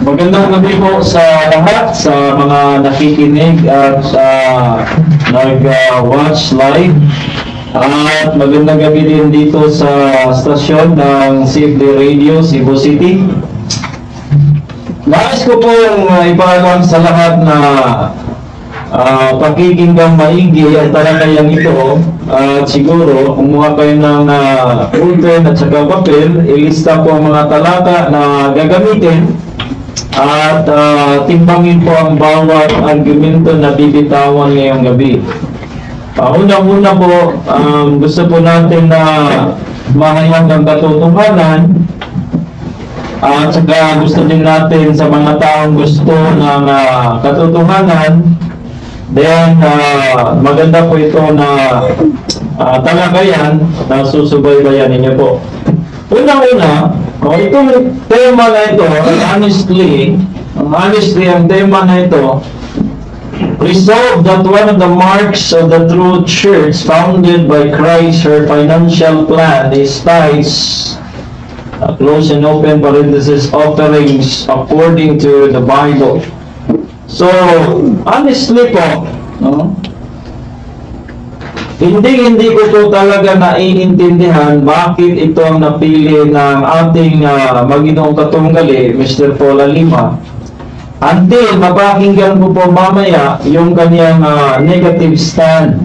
Magandang gabi po sa lahat, sa mga nakikinig at sa nag-watch live. At magandang gabi din dito sa stasyon ng CFD Radio, Cebu City. Nais ko pong ipaalam sa lahat na pakikinggang maigi ang talakayang ito. At siguro, kumuha kayo ng pen at saka papel, ilista po ang mga talaka na gagamitin. At timbangin po ang bawat argumento na bibitawan ngayong gabi. Unang-una po, gusto po natin na mahayag ang katotohanan. At saka gusto din natin sa mga taong gusto ng katotohanan. Then, maganda po ito na talakayan na susubaybayan ninyo po. Unang-una, itong tema na ito, honestly, ang tema na ito, resolve that one of the marks of the true church founded by Christ, her financial plan is tithes, close and open parenthesis, offerings according to the Bible. So, honestly po, hindi ko po talaga naiintindihan bakit ito ang napili ng ating Maginoong Katunggali, Mr. Paul Lima. Until mapakinggan ko po mamaya yung kanyang negative stand.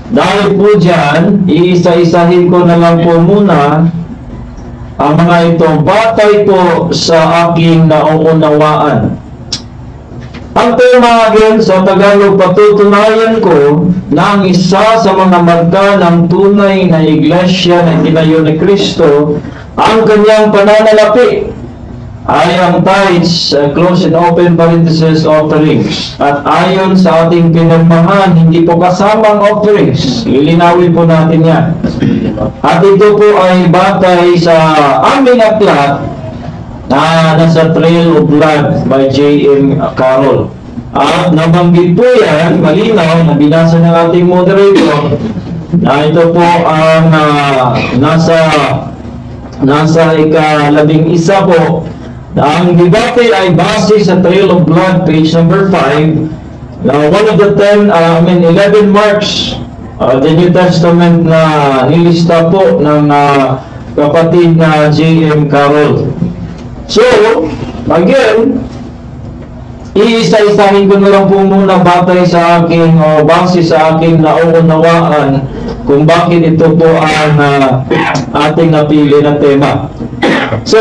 Dahil po dyan, iisa-isahin ko na lang po muna ang mga ito batay po sa aking nauunawaan. Ang tema again sa Tagalog, patutunayan ko na ang isa sa mga marka ng tunay na iglesia na itinayo ni Kristo, ang kanyang pananalapi ay ang tithes, close and open parenthesis, offerings. At ayon sa ating pinirmahan, hindi po kasamang offerings. Lilinawin po natin yan. At ito po ay batay sa aming aklat na nasa Trail of Blood by J.M. Carroll. At nabanggit po yan, malinaw, na binasa ng ating moderator, na ito po ang nasa ika-11 po. Ang debate ay base sa Trail of Blood, page number 5. Now, one of the 11 marks the New Testament na nilista po ng kapatid na J.M. Carroll. So, again, iisa-isahin ko na lang po muna batay sa aking, base sa aking nauunawaan kung bakit ito po ang ating napili na tema. So,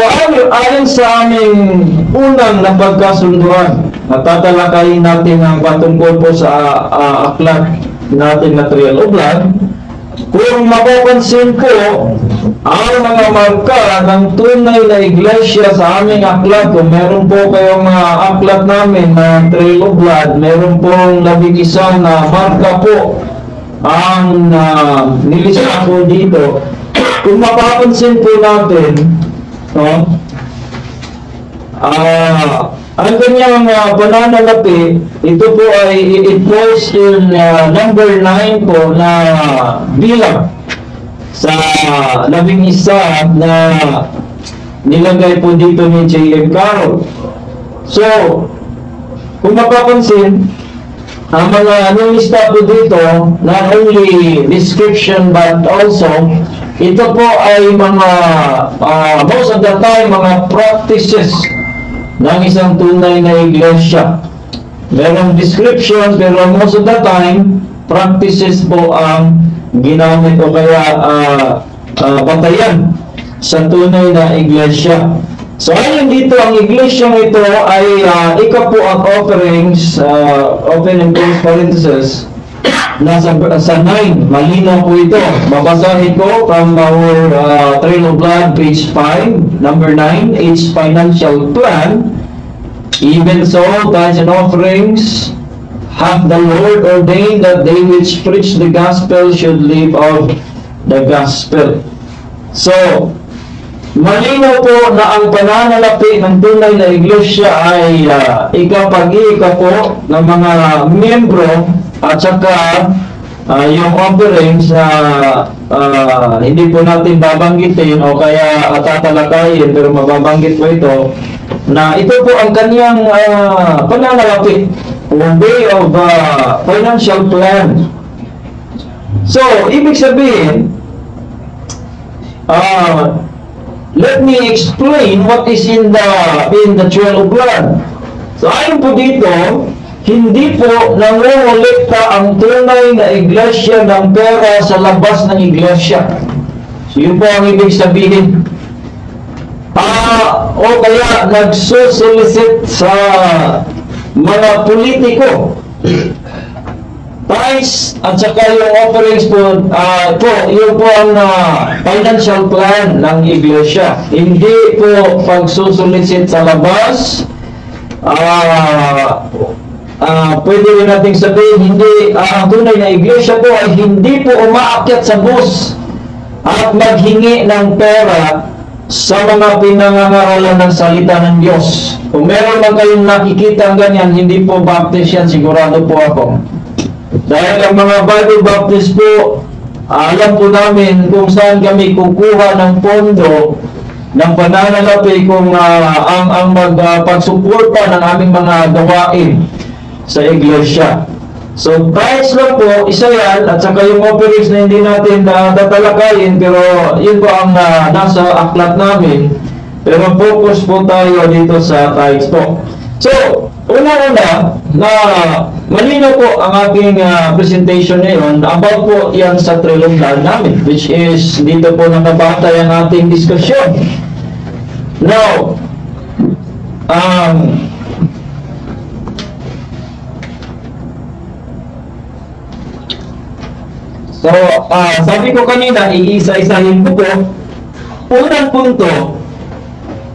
ayon sa aming unang napagkasunduan, natatalakayin natin ang patungkol po sa aklat natin na Trail of Blood. Kung mapapansin ko, ang mga marka ng tunay na iglesia sa aming aklat, kung meron po kayong mga aklat namin na Trail of Blood, meron pong 11 na marka po ang nilista po dito. Kung mapapansin po natin, ang kanyang pananalapi, ito po ay it falls in number 9 po na bilang sa 11 na nilagay po dito ni J.M. Carroll. So, kung mapapansin, ang mga nilista po dito, not only description but also, ito po ay mga, most of the time, mga practices ng isang tunay na iglesia. Merong descriptions, pero most of the time, practices po ang ginamit o kaya batayan sa tunay na iglesia. So, ayon dito, ang iglesia ito ay ika po ang offerings, open and close parenthesis, nasa 9, malinaw po ito. Babasahin ko from our Trail of Blood, page 5, number 9, its financial plan. Even so, tithes and offerings hath the Lord ordained that they which preach the gospel should live of the gospel. So, malinaw po na ang pananalapi ng tunay na iglesia ay ikapag-iika po ng mga miyembro at saka yung offerings na hindi po natin babanggitin o kaya tatalakayin, pero mababanggit po ito. na ito po ang kanyang pananalapit, way of financial plan. So, ibig sabihin, let me explain what is in the 12 plan. So, ayon po dito, hindi po nangungulekta ang tunay na iglesia ng pera sa labas ng iglesia. So, yun po ang ibig sabihin. O kaya nagsusolicit sa mga politiko. Tithes at saka yung offerings po, yun po ang financial plan ng iglesia. Hindi po pagsusolicit sa labas. Pwede rin nating sabihin, hindi, ang tunay na iglesia po ay hindi po umaakyat sa bus at maghingi ng pera sa mga pinangangaralan ng salita ng Diyos. Kung meron man kayong nakikita ganyan, hindi po Baptist yan, sigurado po ako. Dahil ang mga Bible Baptist po, alam po namin kung saan kami kukuha ng pondo ng pananalapi kung ang pagsuporta ng aming mga gawain sa iglesia. So, tithes lang po, isa yan, at saka yung offerings na hindi natin tatalakayin, pero yun po ang nasa aklat namin. Pero focus po tayo dito sa tithes po. So, una-una, na malinaw po ang aking presentation ngayon about po yan sa trilungdan namin, which is dito po nakabatay ang ating diskusyon. Now, so, sabi ko kanina, iisa-isahin ko po. Unang punto,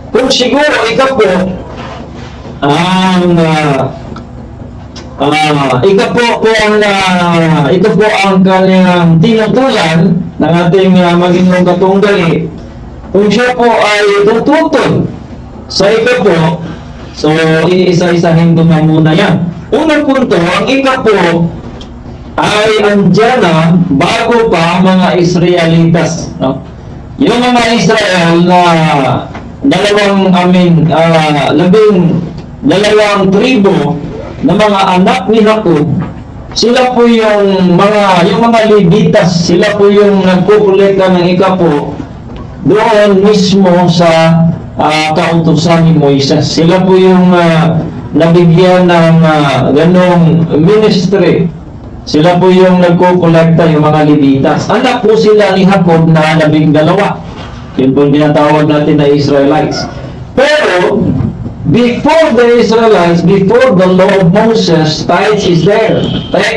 kung siguro ikaw po ito po ang kanyang tinutulan ng ating Maginoong Katunggali. Kung siya po ay tututol sa ikaw po, so iisa-isahin ko na muna yan. Unang punto, ang ikaw po ay andyan na bago pa mga Israelitas. No? Yung mga Israel na dalawang tribo na mga anak ni Jacob, sila po yung mga Levitas, sila po yung nagkukolekta ng ikapo doon mismo sa kautusan ni Moises. Sila po yung nabigyan ng ganong ministry. Sila po yung nagkukolekta, yung mga Levitas. Anak po sila ni Jacob na 12. Yun po tinatawag natin na Israelites. Pero, before the Israelites, before the law of Moses, tithes is there.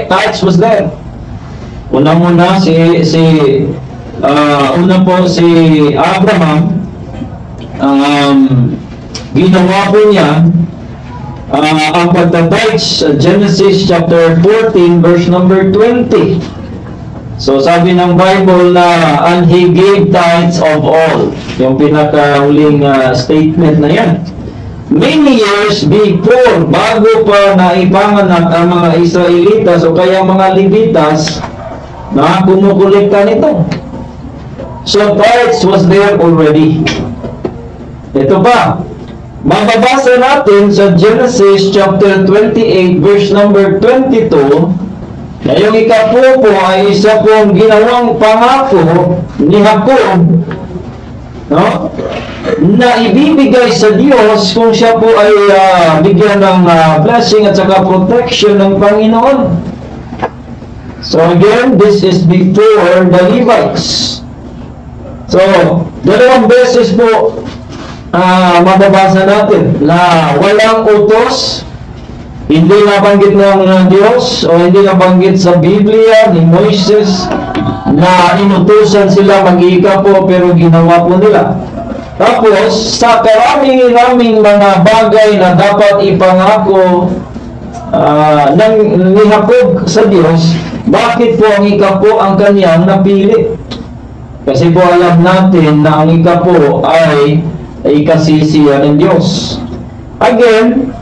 Tithes was there. Una-una si Abraham, ginawa po niya ang pagtatides, Genesis chapter 14 verse number 20. So sabi ng Bible na and he gave tithes of all. Yung pinakahuling statement na yan. Many years before, bago pa naipanganak ang mga Israelitas o kaya mga Levitas na kumukolekta nito. So tithes was there already. Ito pa, mababasa natin sa Genesis chapter 28 verse number 22 na yung ikapo po ay isa pong ginawang pangako ni Jacob, no? Na ibibigay sa Diyos kung siya po ay bigyan ng blessing at saka protection ng Panginoon. So again, this is before the Levites. So, dalawang beses po mababasa natin na walang utos, hindi nabanggit ng Diyos o hindi nabanggit sa Biblia ni Moises na inutusan sila mag-iikapo pero ginawa po nila. Tapos sa karaming mga bagay na dapat ipangako ni Jacob sa Diyos, bakit po ang ikapo ang kanyang napili? Kasi po alam natin na ang ikapo ay ikasisiya ng Diyos. Again,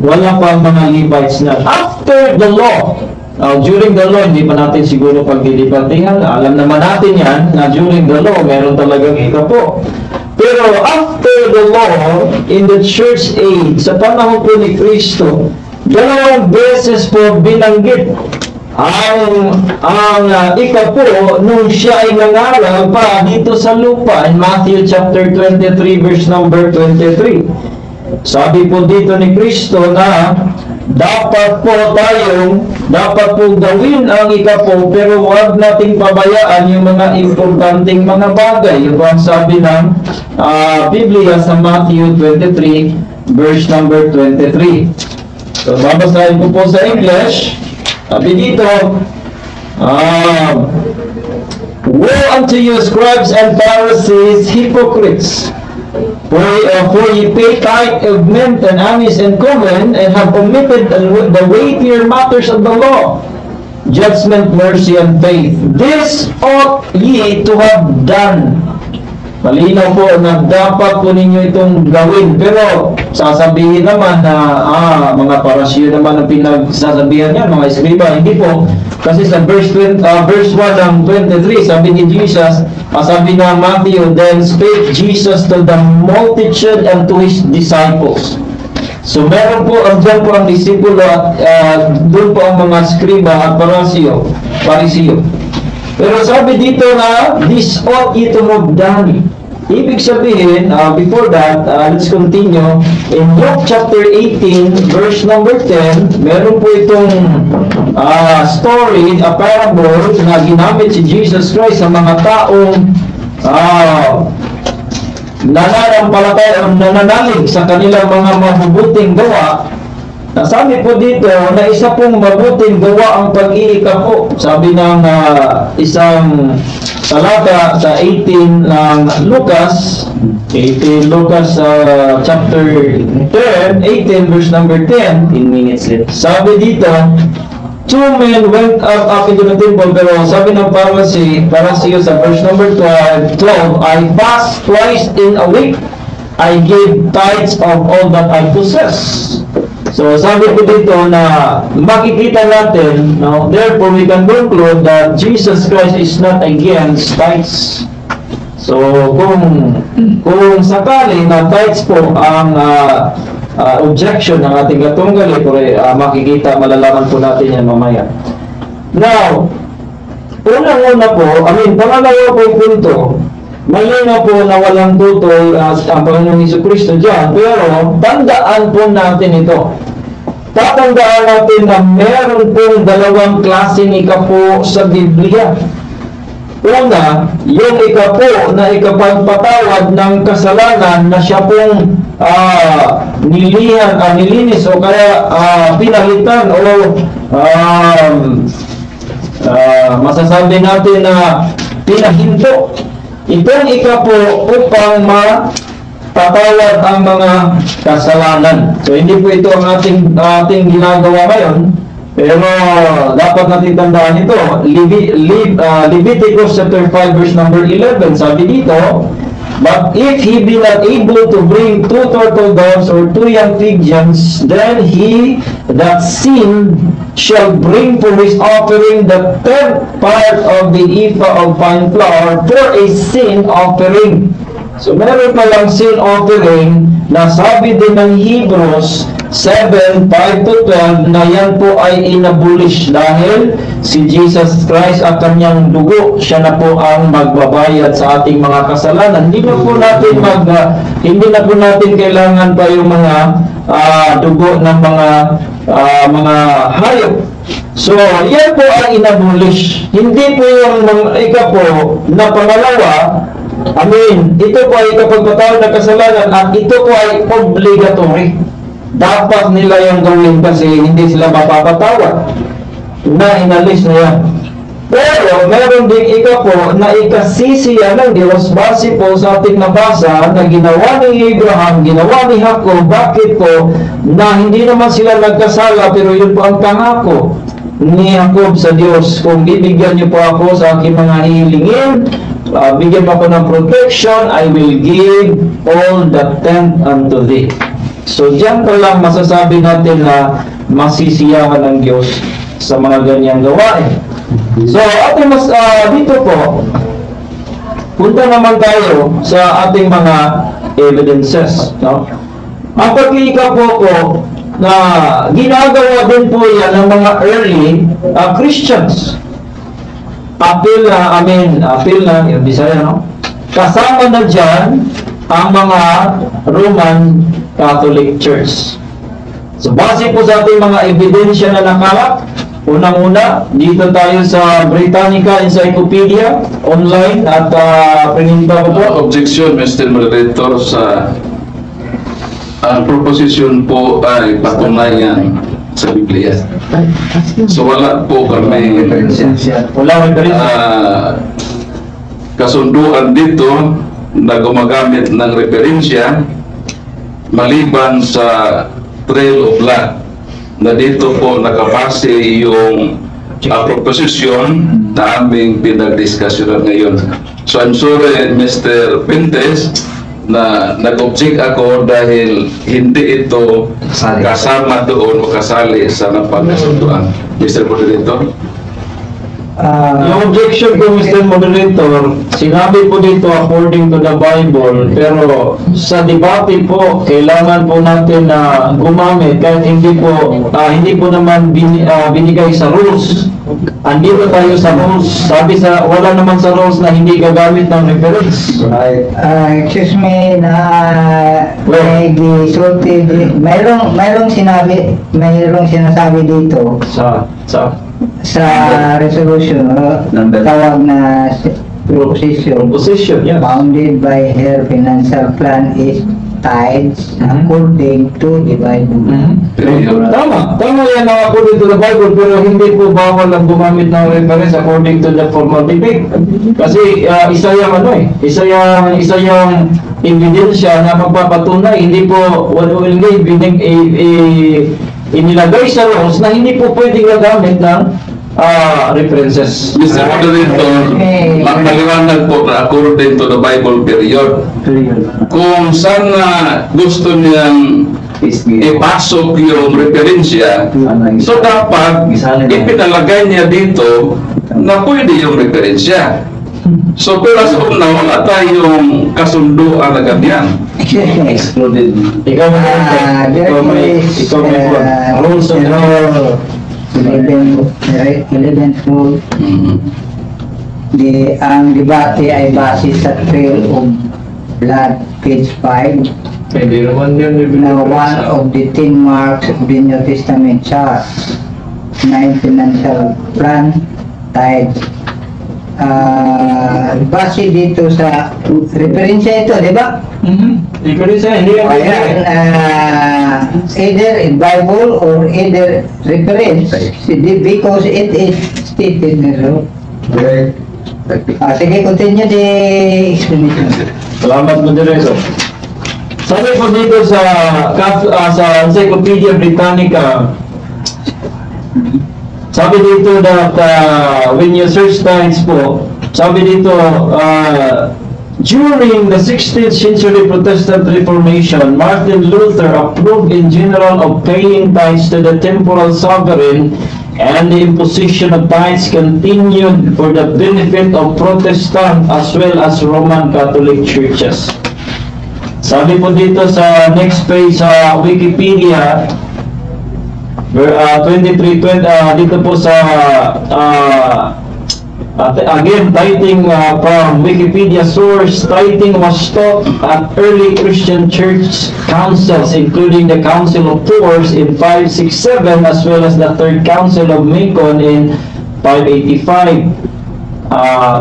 wala pa mga Levites na. After the law, during the law, hindi pa natin siguro pagdilipatingan. Alam naman natin yan, na during the law, meron talagang ikapo. Pero after the law, in the church age, sa panahon po ni Kristo, dalawang beses po binanggit ang ikapo nung siya ay nangaral pa dito sa lupa in Matthew chapter 23 verse number 23. Sabi po dito ni Kristo na dapat po gawin ang ikapo, pero huwag nating pabayaan yung mga importanteng mga bagay. Yung ang sabi ng Biblia sa Matthew 23 verse number 23. So babasahin ko po sa English. Sabi dito, woe unto you, scribes and Pharisees, hypocrites! For ye pay tithe of mint and anise and cumin, and have omitted the weightier matters of the law, judgment, mercy, and faith. This ought ye to have done. Malinaw po na dapat po ninyo itong gawin. Pero sasabihin naman na mga parasyo naman ang pinagsasabihan niya, mga eskriba. Hindi po. Kasi sa verse 1 ng 23, sabi ni Jesus, sabi ng Matthew, then spake Jesus to the multitude and to his disciples. So meron po, dyan po ang disipulo at doon po ang mga eskriba at parasyo. Pero sabi dito na, this ought ye to have done. Ibig sabihin, before that, let's continue. In Luke chapter 18, verse number 10, meron po itong story, a parable na ginamit si Jesus Christ sa mga taong nananalig sa kanilang mga mabubuting gawa. Sabi po dito na isa pong mabuting gawa ang pag-iikapo. Sabi ng isang talata sa 18 ng Lucas, chapter 10, 18 verse number 10. 10 minutes left. Sabi dito, two men went up into the temple, pero sabi ng Pharisee sa verse number 12, I fast twice in a week, I give tithes of all that I possess. So sabi ko dito na makikita natin, therefore we can conclude that Jesus Christ is not against tithes. So kung sakali na tithes po ang objection ng ating katunggali, makikita, malalaman po natin yan mamaya. Now, unang-una po, pangalawa po yung punto, malinaw po na walang tutol ang Panginoong Jesucristo dyan, pero tandaan po natin ito. Tatandaan natin na meron pong dalawang klaseng ikapo sa Biblia. Una, yung ikapo na ikapagpatawad ng kasalanan na siya pong nilinis o kaya pinalitan o masasabi natin na pinahinto. Itong ikapo upang mapatawad ang mga kasalanan. So hindi po ito ang ating ginagawa ngayon, pero dapat natin tandaan ito. Leviticus chapter 5 verse number 11, sabi dito, but if he be not able to bring 2 turtle doves or 2 young pigeons, then he that sinned shall bring for his offering the 10th part of the ephah of fine flour for a sin offering. So meron palang sin offering na sabi din ng Hebrews 7:5-12 na yan po ay inabolish dahil si Jesus Christ at kanyang dugo, siya na po ang magbabayad sa ating mga kasalanan. Hindi na po natin kailangan pa yung mga dugo ng mga hayop. So yan po ang inabolish. Hindi po yung ikapo na pangalawa. Ito po ay kapagpatawad ng kasalanan at ito po ay obligatory. Dapat nila yung gawin kasi hindi sila mapapatawad na inalis na yan. Pero meron din ikapo na ikasisiya ng Diyos base po sa ating nabasa na ginawa ni Abraham, ginawa ni Jacob. Bakit po? Na hindi naman sila nagkasala pero yun po ang pangako ni Jacob sa Diyos. Kung bibigyan niyo po ako sa aking mga hihilingin, bigyan mo ako ng protection, I will give all the tenth unto thee. So diyan pa lang masasabi natin na masisiyahan ng Diyos sa mga ganyang gawain. So dito po, punta naman tayo sa ating mga evidences, no? Ang pagkika po na ginagawa din po yan ng mga early Christians. Appeal na, yung Bisaya, no? Kasama na dyan ang mga Roman Catholic Church. So, base po sa ating mga ebidensya na nakalap, unang-una, dito tayo sa Britannica Encyclopedia online at pininta ko po. Objection, Mr. Moderator, sa ang proposition po ay patunayan sa Biblia. So wala po kami Wala referensya. Kasunduan dito na gumagamit ng referensya maliban sa Trail of Blood na dito po nakabase yung proposition na aming pinag-discussionan ngayon. So I'm sorry, Mr. Pintes, na nag-object ako dahil hindi ito kasama doon o kasali sa napagkasunduan. Mr. Moderator? Yung objection ko, Mr. Moderator, sinabi po dito according to the Bible, pero sa debate po, kailangan po natin na gumamit kahit hindi po naman binigay sa rules. Andito tayo sa rules. Sabi wala naman sa rules na hindi gagamit ng reference. Excuse me na may gisulti. Mayroong sinasabi dito sa resolution, tawag na proposition, yes. Founded by her financial plan is tithes according to the Bible. Tama yan ang according to the Bible, pero hindi po bawal ang gumamit ng reference according to the formal debate. Kasi isa yung ebidensya na magpapatunay, hindi po inilagay sa rules na hindi po pwedeng gagamit ng references. Mr. Moderator, maliwanag po na according to the Bible period. Kung saan gusto niyang ipasok yung referensya, so dapat ipinalagay niya dito na pwede yung referensya. So pero sa una, wala tayong kasunduan na ganyan. Excluded. Ikaw may rules of law. 11th rule. Ang debate ay base sa Trail of Blood, page 5. Hindi naman yun. Na one of the 10 marks of the New Testament chart. 9 financial plan, tithes. Base dito sa referensya ito, di ba? Referensya, hindi yan. Either in Bible or either reference because it is stated in the law. Sige, continue the explanation. Salamat, Moderator. Sabi po dito sa Encyclopedia Britannica, sabi dito that when you search tithes po, sabi dito, during the 16th century Protestant Reformation, Martin Luther approved in general of paying tithes to the temporal sovereign, and the imposition of tithes continued for the benefit of Protestant as well as Roman Catholic churches. Sabi po dito sa next page sa Wikipedia, 23:20, dito po sa again, tithing from Wikipedia source, tithing was taught at early Christian church councils, including the Council of Tours in 567 as well as the Third Council of Macon in 585.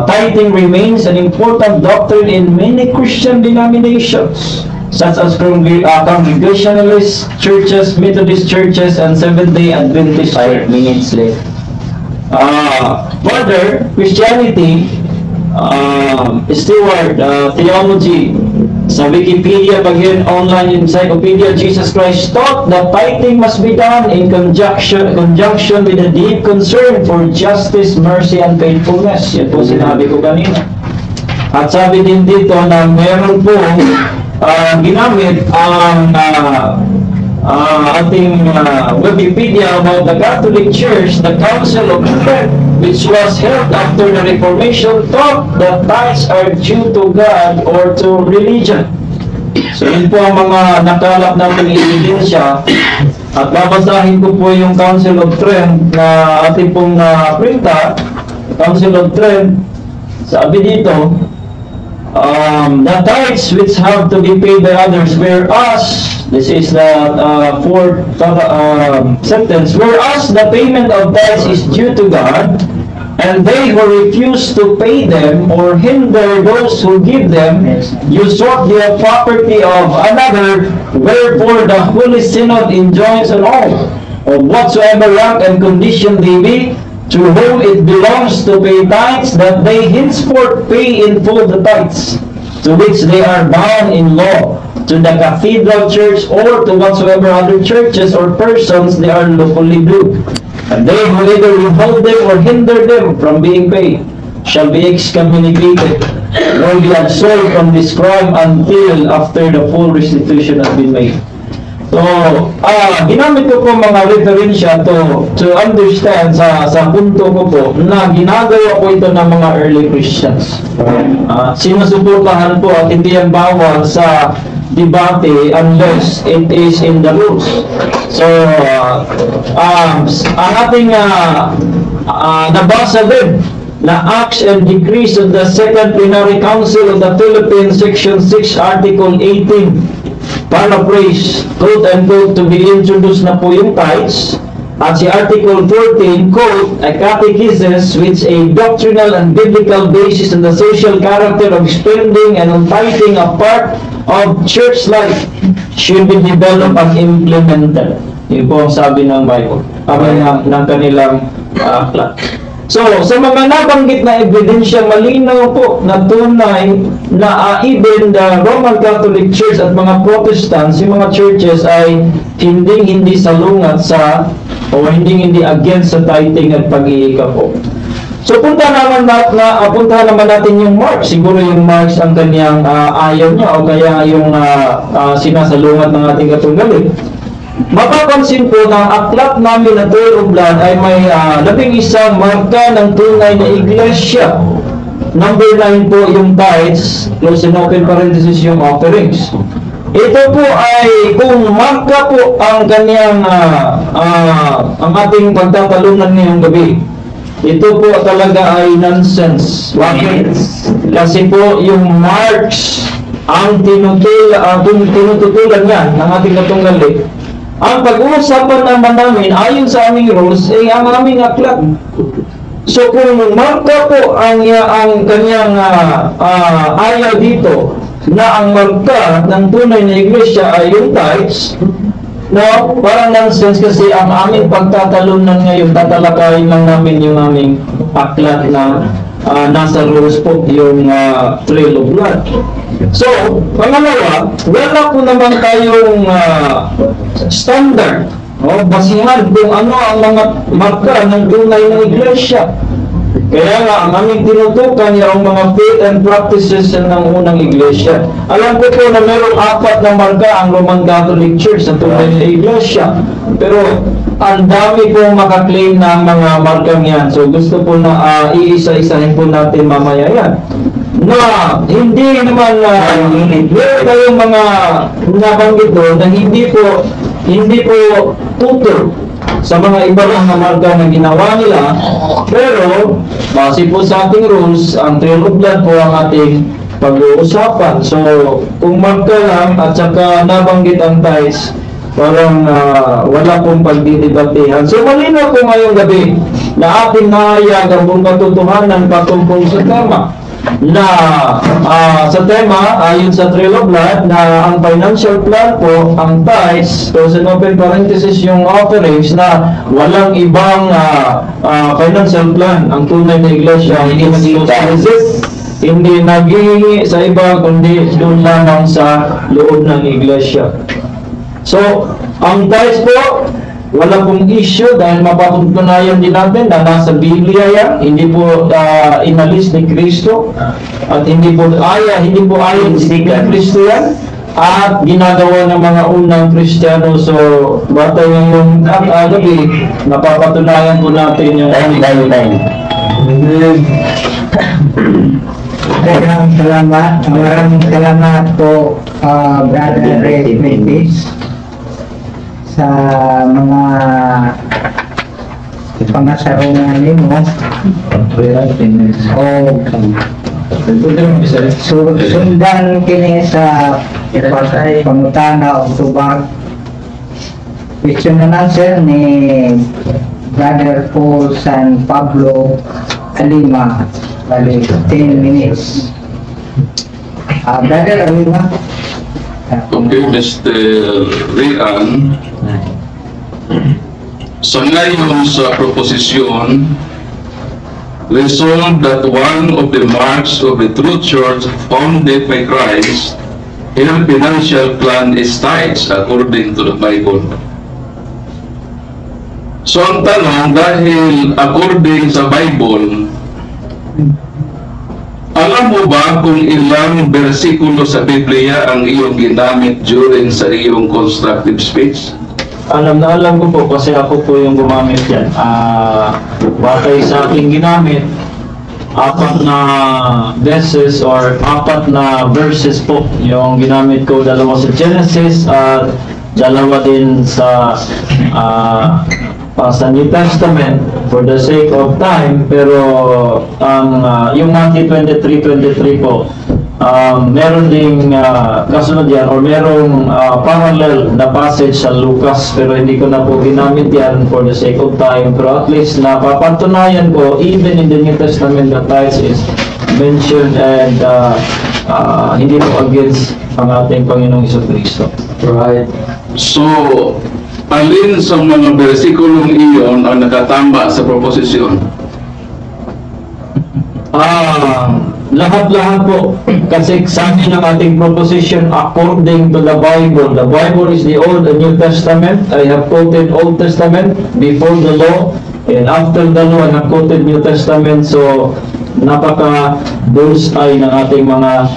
Tithing remains an important doctrine in many Christian denominations, such as Congregationalist churches, Methodist churches, and Seventh-day Adventist churches. 5 minutes left. Further, Christianity, Stewart, Theology, sa Wikipedia, again, online encyclopedia, Jesus Christ taught that tithing must be done in conjunction with a deep concern for justice, mercy, and faithfulness. Yan po sinabi ko kanina. At sabi din dito na meron po ginamit ang ating Wikipedia about the Catholic Church, the Council of Trent, which was held after the Reformation, taught that tithes are due to God or to religion. So yun po ang mga nakalap namin ebidensya. At babasahin ko po yung Council of Trent na ating pong printa. Council of Trent, sabi dito, the tithes which have to be paid by others, whereas, this is the fourth sentence, whereas the payment of tithes is due to God, and they who refuse to pay them or hinder those who give them usurp the property of another, wherefore the Holy Synod enjoins on all, of whatsoever rank and condition they be, to whom it belongs to pay tithes, that they henceforth pay in full the tithes, to which they are bound in law, to the cathedral church or to whatsoever other churches or persons they are lawfully due. And they who either withhold them or hinder them from being paid shall be excommunicated, nor be absolved from this crime until after the full restitution has been made. So, ginamit ko po mga referensya to understand sa punto ko po na ginagawa ko ito ng mga early Christians. Sinusuportahan po at hindi yan bawal sa debate unless it is in the rules. So, ang ating nabasa din na Acts and Decrees of the Second Plenary Council of the Philippines, Section 6, Article 18, paraphrase, quote and quote, to be introduced na po yung tithes. At si Article 14, quote, a catechesis which a doctrinal and biblical basis on the social character of spending and on tithing a part of church life should be developed and implemented. Yun po ang sabi ng Bible, ng kanilang aklat. So, sa mga nabanggit na ebidensya, malinaw po na tunay na even the Roman Catholic Church at mga Protestants, yung mga churches ay hindi salungat sa o hindi against sa tithing at pag-iikap po. So, puntahan naman natin yung Mark. Siguro yung Mark ang kanyang ayaw niya o kaya yung sinasalungat ng ating katunggali. Mapapansin po na ang aklat namin na Trail of Blood ay may 11 marka ng tunay na iglesia. Number 9 po yung tithes, close and open parenthesis yung offerings. Ito po ay kung marka po ang kanyang ang ating pagtatalunan ngayong gabi. Ito po talaga ay nonsense. Bakit? Kasi po yung marks ang tinututulan yan ng ating katunggali. Ang pag-uusapan naman namin ayon sa aming rules ay ang aming aklat. So kung marka po ang kanyang ayaw dito na ang marka ng tunay na iglesia ay yung tithes, no, parang nonsense kasi ang aming pagtatalunan ngayon, tatalakayin lang namin yung aming aklat na nasa rules po, yung Trail of Blood. So, pangalawa, wala po naman tayong standard, basihan kung ano ang mga marka ng tunay na iglesia. Kaya nga, ang aming tinutukan yung mga faith and practices ng unang iglesia. Alam ko po na mayroong 4 na marka ang Roman Catholic Church sa tunay na iglesia. Pero, ang dami pong makaklaim na mga markang yan. So, gusto po na iisa-isahin po natin mamaya yan. Na hindi naman meron tayong mga nabanggit doon na hindi po tutor sa mga iba lang na marka na ginawa nila, pero base po sa ating rules, ang Trail of Blood po ang ating pag-uusapan. So kung marka lang at saka nabanggit ang tithes, parang wala pong pagdidebatehan. So malinaw po ngayong gabi na ating nahayag ang buong katotohanan patungkol sa tema na sa tema ayon sa Trail of Blood na ang financial plan po, ang tithes, close and open parenthesis yung offerings, na walang ibang financial plan ang tunay na iglesia, hindi nag-close, hindi naghihingi sa iba kundi doon lamang sa loob ng iglesia. So ang tithes po wala pong issue dahil mapatutunayan din natin na nasa Biblia yan, hindi po inalis ni Kristo at hindi po ayon ni Kristo yan. at ginagawa ng mga unang Kristiyano. So, bata yung gabi, napapatunayan po natin yung Time. Maraming salamat po, Brother Ray Mendes, sa mga pangasarungan mo. Sundan kini sa pangutana o tubag. Question and answer ni Brother Paul San Pablo Alima. Bali, 10 minutes. Brother Alima. Okay, Mr. Rian. So ngayon sa proposisyon, resolved that one of the marks of the true church founded by Christ, her financial plan is tithes according to the Bible. So ang tanong, dahil according sa Bible, alam mo ba kung ilang bersikulo sa Biblia ang iyong ginamit during sa iyong constructive speech? alam ko po kasi ako po yung gumamit yan. Batay sa aking ginamit, 4 na beses or 4 na verses po yung ginamit ko, 2 sa Genesis at 2 din sa New Testament for the sake of time. Pero ang yung Matthew 23:23 po, meron ding kasunod yan or merong parallel na passage sa Lucas, pero hindi ko na po ginamit yan for the sake of time. Pero at least napapatunayan ko even in the New Testament that tithes is mentioned and hindi po against ang ating Panginoong Jesucristo. Right. So, alin sa mga bersikulong iyon ang nakatama sa proposisyon? Lahat-lahat po. Kasi sabi ng ating proposition, according to the Bible. The Bible is the Old and New Testament. I have quoted Old Testament before the law, and after the law, I have quoted New Testament. So, napaka-bullseye ng ating mga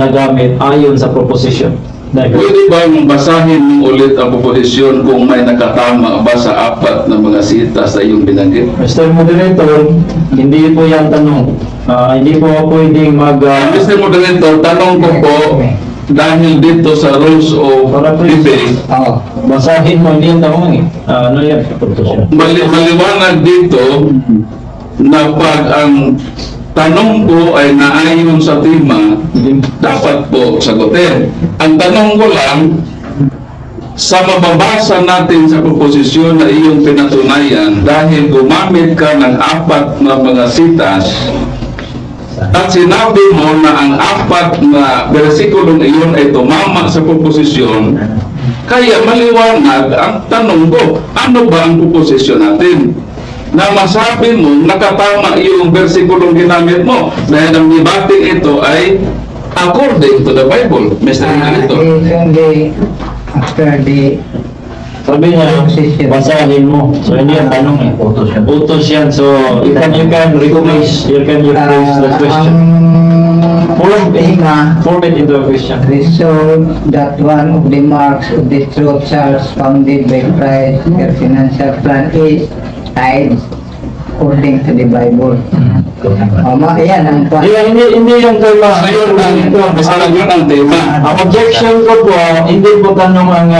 nagamit ayon sa proposition. Pwede ba basahin mo ulit ang proposisyon kung may nakatama ba sa 4 na mga sita sa iyong binanggit? Mr. Moderator, hindi po yan tanong. Hindi po pwedeng Mr. Moderator, tanong ko po, dahil dito sa rules of debate, basahin mo, hindi yan tanong eh. Ano yan? maliwanag dito na pag ang tanong ko ay naayon sa tema, dapat po sagutin. Ang tanong ko lang, sa mababasa natin sa proposisyon na iyong pinatunayan, dahil gumamit ka ng 4 na mga sitas, at sinabi mo na ang 4 na versikulong iyon ay tumama sa proposisyon, kaya maliwanag ang tanong ko, ano ba ang proposisyon natin? Na masabi mo, nakatama yung versikulong ginamit mo, dahil ang debating ito ay according to the Bible, Mr. Moderator. After the Sabi niya, basahin mo. So, hindi yung tanong eh. Utos yan. So, you can rephrase the question. Form it into a question. resolved that one of the marks of the true church founded by Christ, their financial plan is tithes according to the Bible. Yan ang Hindi yung tema. Ayun ang tema. Ang objection ko po, hindi po tanong ang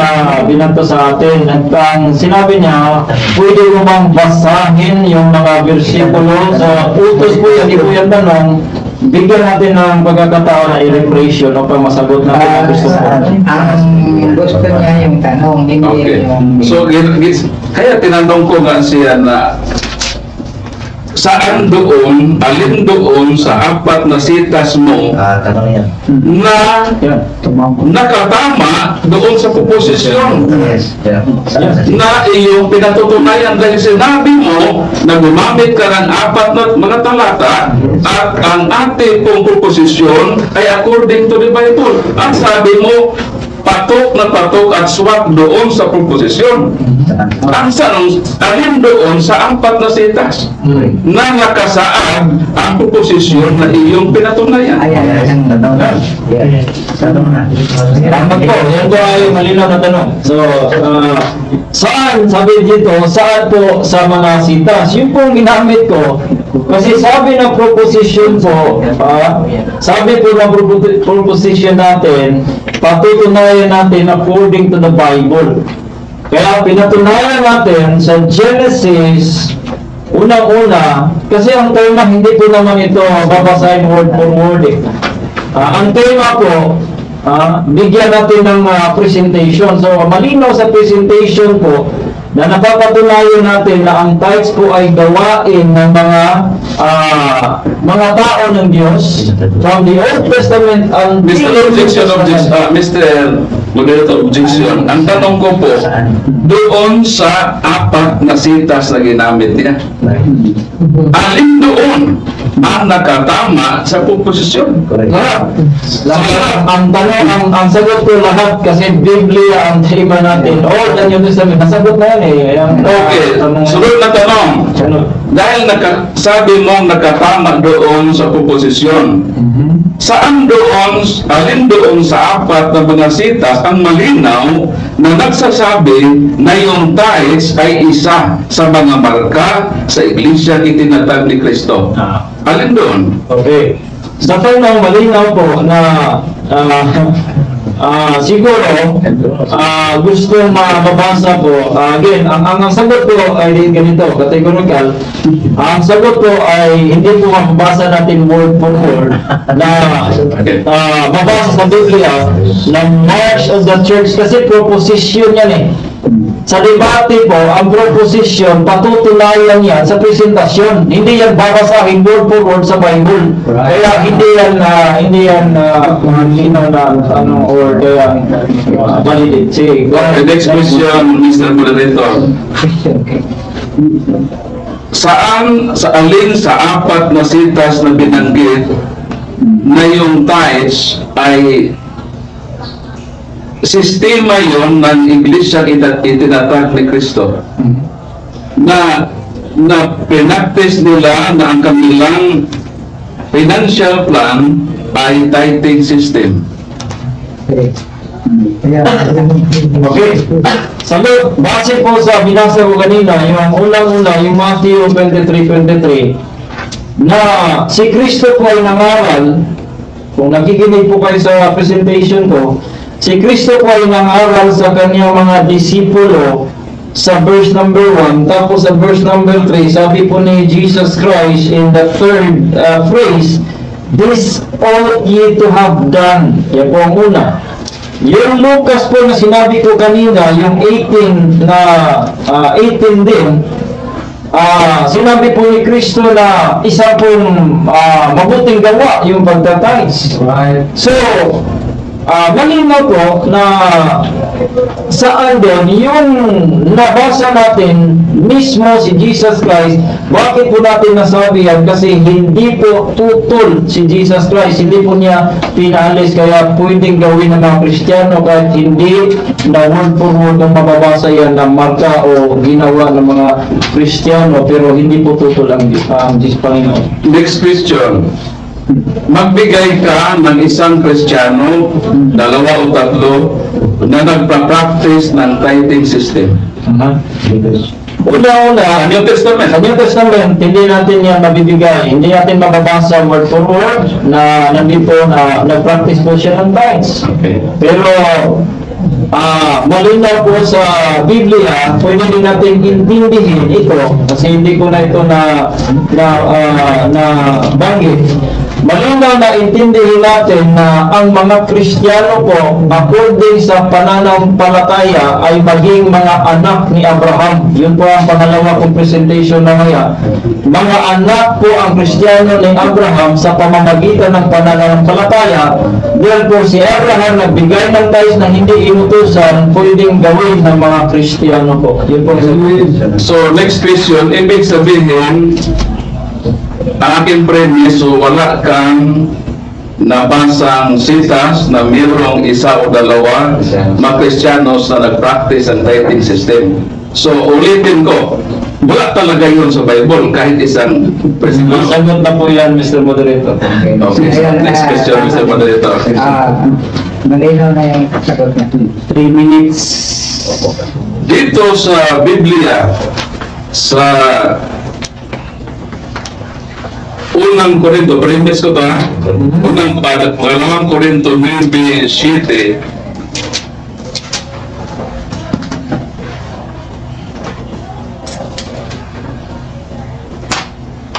binato sa atin. At ang sinabi niya, pwede mo bang basahin yung mga versikulo? So, utos po yan, hindi po yan tanong. Bigyan natin ng pagkakataon na i-rephrase yun upang masagot natin ang gusto po. ang gusto niya yung tanong, hindi Okay. yung... So, kaya tinanong ko nga siya na saan doon, alin doon sa 4 na sitas mo Tanong yan. na Yan. nakatama doon sa proposisyon Yes. Yeah. na iyong pinatutunayan, dahil sinabi mo na gumamit ka ng 4 na mga talata at ang ating pong proposisyon ay according to the Bible. At sabi mo, patok na patok at swak doon sa proposisyon. Ang alin doon sa 4 na sitas na nakasaad ang proposisyon na iyong pinatunayan. Tama po, yan po ay malinaw na tanong. So, saan, sabi dito, saan po sa mga sitas? Yun po ang ginamit ko. Kasi sabi ng proposition po, sabi po ng proposition natin, patutunayan natin according to the Bible. Kaya pinatunayan natin sa Genesis, unang-una, kasi ang tema hindi po naman ito babasahin word for word eh. Ang tema po, bigyan natin ng presentation. So, malinaw sa presentation po na napapatunayan natin na ang tithes po ay gawain ng mga tao ng Diyos from the Old Testament and Mr. Moderator Objection, ang tanong ko po, doon sa 4 na sitas na ginamit niya, alin doon ang nakatama sa proposisyon? Ang tanong, ang sagot ko lahat kasi Biblia ang tema natin. Old and New Testament, nasagot na yan eh. Okay, sunod na tanong. Dahil sabi mong nakatama doon sa proposisyon, saan doon, alin doon sa 4 na mga sitas ang malinaw na nagsasabi na yung tithes ay isa sa mga marka sa iglesia itinatag ni Kristo? Alin doon? Okay. Sa tanong, malinaw po na siguro gusto mababasa po. Again, ang sagot ko ay ganito, categorical. Ang sagot ko ay hindi po mababasa natin word for word na mabasa sa Biblia na March of the Church kasi proposition yan eh. Sa debate po, ang proposition, patutunayan yan sa presentasyon. Hindi yan babasahin word for word sa Bible. Kaya hindi yan linaw na or kaya validate. Sige, go ahead. The next question, Mr. Moderator. Sa alin sa 4 na sitas na binanggit na yung tithes ay sistema yon ng iglesia itinatag ni Kristo na pinaktis nila na ang kanilang financial plan ay tithing system? Okay. Sagot, base po sa binasa ko kanina, yung unang-una, yung Matthew 23:23, na si Kristo po ay nangaral, kung nakikinig po kayo sa presentation ko, si Kristo po ay nangaral sa kanyang mga disipulo sa verse number 1, tapos sa verse number 3, sabi po ni Jesus Christ in the third phrase, "This ought ye to have done." Yan po ang una. Yung Lucas po na sinabi ko kanina, yung 18 din, sinabi po ni Kristo na isa pong mabuting gawa yung pagtatides. So, malinaw po na saan doon yung nabasa natin mismo si Jesus Christ. Bakit po natin nasabi yan? Kasi hindi po tutol si Jesus Christ, hindi po niya pinaalis, kaya pwedeng gawin ng mga Kristiyano kahit hindi na word for word ang mababasa yan ng marka o ginawa ng mga Kristiyano, pero hindi po tutol ang Diyos Panginoon. Next question. Magbigay ka ng isang Kristiyano, 2 o 3, na nagpa-practice ng tithing system. Una-una, New Testament. sa New Testament, hindi natin yan mabibigay. Hindi natin mababasa word for word na nandito na nag-practice po siya ng tithes. Okay. Pero, malinaw po sa Biblia, pwede din natin intindihin ito, kasi hindi ko na ito na banggit. Malinaw na intindihin natin na ang mga Kristiyano po, according sa pananampalataya, ay maging mga anak ni Abraham. Yun po ang pangalawa kong presentation na ngayon. Mga anak po ang Kristiyano ni Abraham sa pamamagitan ng pananampalataya. Dahil po si Abraham nagbigay ng tithes na hindi inutusan, pwedeng gawin ng mga Kristiyano po. Yun po. So, next question, ibig sabihin, ang aking premise, so wala kang nabasang sitas na mayroong isa o dalawa mga Kristiyanos na nag-practice ang tithing system. So, ulitin ko, wala talaga yun sa Bible, kahit isang principle. Sagot na po yan, Mr. Moderator. Okay, so Ayun, next question, Mr. Moderator. Malinaw na yung sagot niya. 3 minutes. Dito sa Biblia, sa unang Korinto, premise ko ta, pangalawang Korinto 9:7,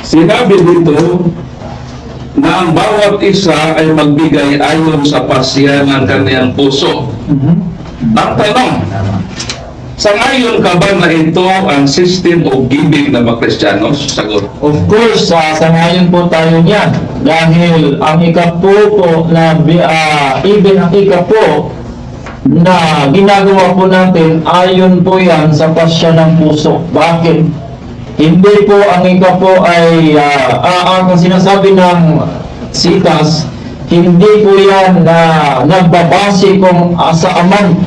sinabi dito na ang bawat isa ay magbigay ayon sa pasya ng kaniyang puso. Ang tanong, sa ngayon ka ba na ito ang system of giving ng mga Kristiyanos? Sagot. Of course, sangayon po tayo niyan. Dahil ang ikapo po na, even ang ikapo na ginagawa po natin, ayon po yan sa pasya ng puso. Bakit? Hindi po ang ikapo ay, ang sinasabi ng sitas, hindi po yan na nagbabase kung sa amount.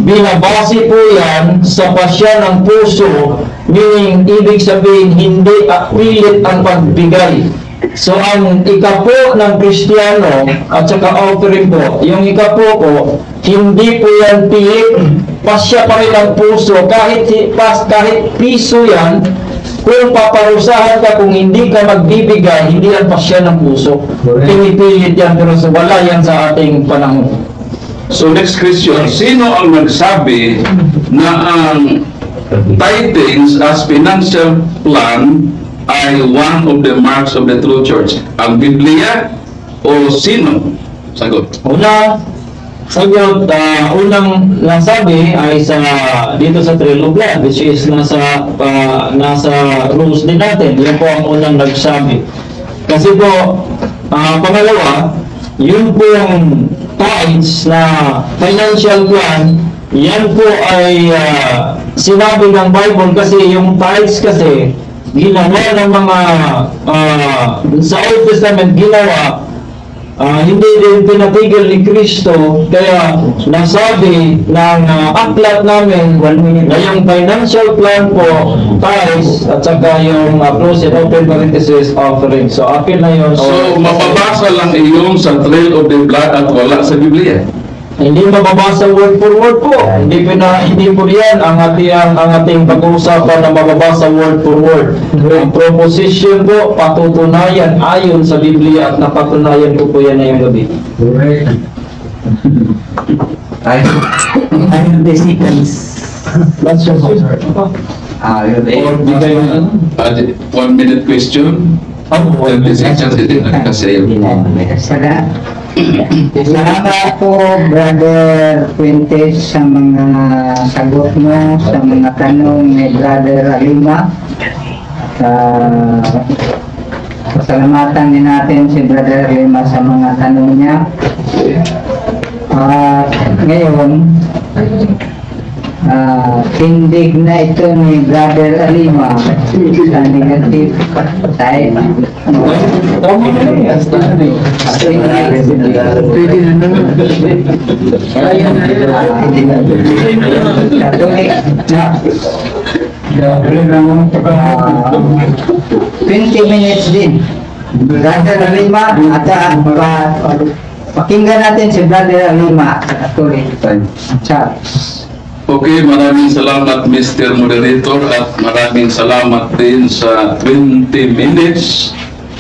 Binabase po yan sa pasya ng puso, meaning ibig sabihin hindi pilit ang pagbigay. So ang ikapo ng Kristiyano at saka offering po, yung ikapo po, hindi po yan pilit, pasya pa rin ang puso, kahit piso yan, kung paparusahan ka, kung hindi ka magbibigay, hindi yan pasya ng puso. Pinipilit yan, pero wala yan sa ating panahon. So next question, sino ang nagsabi na ang tithings as financial plan ay one of the marks of the true church? Ang Biblia o sino? Sagot. Sagot, unang nasabi ay dito sa Trail of Blood, which is nasa rules din natin. Yan po ang unang nagsabi. Kasi po, pangalawa, yun po yung tithes na financial plan, yan po ay sinabi ng Bible kasi yung tithes kasi ginawa ng mga sa Old Testament ginawa, hindi din pinatigil ni Kristo, kaya nasabi ng aklat namin na yung financial plan po, tithes, at saka yung close and open parenthesis offering. So, akin na yun. So mababasa lang iyon sa Trail of the Blood at wala sa Biblia. Hindi mababasa word for word po. Hindi po yan ang ating pag-uusapan na mababasa word for word. Ang proposition po, patutunayan ayon sa Biblia at napatunayan ko po yan ngayong gabi. Ayun, the sequence. That's just it. Yun. 1 minute question. 30 seconds, hindi na kasi yun. Salamat po, Brother Fuentes, sa mga sagot mo, sa mga tanong ni Brother Alima. Pasalamatan din natin si Brother Alima sa mga tanong niya. Ngayon, tindig na ito ni Brother Alima sa negative side. Katolik na 20 minutes din. Brother Alima at pakinggan natin si Brother Alima. Katolik. Charles. Okay, maraming salamat Mr. Moderator at maraming salamat din sa 20 minutes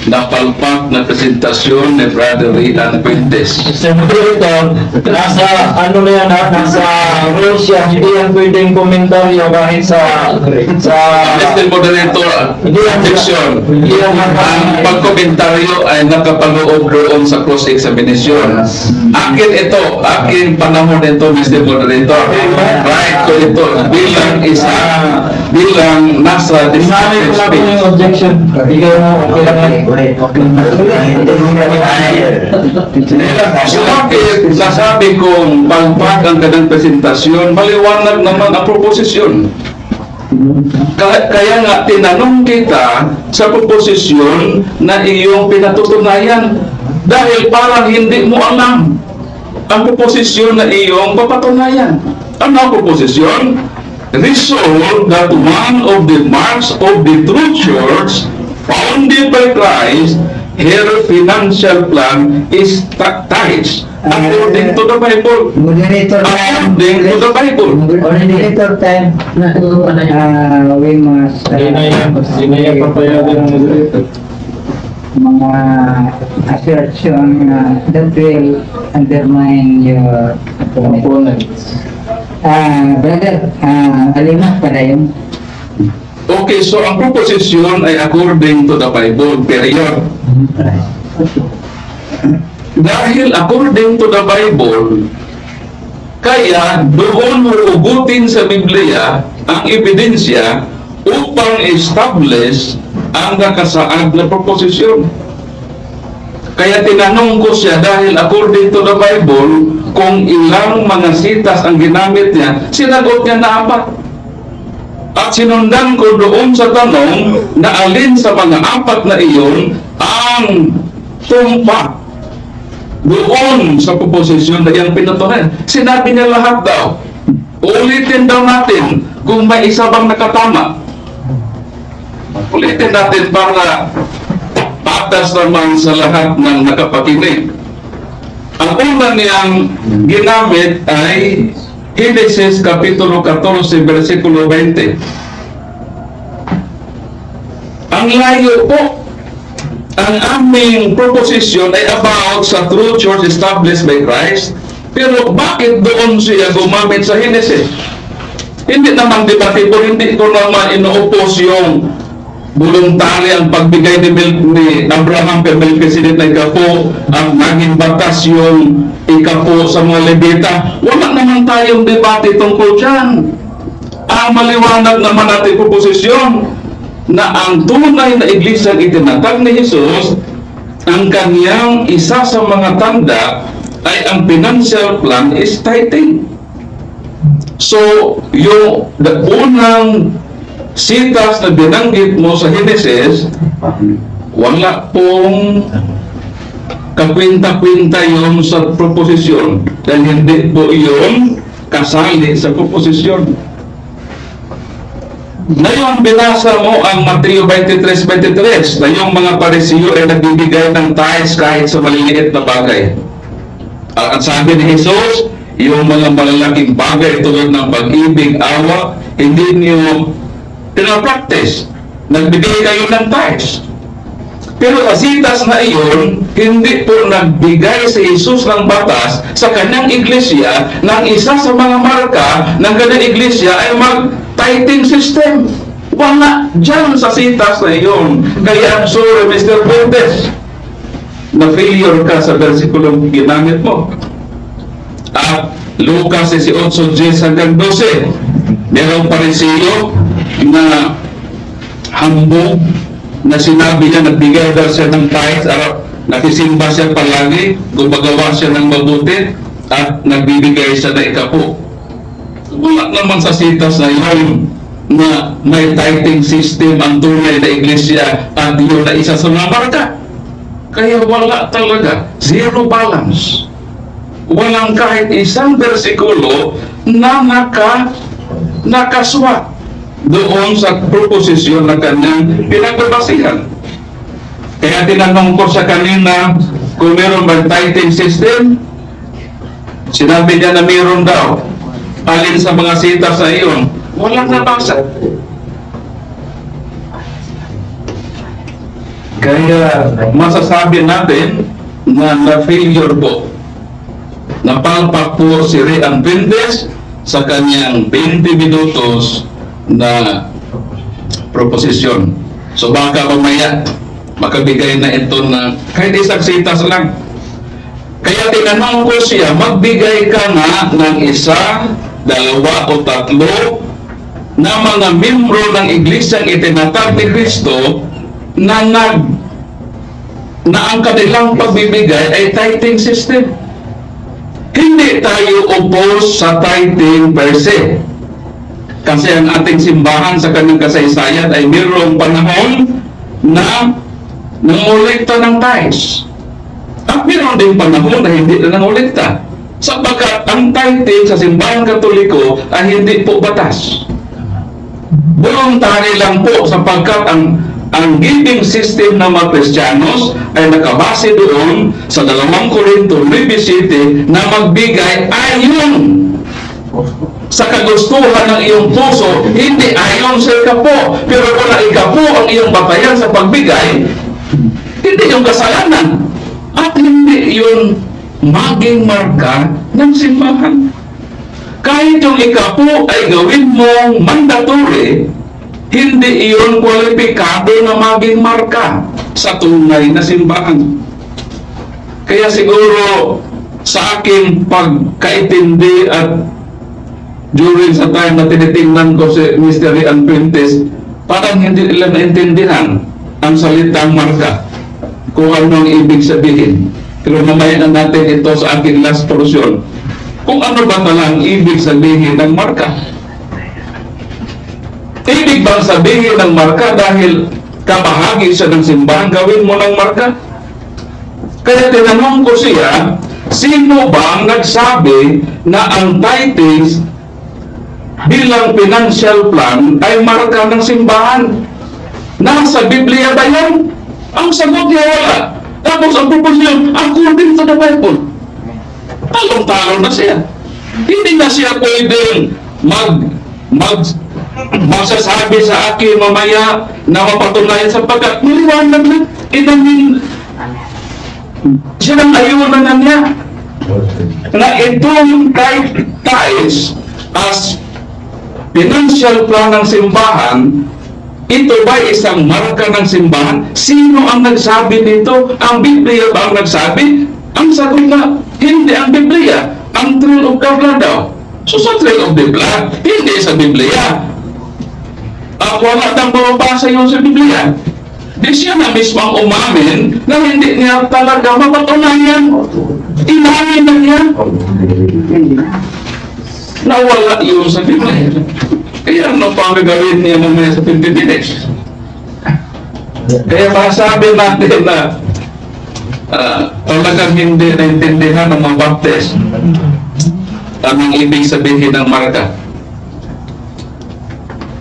na palpak na presentasyon ni Brother Rian Fuentes. Mr. Moderator, nasa nasa rules yan, hindi yan pwedeng komentaryo kahit sa Mr. Moderator, Hindi yan- objection. hindi yan- Ang pagkomentaryo ay nakapaloob doon sa cross-examination. Akin panahon ito, Mr. Moderator. Right ko ito bilang nasa Sinabi ko district lang po yung speech. objection. Bigay mo, okay lang yan. Nasabi kong palpak ang kanang presentasyon, maliwanag naman ang proposisyon. Kaya nga tinanong kita sa proposisyon na iyong pinatutunayan. Dahil parang hindi mo alam ang proposisyon na iyong papatunayan. Ano ang proposisyon? Resolve that one of the marks of the true church founded by Christ, her financial plan is tithes according to the Bible. Moderator According to the Bible. Moderator time. We must Sinaya papayagan ng moderator. mga assertion that will undermine your opponent. Opponents. Brother, alima para yun. Okay, so ang proposisyon ay according to the Bible, period. Dahil according to the Bible, kaya doon mo ugutin sa Biblia ang ebidensya upang establish ang nakasaad na proposisyon. Kaya tinanong ko siya dahil according to the Bible, kung ilang mga sitas ang ginamit niya, sinagot niya na 4. At sinundan ko doon sa tanong na alin sa mga 4 na iyon ang tumpak doon sa proposisyon na iyang pinutunan. Sinabi niya lahat daw. Ulitin daw natin kung may isa bang nakatama. Ulitin natin para patas naman sa lahat ng nakapakinig. Ang una niyang ginamit ay Genesis Kapitulo 14, versikulo 20. Ang layo po. Ang aming proposisyon ay about sa true church established by Christ. Pero bakit doon siya gumamit sa Genesis? Hindi naman debatable, hindi ko naman ino-oppose yung voluntary ang pagbigay ni Abraham kay Melchizedek na ikapo, ang naging batas yung ikapo sa mga Levita. Wala naman tayong debate tungkol dyan. Ang maliwanag naman natin proposisyon na ang tunay na iglesyang itinatag ni Jesus, ang kanyang isa sa mga tanda ay ang financial plan is tithing. So, yung unang sitas na binanggit mo sa Genesis, wala pong kakwinta-kwinta yun sa proposisyon dahil hindi po yun kasali sa proposisyon. Ngayon, binasa mo ang Mateo 23:23 na yung mga Parisiyo ay nagbibigay ng tithes kahit sa maliliit na bagay. At sabi ni Jesus, yung mga malalaking bagay tulad ng pag-ibig, awa, hindi niyo pinapractice. Nagbigay kayo ng tithes. Pero sa sitas na iyon, hindi po nagbigay si Jesus ng batas sa kanyang iglesia ng isa sa mga marka ng kanyang iglesia ay mag-tithing system. Wala dyan sa sitas na iyon. Kaya I'm sorry, Mr. Cortez, na failure ka sa versikulong ginamit mo. At Lucas 18:10 hanggang 12, merong Parisiyo na hambog na sinabi niya, nagbigay daw siya ng tithes, nakisimba siya palagi, gumagawa siya ng mabuti, at nagbibigay siya na ikapo. Wala naman sa sitas na yun na may tithing system ang tunay na iglesia at yun na isa sa mga marka. Kaya wala talaga, zero balance. Walang kahit isang bersikulo na nakaswat doon sa proposisyon na kanyang pinagbabasihan. Kaya tinanong ko sa kanina kung meron ba tithing system. Sinabi niya na meron daw. Alin sa mga sitas na iyon, walang nabasa. Kaya masasabi natin na na-failure po. Napalpak po si Rian Pindes sa kanyang 20 minutos na proposisyon. So baka mamaya makabigay na ito na kahit isang sitas lang. Kaya tinanong ko siya, magbigay ka na ng 1, 2 o 3 na mga membro ng iglesyang itinatag ni Kristo na ang kanilang pagbibigay ay tithing system. Hindi tayo opposed sa tithing per se. Kasi ang ating simbahan sa kanyang kasaysayan ay mayroong panahon na nangolekta ng tithes. At meron din panahon na hindi na nangulikta. Sapagkat ang title sa simbahan Katoliko ay hindi po batas. Voluntary lang po sapagkat ang giving system ng mga Kristiyanos ay nakabase doon sa 2 Corinto 9:7 na magbigay ayon sa kagustuhan ng iyong puso, hindi ayon sa ikapo. Pero kung ikapo ang iyong batayan sa pagbigay, hindi yung kasalanan at hindi yun maging marka ng simbahan. Kahit yung ikapo ay gawin mong mandatory, hindi iyon kwalipikado na maging marka sa tunay na simbahan. Kaya siguro sa aking pagkaintindi at during sa time na tinitingnan ko si Mr. Rian Fuentes, parang hindi nila naintindihan ang salitang marka, kung ano ang ibig sabihin. Pero mamaya na natin ito sa aking last portion, kung ano ba talang ibig sabihin ng marka. Ibig bang sabihin ng marka dahil kabahagi siya ng simbahan, gawin mo ng marka? Kaya tinanong ko siya, sino ba ang nagsabi na ang tithes bilang financial plan ay marka ng simbahan? Nasa Biblia ba yan? Ang sagot niya wala. Tapos ang proposyon, according to the Bible. Talong-talong na siya. Hindi na siya pwedeng magsasabi sa akin mamaya na mapatunayan sapagkat niliwanag na inamin siya ng ayunan na niya na itong tithes as financial plan ng simbahan, ito ba isang marka ng simbahan? Sino ang nagsabi nito? Ang Biblia ba ang nagsabi? Ang sagot na, hindi ang Biblia. Ang Trail of the Blood daw. So sa Trail of the Blood, hindi sa Biblia. Wala nang mababasa yun sa Biblia. Di siya na mismo ang umamin na hindi niya talaga mapatunayan. Inamin na niya. Nawala yun sa Biblia. Kaya ano pa ang gagawin niya mamaya sa 50 minutes? Kaya masasabi natin na talagang hindi naintindihan ng mga Baptist ang ibig sabihin ng marka.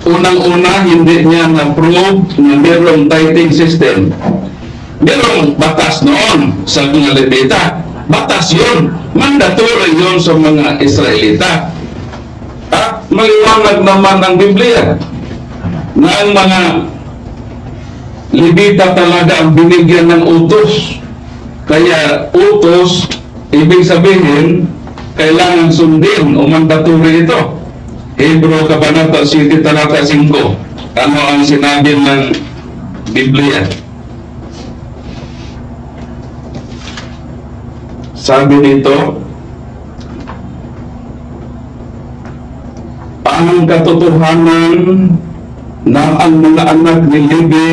Unang-una, hindi niya na-prove na mayroong tithing system. Mayroong batas noon sa mga Levita. Batas yun. Mandatory yun sa mga Israelita. At maliwanag naman ang Biblia na ang mga Levita talaga ang binigyan ng utos. Kaya utos, ibig sabihin, kailangan sundin o mandatory ito. Hebrew Kabanata 7, talata 5. Ano ang sinabi ng Biblia? Sabi nito, ang katotohanan na ang mga anak ni Levi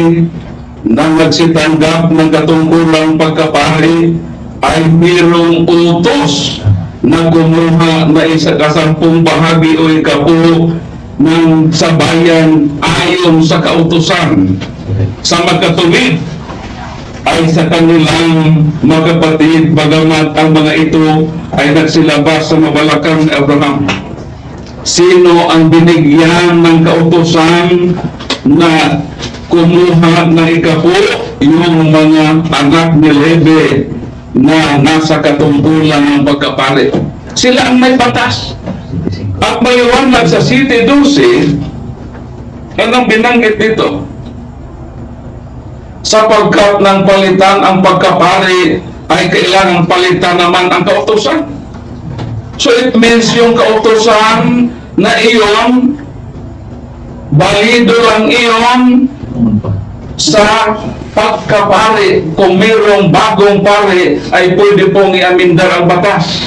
na nagsitanggap ng katungkulang pagkapari ay mayroong utos na kumuha na 1/10 bahagi o ikapo ng sabayan ayon sa kautusan sa magkatuwid ay sa kanilang mga kapatid, bagamat ang mga ito ay nagsilabas sa mabalakang ni Abraham. Sino ang binigyan ng kautusan na kumuha ng ikapo? Yung mga anak ni Levi na nasa katungkulan ng pagkapari. Sila ang may batas. At maliwanag sa 7:12, anong binanggit dito? Sapagkat ng palitan ang pagkapari ay kailangang palitan naman ang kautusan. So it means yung kautusan na iyon, balido lang iyon sa pagkapari. Kung mayroong bagong pari ay pwede pong iamindar ang batas.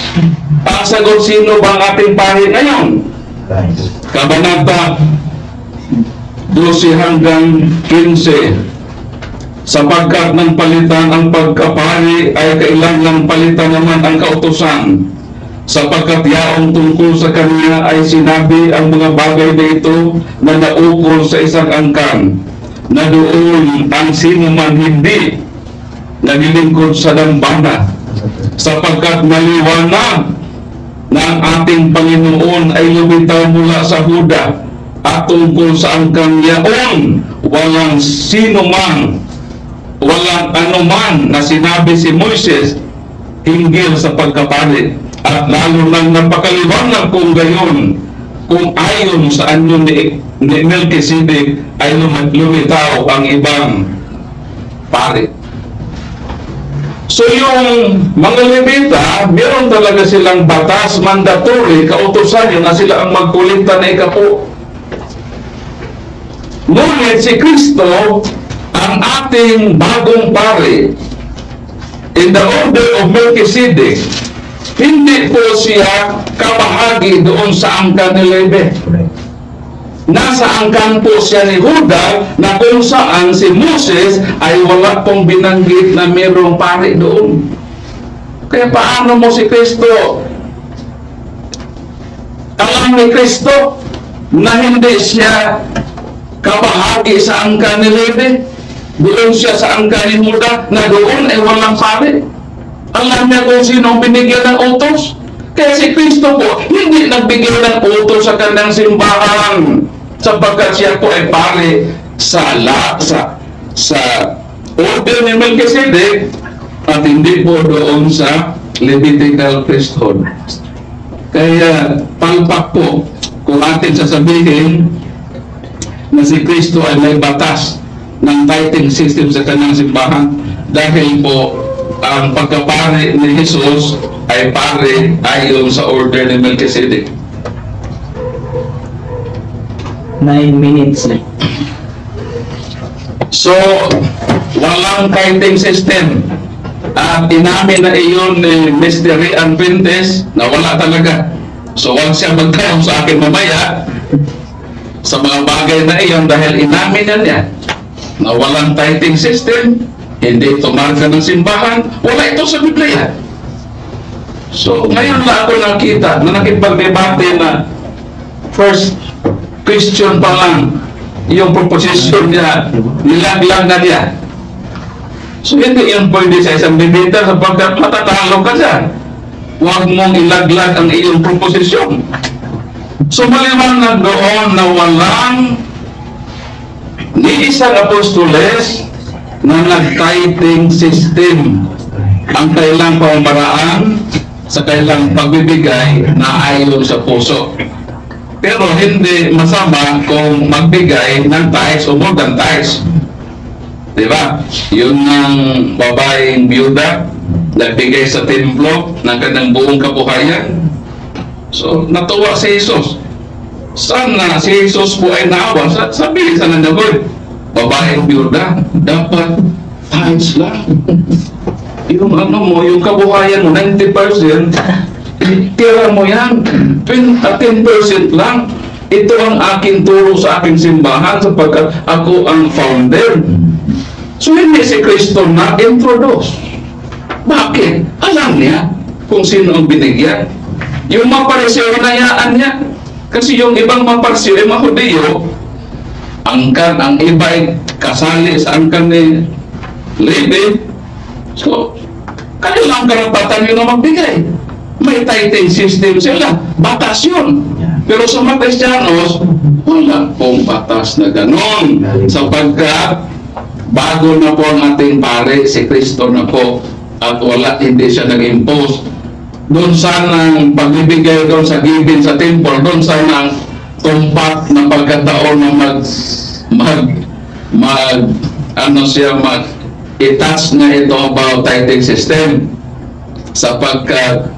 Ang sagot, sino bang ating pari ngayon? Kabanata 12 hanggang 15. Sapagkat ng palitan ang pagkapari ay kailangang palitan naman ang kautusan. Sapagkat yaong tungkol sa kanya ay sinabi ang mga bagay na ito na naukol sa isang angkan, na doon ang sino man hindi naglilingkod sa dambana sapagkat maliwanag na ang ating Panginoon ay lumitaw mula sa Huda at tungkol sa angkang yaon, walang sino man, walang anuman na sinabi si Moises hinggil sa pagkapari, at lalo nang napakaliwanag kung gayon, kung ayon sa anyo ni Melchizedek ay lumitaw ang ibang pari. So yung mga Levita, meron talaga silang batas, mandatory, kautusan yun na sila ang magkulikta na ikapo. Ngunit si Kristo, ang ating bagong pari, in the order of Melchizedek, hindi po siya kabahagi doon sa angkan ni Levi. Nasa angkan po siya ni Huda, na kung saan si Moses ay wala pong binanggit na mayroong pari doon. Kaya paano mo si Kristo? Alam ni Kristo na hindi siya kabahagi sa angkan ni Levi. Doon siya sa angkan ni Huda, na doon ay walang pari. Alam niya kung sino binigyan ng utos. Kaya si Kristo po, hindi nagbigay ng utos sa kanyang simbahan, sapagkat siya po ay pari sa order ni Melchizedek at hindi po doon sa Levitical priesthood. Kaya palpak po kung atin sasabihin na si Kristo ay may batas ng tithing system sa kanyang simbahan, dahil po ang pagkapari ni Jesus ay pare ayon sa order ni Melchizedek. 9 minutes. So, walang tithing system. At inamin na iyon ni Mr. Rian Pintes na wala talaga. So, huwag siya magtanong sa akin mamaya sa mga bagay na iyon, dahil inamin na niya na walang tithing system, hindi ito marka ng simbahan, wala ito sa Biblia. So, ngayon na ako nakita na nakipagdebate na first question pa lang yung proposition niya, nilaglag na niya. So, hindi yun pwede sa isang bibita, sapagkat matatalo ka dyan. Huwag mong ilaglag ang iyong proposisyon. So, maliwanag doon na walang ni isang apostoles na nag-tithing system. Ang kailang pamamaraan sa kailang pagbibigay na ayon sa puso. Pero hindi masama kung magbigay ng tithes o more than tithes. Diba? Yun ang babaeng biyuda, nagbigay sa templo ng kanyang buong kabuhayan. So, natuwa si Jesus. Sana si Jesus po ay naawa. Sabihin sa nandagoy, babaeng biyuda, dapat tithes lang. Yung ano mo, yung kabuhayan mo, 90%, tira mo yan, 10% lang. Ito ang aking turo sa aking simbahan, sapagkat ako ang founder. So, hindi si Kristo na-introduce. Bakit? Alam niya kung sino ang binigyan. Yung mga pariseo, hinayaan niya. Kasi yung ibang mga pariseo, mga Hudiyo, ang iba ay kasali sa angkan ni Levi. So, kanilang karapatan yun na magbigay. May tithing system sila. Batas yun. Pero sa mga Kristiyanos, wala pong batas na ganon. Sapagkat bago na po ang ating pare, si Kristo na po, at wala, hindi siya nag-impose. Doon sana ang pagbibigay doon sa giving sa temple, doon sana ang tumpak na pagkataon na i-touch na ito about tithing system, sapagkat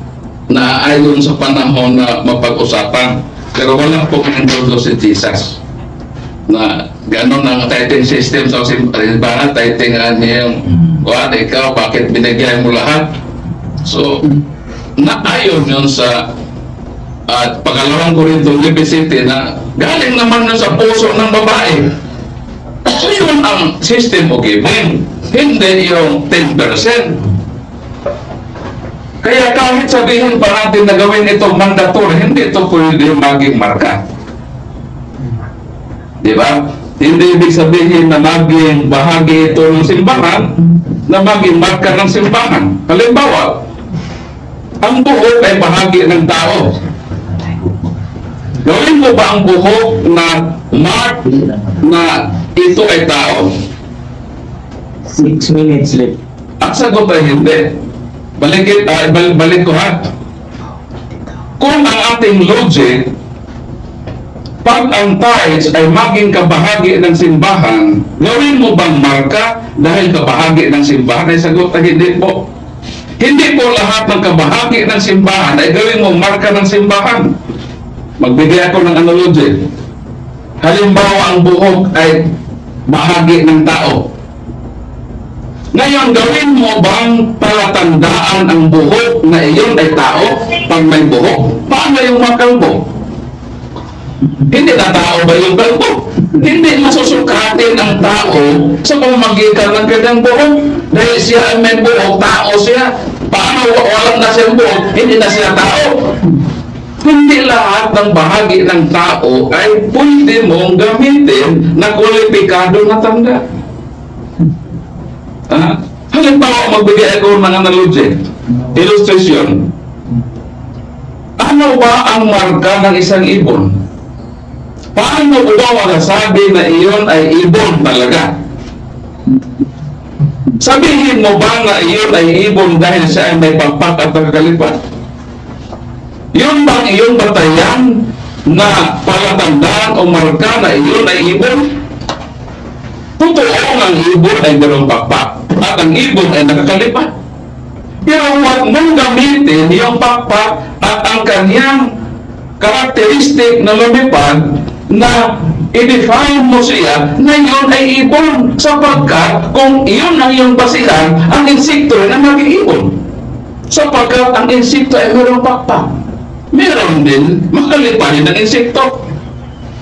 na ayon sa panahon na mapag-usapan. Pero wala po introduce si Jesus na gano'n ang tithing system sa simbahan, tithing yung ikaw, bakit binigyan mo lahat? So, naayon yun sa pangalawang Corinto 11:7 na galing naman na sa puso ng babae. So, yun ang system of giving, hindi yung 10%. Kaya kahit sabihin pa natin na gawin ito mandatory, hindi ito pwede maging marka. Diba? Hindi ibig sabihin na maging bahagi ito ng simbahan, na maging marka ng simbahan. Halimbawa, Ang buhok ay bahagi ng tao. Gawin mo ba ang buhok na mark na ito ay tao? 6 minutes left. Ang sagot ay hindi. Balik ko ha. Kung ang ating logic, pag ang tithes ay maging kabahagi ng simbahan, gawin mo bang marka dahil kabahagi ng simbahan? Ay sagot ay hindi po. Hindi po lahat ng kabahagi ng simbahan ay gawin mo marka ng simbahan. Magbigay ako ng analogy. Halimbawa, ang buhok ay bahagi ng tao. Ngayon, gawin mo bang palatandaan ang buhok na iyon ay tao pag may buhok? Paano yung mga kalbo? Hindi na tao ba yung kalbo? Hindi masusukatin ang tao sa pamamagitan ng kanyang buhok. Dahil siya ay may buhok, tao siya. Paano walang na siyang buhok? Hindi na siya tao. Hindi lahat ng bahagi ng tao ay pwede mong gamitin na kwalipikado na tanda. Halimbawa, magbigay ako ng analogy, illustration. Ano ba ang marka ng isang ibon? Paano ko ba masasabi na iyon ay ibon talaga? Sabihin mo ba na iyon ay ibon dahil siya ay may pagpak at nakakalipat? Yun bang iyong batayan na palatandaan o marka na iyon ay ibon? Totoo ang ibon ay mayroong pakpak at ang ibon ay nakakalipat. Pero huwag mong gamitin yung pakpak at ang kanyang karakteristik na lumipad na i-define mo siya na yun ay ibon, sapagkat kung iyon ang iyong basihan, ang insekto ay na maging ibon, sapagkat ang insekto ay mayroong pakpak. Meron din makalipad din ng insekto.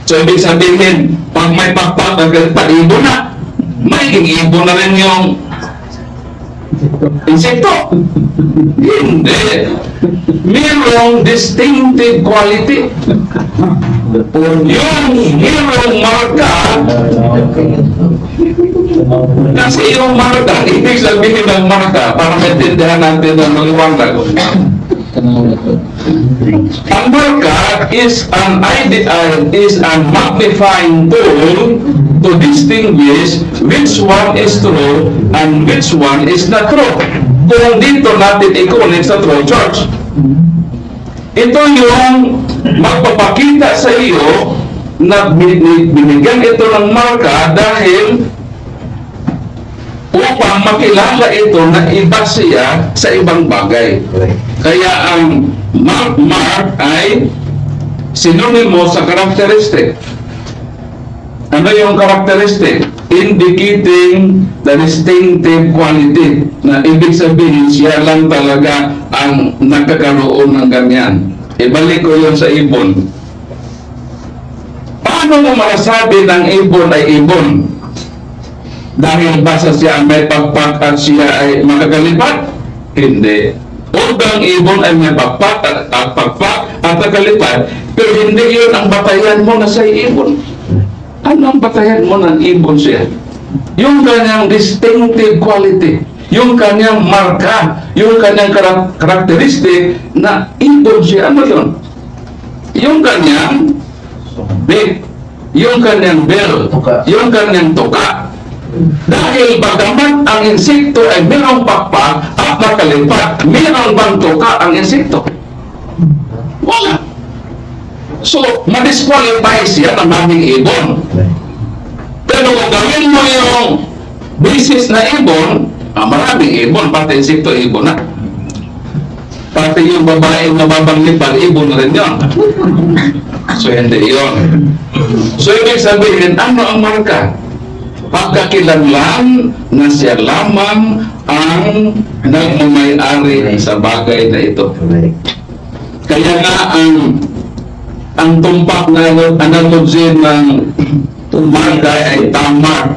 So ibig sabihin, pag may pakpak na kalipad, ibon na. Magiging ibon na rin yung insekto. Hindi. Merong distinctive quality. Yung merong marka, kasi yung marka, ibig sabihin ng marka, para maintindihan natin ang maliwanag. Ang marka is an magnifying tool to distinguish which one is true and which one is not true. Kung dito natin i-connect sa true church, ito yung magpapakita sa iyo na binigyan ito ng marka dahil upang makilala ito na iba siya sa ibang bagay. Kaya ang mark ay sinonimo sa characteristic. Ano yung characteristic? Indicating the distinctive quality, na ibig sabihin siya lang talaga ang nagkakaroon ng ganyan. Ibalik ko yun sa ibon. Paano mo masasabi ng ibon ay ibon? Dahil basta siya may pagpak at siya ay makakalipat? Hindi. Huwag ang ibon ay may pagpak at pagpak at nakalipat, pero hindi yun ang batayan mo na sa ibon. Ano ang batayan mo ng ibon siya? Yung kanyang distinctive quality, yung kanyang marka, yung kanyang karakteristik na ibon siya. Ano yun? Yung kanyang beak, yung kanyang bell, yung kanyang tuka. Dahil bagamat ang insekto ay mayroong pakpak at nakalipat, mayroong bang tuka ang insekto? Wala. So, ma-disqualify siya na maging ibon. Pero kung gawin mo yung basis na ibon, maraming ibon, pati insekto ibon na. Pati yung babae na babanglipad, ibon na rin yun. So, hindi yun. So, ibig sabihin, ano ang marka? Pagkakilanlan na siya lamang ang nagmamay-ari sa bagay na ito. Kaya nga ang tumpak na analogy ng marka ay tamar.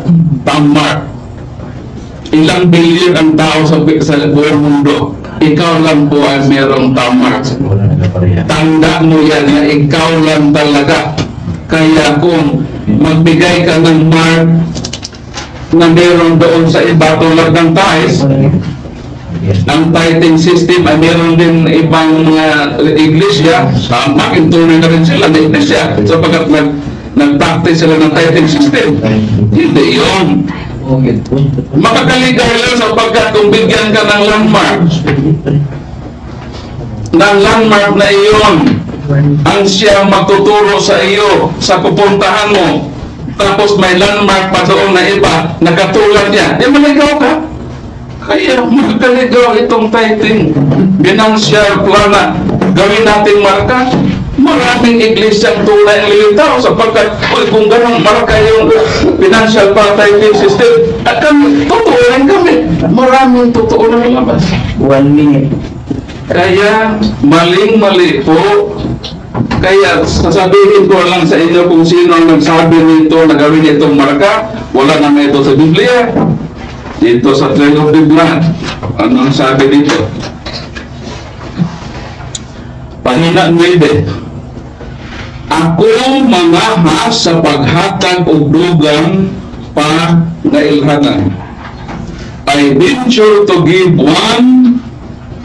Ilang bilyon ang tao sa buong mundo. Ikaw lang po ay merong tamar. Tanda mo yan na ikaw lang talaga. Kaya kung magbigay ka ng mark na meron doon sa iba tulad ng tithes, ang tithing system ay meron din ibang iglesia, makintuloy na rin sila ng iglesia sapagkat nag-practice sila ng tithing system. Hindi yun. Makakaligaw lang sapagkat kung bigyan ka ng landmark na iyon, ang siyang magtuturo sa iyo sa pupuntahan mo, tapos may landmark pa doon na iba na katulad niya, maligaw ka. Kaya makakaligaw itong tithing. Financial plan na gawin natin marka. Maraming iglesyang tunay ang lilitaw sapagkat kung ganun marka yung financial plan tithing system, at kami, totoo rin kami. Maraming totoo na labas. 1 minute. Kaya maling-mali po. Kaya sasabihin ko lang sa inyo kung sino ang nagsabi nito na gawin itong marka. Wala na ito sa Biblia. Dito sa Trail of the Blood. Ano ang sabi dito? Panginoon Wede, ako mangahas sa paghatag og dugang pa nga ilhanan. I venture to give one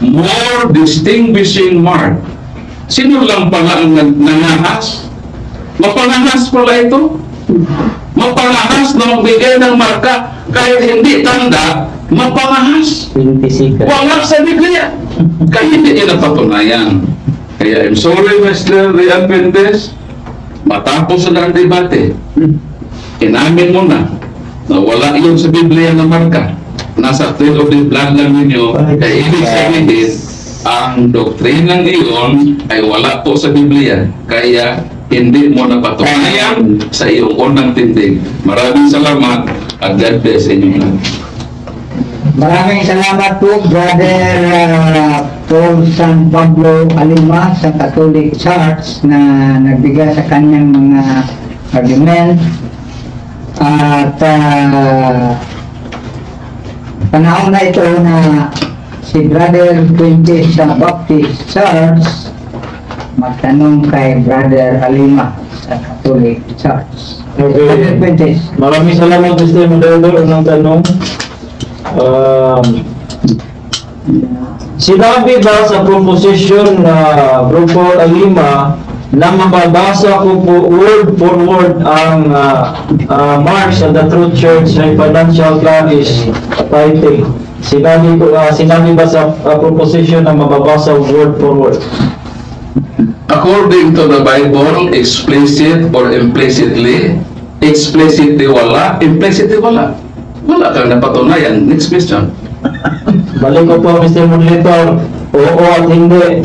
more distinguishing mark. Sino lang pala ang nangahas? Mapangahas pala ito. Mapangahas na magbigay ng marka kahit hindi tanda, mapangahas. Wala sa Biblia. Kaya hindi niya napatunayan. Kaya I'm sorry, Mr. Rian Pendes, matapos na ang debate, inamin mo na wala iyon sa Biblia na marka. Nasa Trail of the Blood lang ninyo. Kaya ibig sabihin, ang doktrinang iyon ay wala po sa Biblia. Kaya hindi mo napatunayan sa iyong unang tindig. Maraming salamat at God bless inyong lahat. Maraming salamat po, Brother Paul San Pablo Alima sa Catholic Church na nagbigay sa kanyang mga argument. At panahon na ito na si Brother Quintes sa Baptist Church magtanong kay Brother Alima sa Catholic Church. Brother Quintes. Maraming salamat, Mr. Moderator. Unang tanong. Sinabi ba sa proposition na Grupo Alima na mababasa ko po word for word ang Marx and the Truth Church na financial plan is tithing? Sinabi ba sa proposition na mababasa word for word? According to the Bible, explicit or implicitly, explicitly wala, implicitly wala. Wala kang napatunayan. Next question. Balik ko po, Mr. Moderator. Oo at hindi.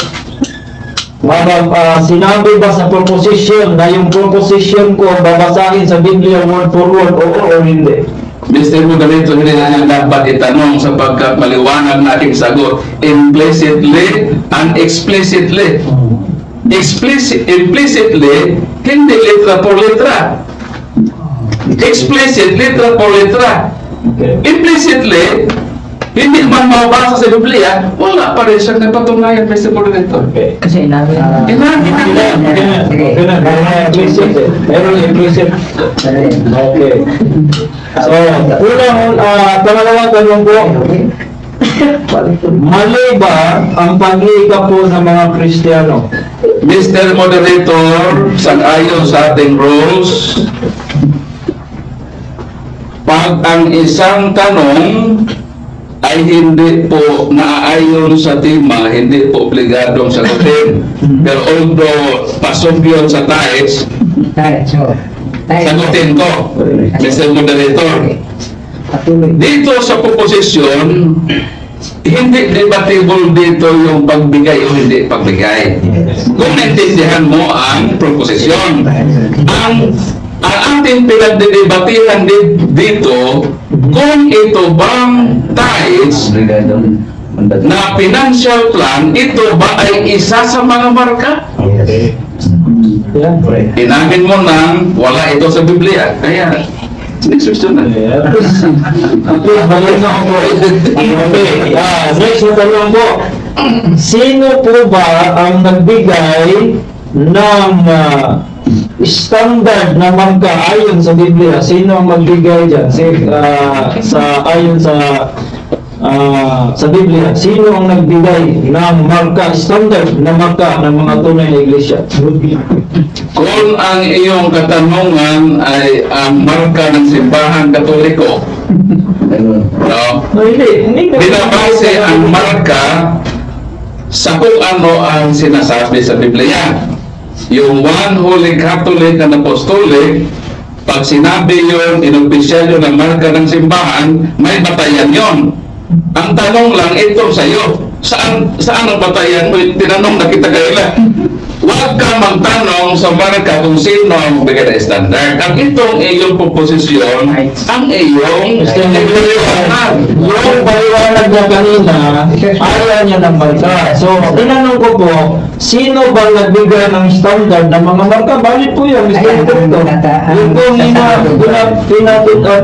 Sinabi ba sa proposition na yung proposition ko babasahin sa Biblia word for word, oo o hindi? Mr. Moderator, hindi na niya dapat itanong sapagkat maliwanag na aking sagot. Implicitly and explicitly. Implicitly, hindi letra por letra. Explicit, letra por letra. Implicitly, hindi man mabasa sa Biblia, wala pa rin siyang napatunayan, Mr. Moderator. Kasi inamin. Implicit eh. Meron implicit. Okay. So, pangalawang tanong po, mali ba ang pagliga po ng mga Kristiyano? Mr. Moderator, sang-ayon sa ating rules, pag ang isang tanong ay hindi po naaayon sa tema, hindi po obligadong sagutin. Pero although pasok yun sa tithes, sagutin ko, Mr. Moderator. Dito sa proposition, hindi debatable dito yung pagbigay o hindi pagbigay. Kung naintindihan mo ang proposition, ang ating pinagdedebatihan dito, kung ito bang tithes na financial plan, ito ba ay isa sa mga marka? Inamin mo nang wala ito sa Biblia. Kaya, next question na. Balik na ako. Next na tanong po. Sino po ba ang nagbigay ng standard na marka ayon sa Biblia? Sino ang magbigay dyan? Ayon sa sa Biblia, sino ang nagbigay ng marka, standard na marka ng mga tunay na iglesia? Kung ang iyong katanungan ay ang marka ng simbahan Katoliko, no? No, hindi. Binabase ang marka sa kung ano ang sinasabi sa Biblia. Yung One Holy Catholic and Apostolic, pag sinabi yun, inopisyal yun ang marka ng simbahan, may batayan yun. Ang tanong lang ito sa iyo, saan ang batayan mo? Tinanong na kita kailan. Huwag kang magtanong sa marka kung sino ang magbigay na standard. Ang itong iyong proposisyon, ang iyong paliwanag. Yung paliwanag niya kanina, ayaw niya ng marka. So, tinanong ko po, sino bang nagbigay ng standard ng mga marka? Bakit po yan, Mr. Director? Yung kung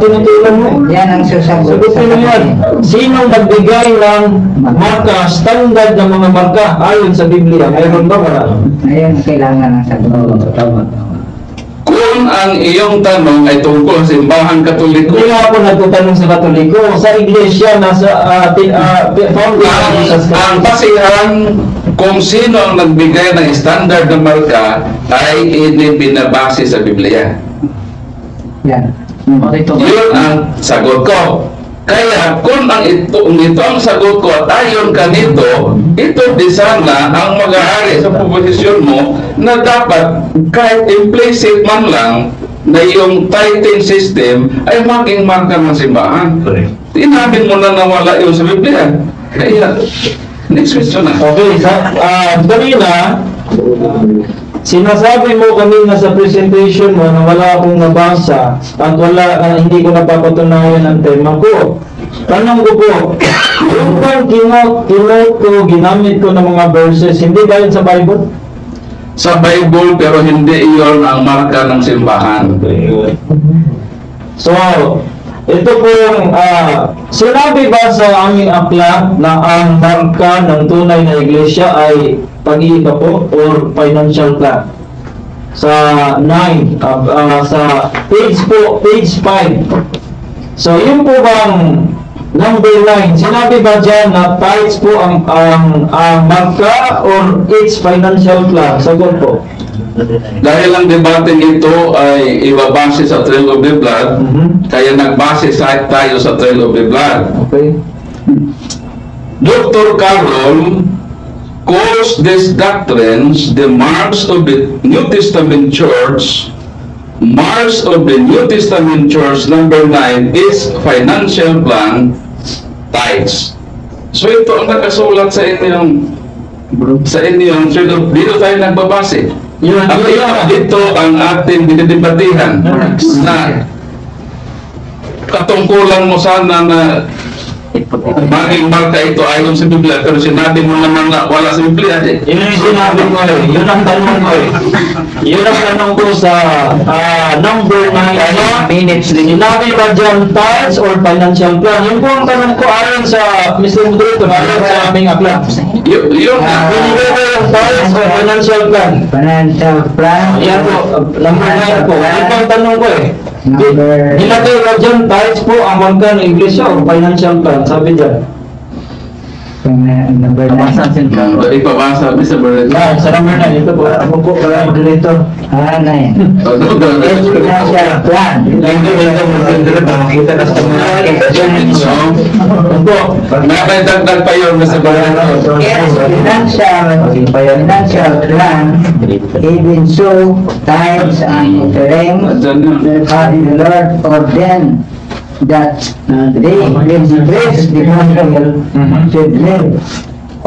tinutulan mo. Yan ang sasagot. Sagutin mo yan. Sino nagbigay ng marka, standard ng mga marka ayon sa Biblia? Mayroon ba wala? Ayan, kailangan ng sagot. Kung ang iyong tanong ay tungkol sa simbahan Katoliko, Hindi nga ako nagtatanong sa Katoliko. Sa iglesia, nasa founder ng Jesus ang Christ. basihan kung sino ang nagbigay ng standard ng marka ay binabase sa Biblia. Yan. Yun ang sagot ko. Kaya kung ito ang sagot ko at ayon ka nito, ito di sana ang mag-aari sa proposisyon mo na dapat kahit implicit man lang na yung tithing system ay maging marka ng simbahan. Tinamin mo na nawala yun sa Biblia. Kaya, next question na. Okay, kanina, sinasabi mo kanina sa presentation mo na wala akong nabasa at hindi ko napapatunayan ang tema ko. Tanong ko po, yung bang ginamit ko ng mga verses, hindi ba yun sa Bible? Sa Bible, pero hindi iyon ang marka ng simbahan. So, ito po yung, sinabi ba sa aming aklat na ang marka ng tunay na iglesia ay pag-iiba po or financial plan? Sa 9, sa page 5. So, yun po bang number 9, sinabi ba dyan na tithes po ang marka or its financial plan? Sagot po. Dahil ang debate ito ay ibabase sa Trail of the Blood, kaya nagbase tayo sa Trail of the Blood. Okay. Dr. Carroll calls these doctrines the marks of the New Testament Church. Marks of the New Testament Church, number 9, is financial plan, tithes. So ito ang nakasulat sa inyong dito tayo nagbabase. Dito ang ating dinidebatihan na katungkulan mo sana na maging marka ito ayon sa Biblia, pero sinabi mo naman na wala sa Biblia. Yun yung sinabi ko eh. Yun ang tanong ko eh. Yun ang tanong ko sa number 9. Sinabi ba dyan tithes or financial plan? Yun po ang tanong ko ayon sa Mr. Moderator, ayon sa aming aklat. Yun na. Binigay ba yung tithes or financial plan? Financial plan. Yan po, number 9 po. Yun po ang tanong ko eh. Nilagay ba dyan tithes po ang marka ng iglesia o financial plan? Sabi dyan. Number 9. Ipabasa, Mr. Barreto. Yan, sa number 9. Ito po. Ako po, para moderator. 9. Financial plan. Makita na sa Opo. May dagdag pa yun, Mr. Barreto. Financial plan, even so, tithes and offerings have the Lord ordained that they embrace the gospel to live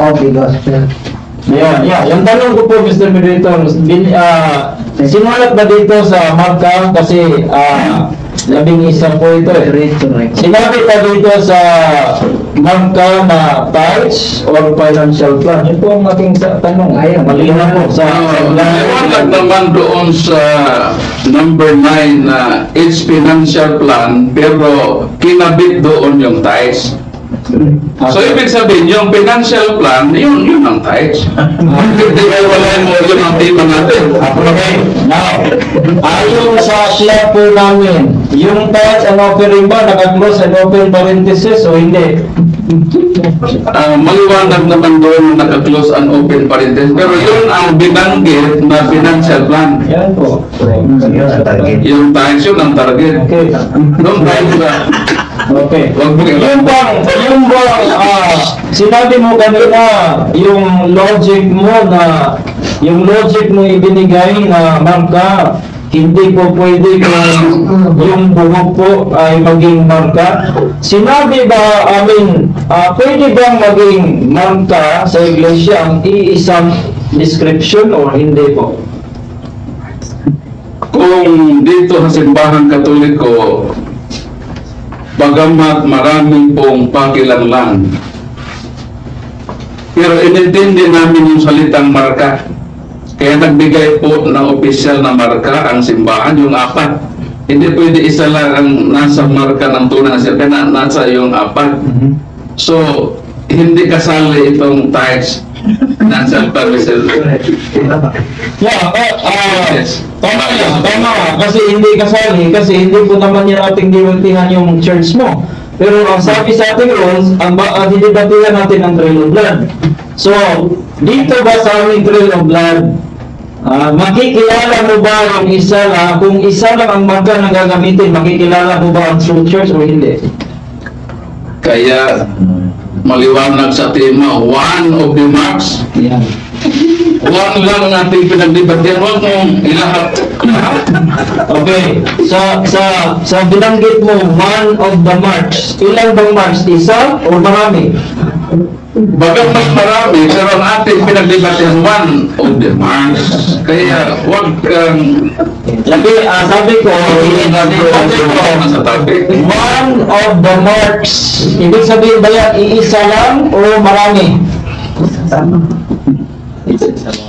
of the gospel. Yeah. Yung tanong ko po, Mr. Moderator, sinulat ba dito sa marka kasi labing isa po ito eh. Sinabi pa dito sa marka na tithes or financial plan. Yun po ang aking tanong. Malinaw po sa Iwalag naman doon sa number 9 na it's financial plan, pero kinabit doon yung tithes. So, ibig sabihin, yung financial plan, yun ang tithes. Hindi ay wala mo yun ang tema natin. Okay. Now, ayon sa aklat po namin, yung tithes and offering ba, naka-close and open parenthesis o hindi? Maliwanag naman doon naka-close and open parenthesis. Pero yun ang binanggit na financial plan. Yan po. Yung tayo yun ang target. Okay. Doon tayo na. Okay. Huwag mo Yung bang, sinabi mo kanina, yung logic mo ibinigay na marka, hindi po pwede kung yung buhok po ay maging marka. Sinabi ba, pwede bang maging marka sa iglesia ang iisang description o hindi po? Kung dito sa simbahan Katoliko, bagamat maraming pong pakilanlan, pero inintindi namin yung salitang marka. Kaya nagbigay po ng opisyal na marka ang simbahan, yung 4. Hindi pwede isa lang ang nasa marka ng tunay na siya, kaya nasa yung 4. So, hindi kasali itong tithes, financial services. Yeah, Yes. tama. Kasi hindi kasali, kasi hindi po naman yan ating diwintihan yung church mo. Pero ang sabi sa ating rules, hindi datihan natin ang trail of blood. So, dito ba sa aming trail of blood, makikilala mo ba yung isa lang, kung isa lang ang marka na gagamitin, makikilala mo ba ang true church o hindi? Kaya maliwanag sa tema, one of the marks. Yan. One lang ang ating pinagdibatihan. Huwag mong ilahat. Okay, sa binanggit mo, one of the marks, ilan bang marks? Isa o marami? Bagang mas marami, pero ang ating pinagdibatihan, one of the marks. Kaya huwag kang Sabi ko, sa topic. one of the marks, ibig sabihin ba yan, iisa lang o marami?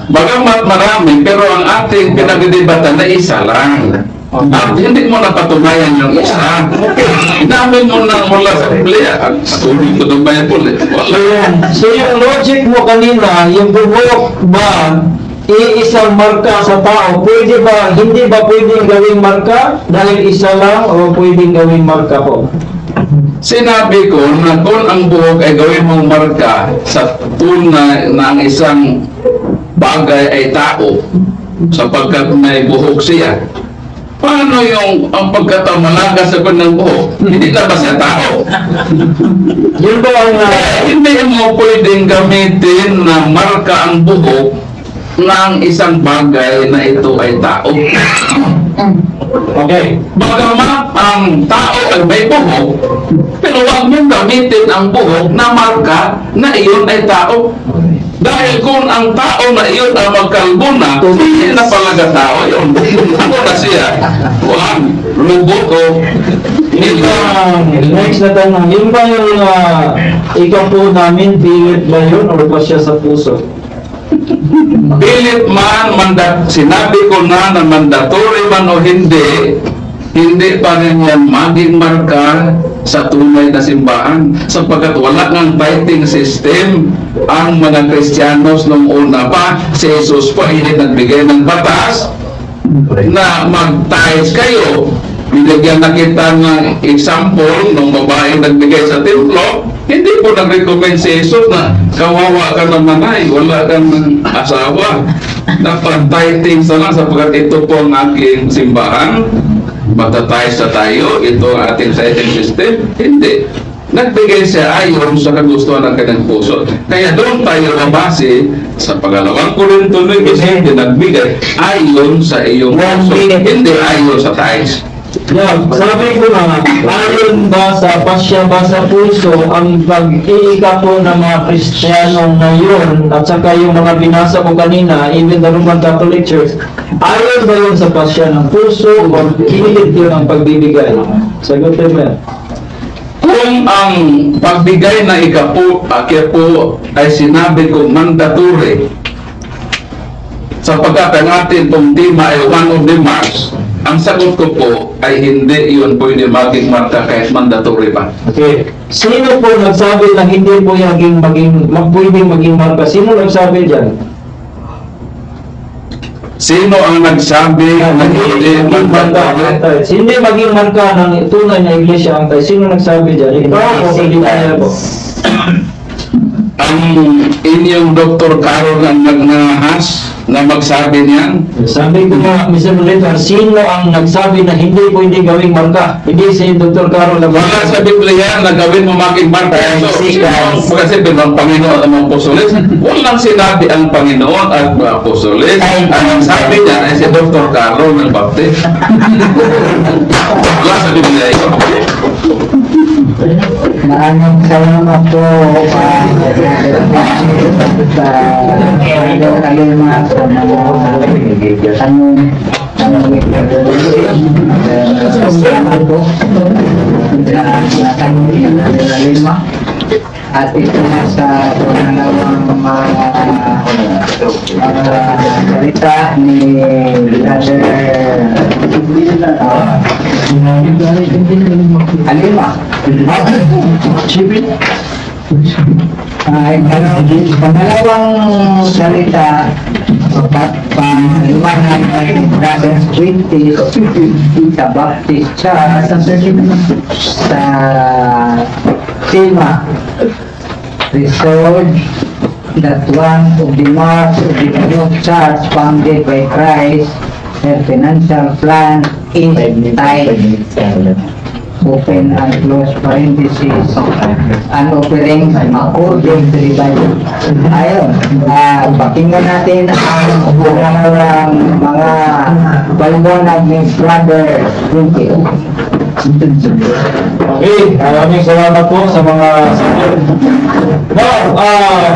Bagang marami, pero ang ating pinagdibatan na isa lang. At hindi mo napatunayan yung isa. Inamin mo na mula sa Biblia. At tuloy ko ng Bible. Wala. So yung logic mo kanina, yung buhok ba, iisang marka sa tao, pwede ba, hindi ba pwedeng gawing marka dahil isa lang o pwedeng gawing marka po? Sinabi ko na kung ang buhok ay gawin mong marka sa tunay na ang isang bagay ay tao sapagkat may buhok siya. Paano yung ang pagkataon malagas sa ng buhok? Hindi na ba siya tao? Yun ba ang Hindi mo pwedeng gamitin na marka ang buhok ng isang bagay na ito ay tao. okay. Bagamat ang tao ay may buhok, pero huwag mong gamitin ang buhok na marka na iyon ay tao. Dahil kung ang tao na iyon ay magkalbo na, hindi na palaga tao yun. Ano na siya? Huwag, robot o Yun ba, next na tanong, yun ba yung ikaw po namin, pilit ba yun o ba siya sa puso? pilit man, sinabi ko na mandatory man o hindi pa rin yan maging marka sa tunay na simbahan sapagkat wala ng fighting system ang mga Kristiyanos nung una pa. Si Jesus pa hindi nagbigay ng batas na mag-tithes kayo. Binigyan na kita ng example ng babae nagbigay sa templo. Hindi po nag-recommend si Jesus na kawawa ka naman ay wala kang asawa. Dapat tithing sa lang sapagkat ito po ang aking simbahan. Magta-tithes na tayo. Ito ang ating tithing system. Hindi. Nagbigay siya ayon sa kagustuhan ng kanyang puso. Kaya doon tayo mabase sa pangalawang Korinto 9:7, nagbigay ayon sa iyong puso. Hindi ayon sa tithes. Yeah, sabi ko na, ayon ba sa pasya ba sa puso ang pag-iika po ng mga Kristiyano ngayon at saka yung mga binasa ko kanina, even the Roman Catholic Church, ayon ba yun sa pasya ng puso o kilit yun ang pagbibigay? Sagutin mo yan. Kung ang pagbigay na ikapo ay sinabi ko mandatory sapagkat ang ating pong tema ay one of the marks, ang sagot ko po ay hindi yun pwede maging marka kahit mandatory pa. Okay. Sino po nagsabi na hindi po yung pwedeng maging marka? Sino nagsabi dyan? Sino ang nagsabi na hindi mandatory? Hindi maging marka ng tunay na iglesia ang tayo. Sino nagsabi dyan? Ikaw o Pilipinas po? ang inyong Dr. Carol ang nagnahas na magsabi niyan? Sabi ko nga, Mr. Moderator, sino ang nagsabi na hindi pwede gawing marka? Hindi si Dr. Carol Wala Labana. sa Biblia na gawin mo maging marka. So, kasi ang Panginoon ang mga apostoles, walang sinabi ang Panginoon at mga apostoles. Ang sabi niya ay si Dr. Carol ng Baptist. Wala sa Biblia ito. Maraming salamat po sa kalima sa mga salamat po sa kalima at ito na sa pangalawang salita ni Brother Alima. Pangalawang salita pangaliwanag ng Brother Quintis sa Baptist Church sa tema resolved that one of the marks of the new church founded by Christ, their financial plan is tied, open and close parentheses, and offerings according to the Bible. Ayun, pakinggan natin ang mga paliwanag ni Brother Quintis. Okay, maraming salamat po sa mga sagot. Now,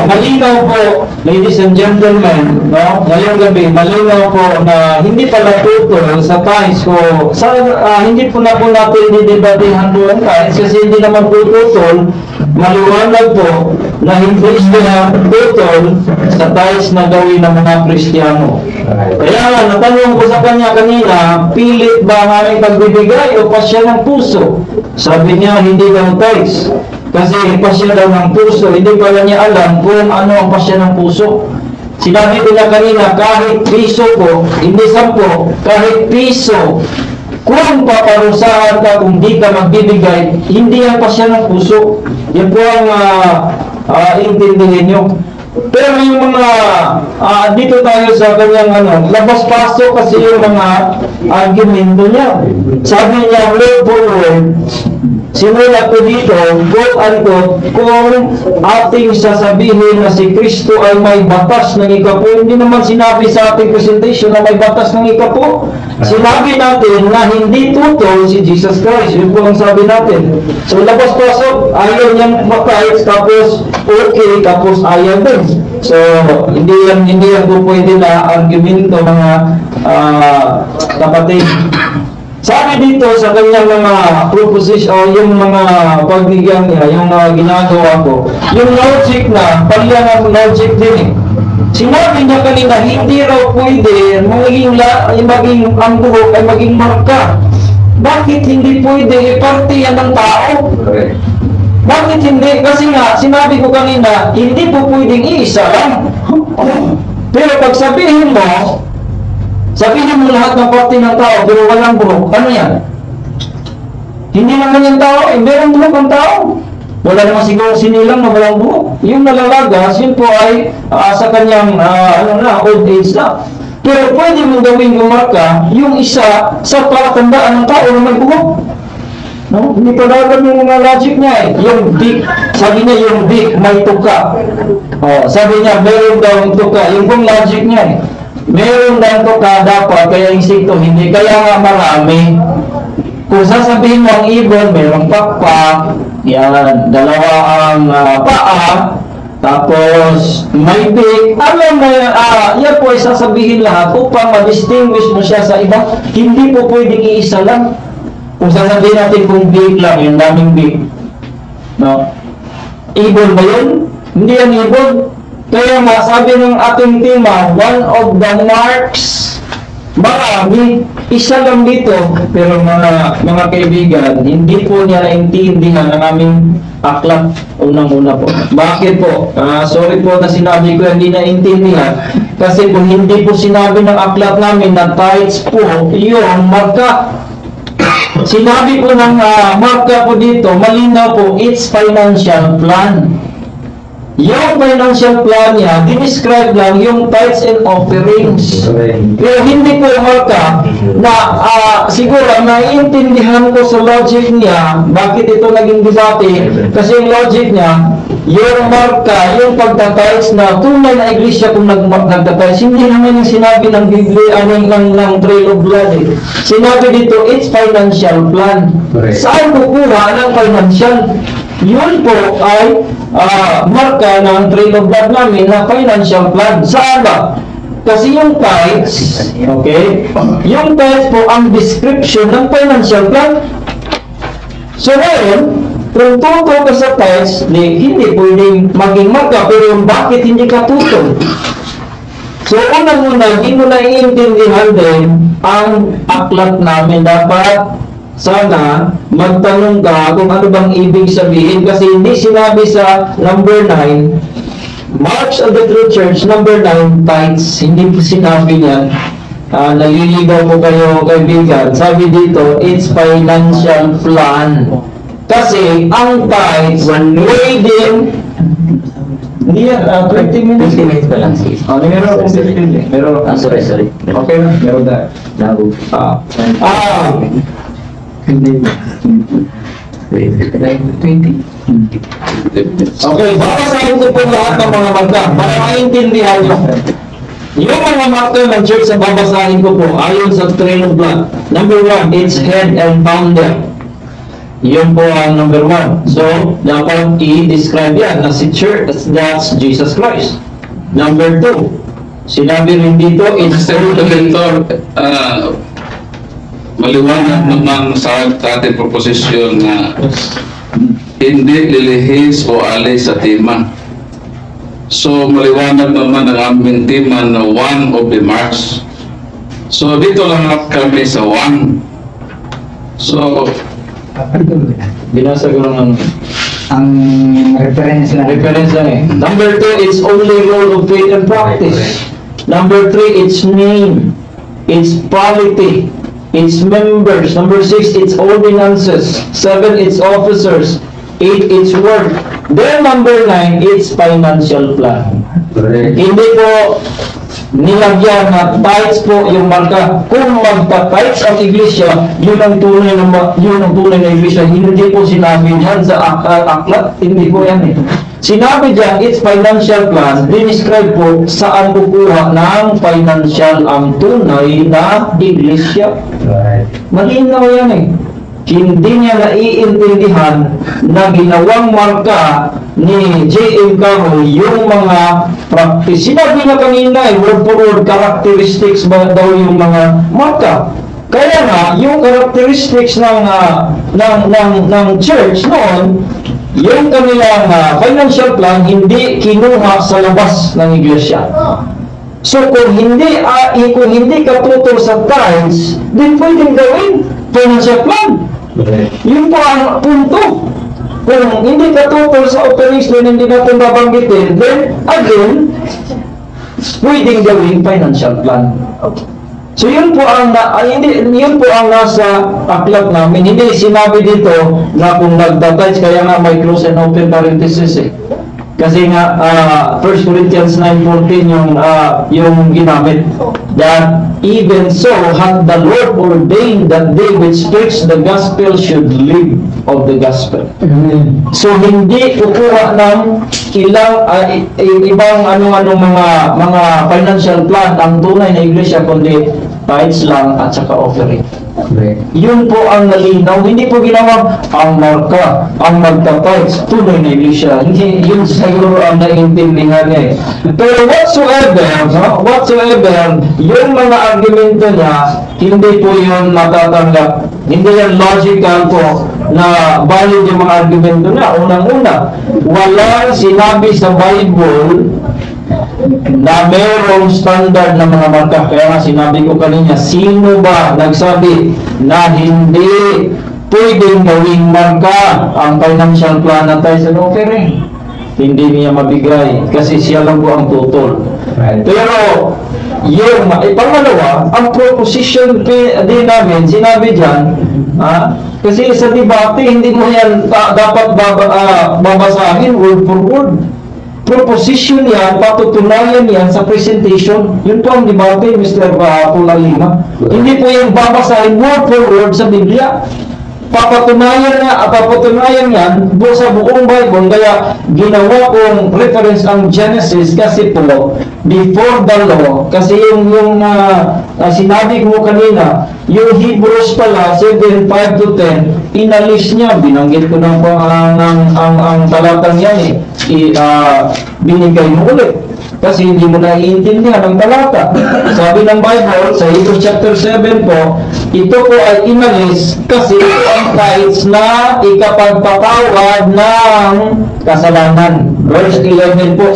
malinaw po, ladies and gentlemen, no, ngayong gabi, malinaw po na hindi pala tutol sa ties ko. Hindi po natin didebatehan po ang ties kasi hindi naman po tutol. Maliwanag po na hindi sila tutol sa ties na gawin ng mga Kristiyano. Kaya nga, natanong ko sa kanya kanina, pilit ba ang aming pagbibigay o pasya ng puso? Sabi niya, hindi daw ties. Kasi pasya daw ng puso, hindi pala niya alam kung ano ang pasya ng puso. Sinabi ko niya kanina, kahit piso po, hindi 10, kahit piso, kung paparusahan ka kung di ka magbibigay, hindi ang pasya ng puso. Yan po ang intindihin nyo. Pero yung mga, dito tayo sa kanyang labas-pasok kasi yung mga argumento niya. Sabi niya, word for word, simula ko dito, quote unquote, kung ating sasabihin na si Kristo ay may batas ng ikapo, hindi naman sinabi sa ating presentation na may batas ng ikapo. Sinabi natin na hindi tutol si Jesus Christ. Yun po ang sabi natin. So labas-pasok, ayaw niyang makahit, tapos okay, tapos ayaw din. So hindi yan po pwede na argumento mga kapatid. Sabi dito sa kanyang mga proposition, yung mga pagbigyan niya, yung ginagawa ko, yung logic na, palihan ng logic din eh. Sinabi niya kanina, hindi raw pwede maging ang buhok ay maging marka. Bakit hindi pwede iparte yan ng tao? Bakit hindi? Kasi nga, sinabi ko kanina, hindi po pwedeng iisa lang. Pero pag sabihin mo lahat ng parte ng tao, pero walang buhok, ano yan? Hindi naman yung tao, meron buhok ang tao. Wala naman siguro sinilang na walang buhok. Yung nalalagas, yun po ay sa kanyang old age na. Pero pwede mo gawing umarka yung isa sa palatandaan ng tao na may buhok. No? Hindi pa dapat yung mga logic niya eh. Yung big, sabi niya yung big may tuka. Sabi niya meron daw yung tuka. Yung pong logic niya eh. Meron daw tuka dapat, kaya insekto hindi. Kaya nga marami. Kung sasabihin mo ang ibon, merong pakpak, yan, dalawa ang paa, tapos may beak, alam mo, yan po ay sasabihin lahat upang ma-distinguish mo siya sa iba. Hindi po pwedeng iisa lang. Kung sasabihin natin kung beak lang, yung daming beak. No? Ibon ba yun? Hindi yan ibon. Kaya nga, sabi ng ating tema, one of the marks, marami, isa lang dito, pero mga kaibigan, hindi po niya naintindihan ang aming aklat unang-una po. Bakit po? Sorry po na sinabi ko hindi naintindihan. Kasi kung hindi po sinabi ng aklat namin na tights po, yung marka. Sinabi po ng marka po dito, malinaw po, it's financial plan. Yung financial plan niya, dinescribe lang yung tithes and offerings. Pero hindi po marka na siguro naiintindihan ko sa logic niya, bakit ito naging debate, kasi yung logic niya, yung marka, yung pagtatides na tunay na iglesia kung nagtatides, hindi naman yung sinabi ng Biblia, ng Trail of Blood. Sinabi dito, it's financial plan. Saan kukuha ng financial? Yun po ay marka ng Trail of Blood namin na financial plan. Saan ba? Kasi yung tithes, okay? Yung tithes po ang description ng financial plan. So ngayon, kung tuto ka sa tithes, hindi pwedeng maging marka, pero bakit hindi ka tuto? So unang-una, hindi mo na iintindihan din ang aklat namin. Dapat sana magtanong ka kung ano bang ibig sabihin, kasi hindi sinabi sa number 9, Marks of the True Church, number 9, tithes. Hindi po sinabi yan. Naliligaw po kayo, kaibigan. Sabi dito, it's financial plan. Kasi ang tithes, waiting, hindi yan, 20 minutes. 20 minutes pa lang, sige. Meron akong 15 Meron. Sorry. Okay na, meron na. Labo. 20. Okay, babasahin ko po lahat ng mga marka para maintindihan nyo. Yung mga marka ng church na babasahin ko po ayon sa Trail of Blood. Number 1, it's head and founder. Yun po ang number 1. So, dapat i-describe yan na si church, that's Jesus Christ. Number 2, sinabi rin dito, it's Mr. Director, maliwanag naman sa ating proposisyon na hindi lilihis o alis sa tema. So maliwanag naman ang aming tema na one of the marks. So dito lang kami sa one. So binasa ko lang Ang reference lang. reference lang eh. Number 2, it's only role of faith and practice. Number 3, it's name. It's polity. Its members. Number 6, its ordinances. 7, its officers. 8, its work. Then number 9, its financial plan. Hindi po nilagyan na tithes po yung marka. Kung magta-tithes ang iglesia, yun ang tunay na iglesia. Hindi po sinabi yan sa aklat. Hindi po yan eh. Sinabi dyan, it's financial plan, dinescribe po saan kukuha ng financial ang tunay na iglesia. Malinaw yan eh. Hindi niya naiintindihan na ginawang marka ni J.M. Carroll yung mga practice. Sinabi niya kanina eh, word for word, characteristics ba daw yung mga marka. Kaya nga, yung characteristics ng church noon, yung kanilang financial plan hindi kinuha sa labas ng iglesia. So kung hindi ka tutol sa tithes, then pwedeng gawin financial plan. Yun po ang punto. Kung hindi ka tutol sa offerings, then hindi natin babanggitin, then again, pwedeng gawin financial plan. So yun po ang nasa aklat namin. Hindi sinabi dito na kung nagtatides, kaya nga may close and open parenthesis eh. Kasi nga 1 Corinthians 9:14 yung ginamit, that even so had the Lord ordained that they which preach the gospel should live of the gospel. So hindi kukuha ng ibang mga financial plan ang tunay na iglesia, kundi tithes lang at saka offering. Yun po ang nalinaw. Hindi po ginawa ang marka, ang magta-tithes, tunay na iglesia. Hindi, yun siguro ang naiintindihan niya eh. Pero whatsoever, yung mga argumento niya, hindi po yun matatanggap. Hindi yan logical po na valid yung mga argumento niya. Unang-una, walang sinabi sa Bible na mayroong standard ng mga marka. Kaya nga sinabi ko kanina, sino ba nagsabi na hindi pwedeng gawing marka ang financial plan na tithes and offering? Hindi niya mabigay kasi siya lang po ang tutol. Pero yung pangalawa, ang proposition din namin, sinabi dyan, Ha? Kasi sa debate, hindi mo yan dapat babasahin word for word. Proposition yan, patutunayan yan sa presentation. Yun po ang debate, Mr. Pula Lima. Hindi po yung babasahin word for word sa Biblia. Papatunayan yan sa buong Bible. Kaya ginawa kong reference ang Genesis kasi po, before the law, kasi yung sinabi ko kanina, yung Hebrews pala, 7:5 to 10, inalis niya, binanggit ko na po ang talatang yan binigay mo ulit. Kasi hindi mo naiintindihan ang talata. Sabi ng Bible, sa Hebrews chapter 7 po, ito po ay inalis kasi ang tithes na ikapagpatawad ng kasalanan. Verse 11 po,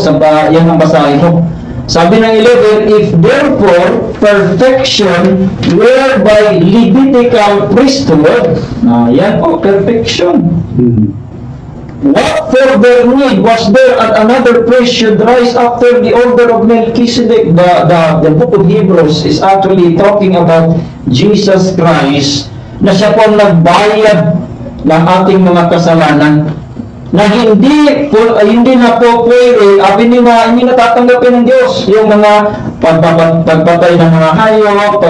yan ang basahin mo. Sabi ng 11, if therefore perfection were by Levitical priesthood, yan po, perfection. What further need was there another priest should rise after the order of Melchizedek? The book of Hebrews is actually talking about Jesus Christ, na siya po nagbayad ng ating mga kasalanan, na hindi na po pwede, hindi natatanggapin ng Diyos yung mga pagpatay ng mga hayop,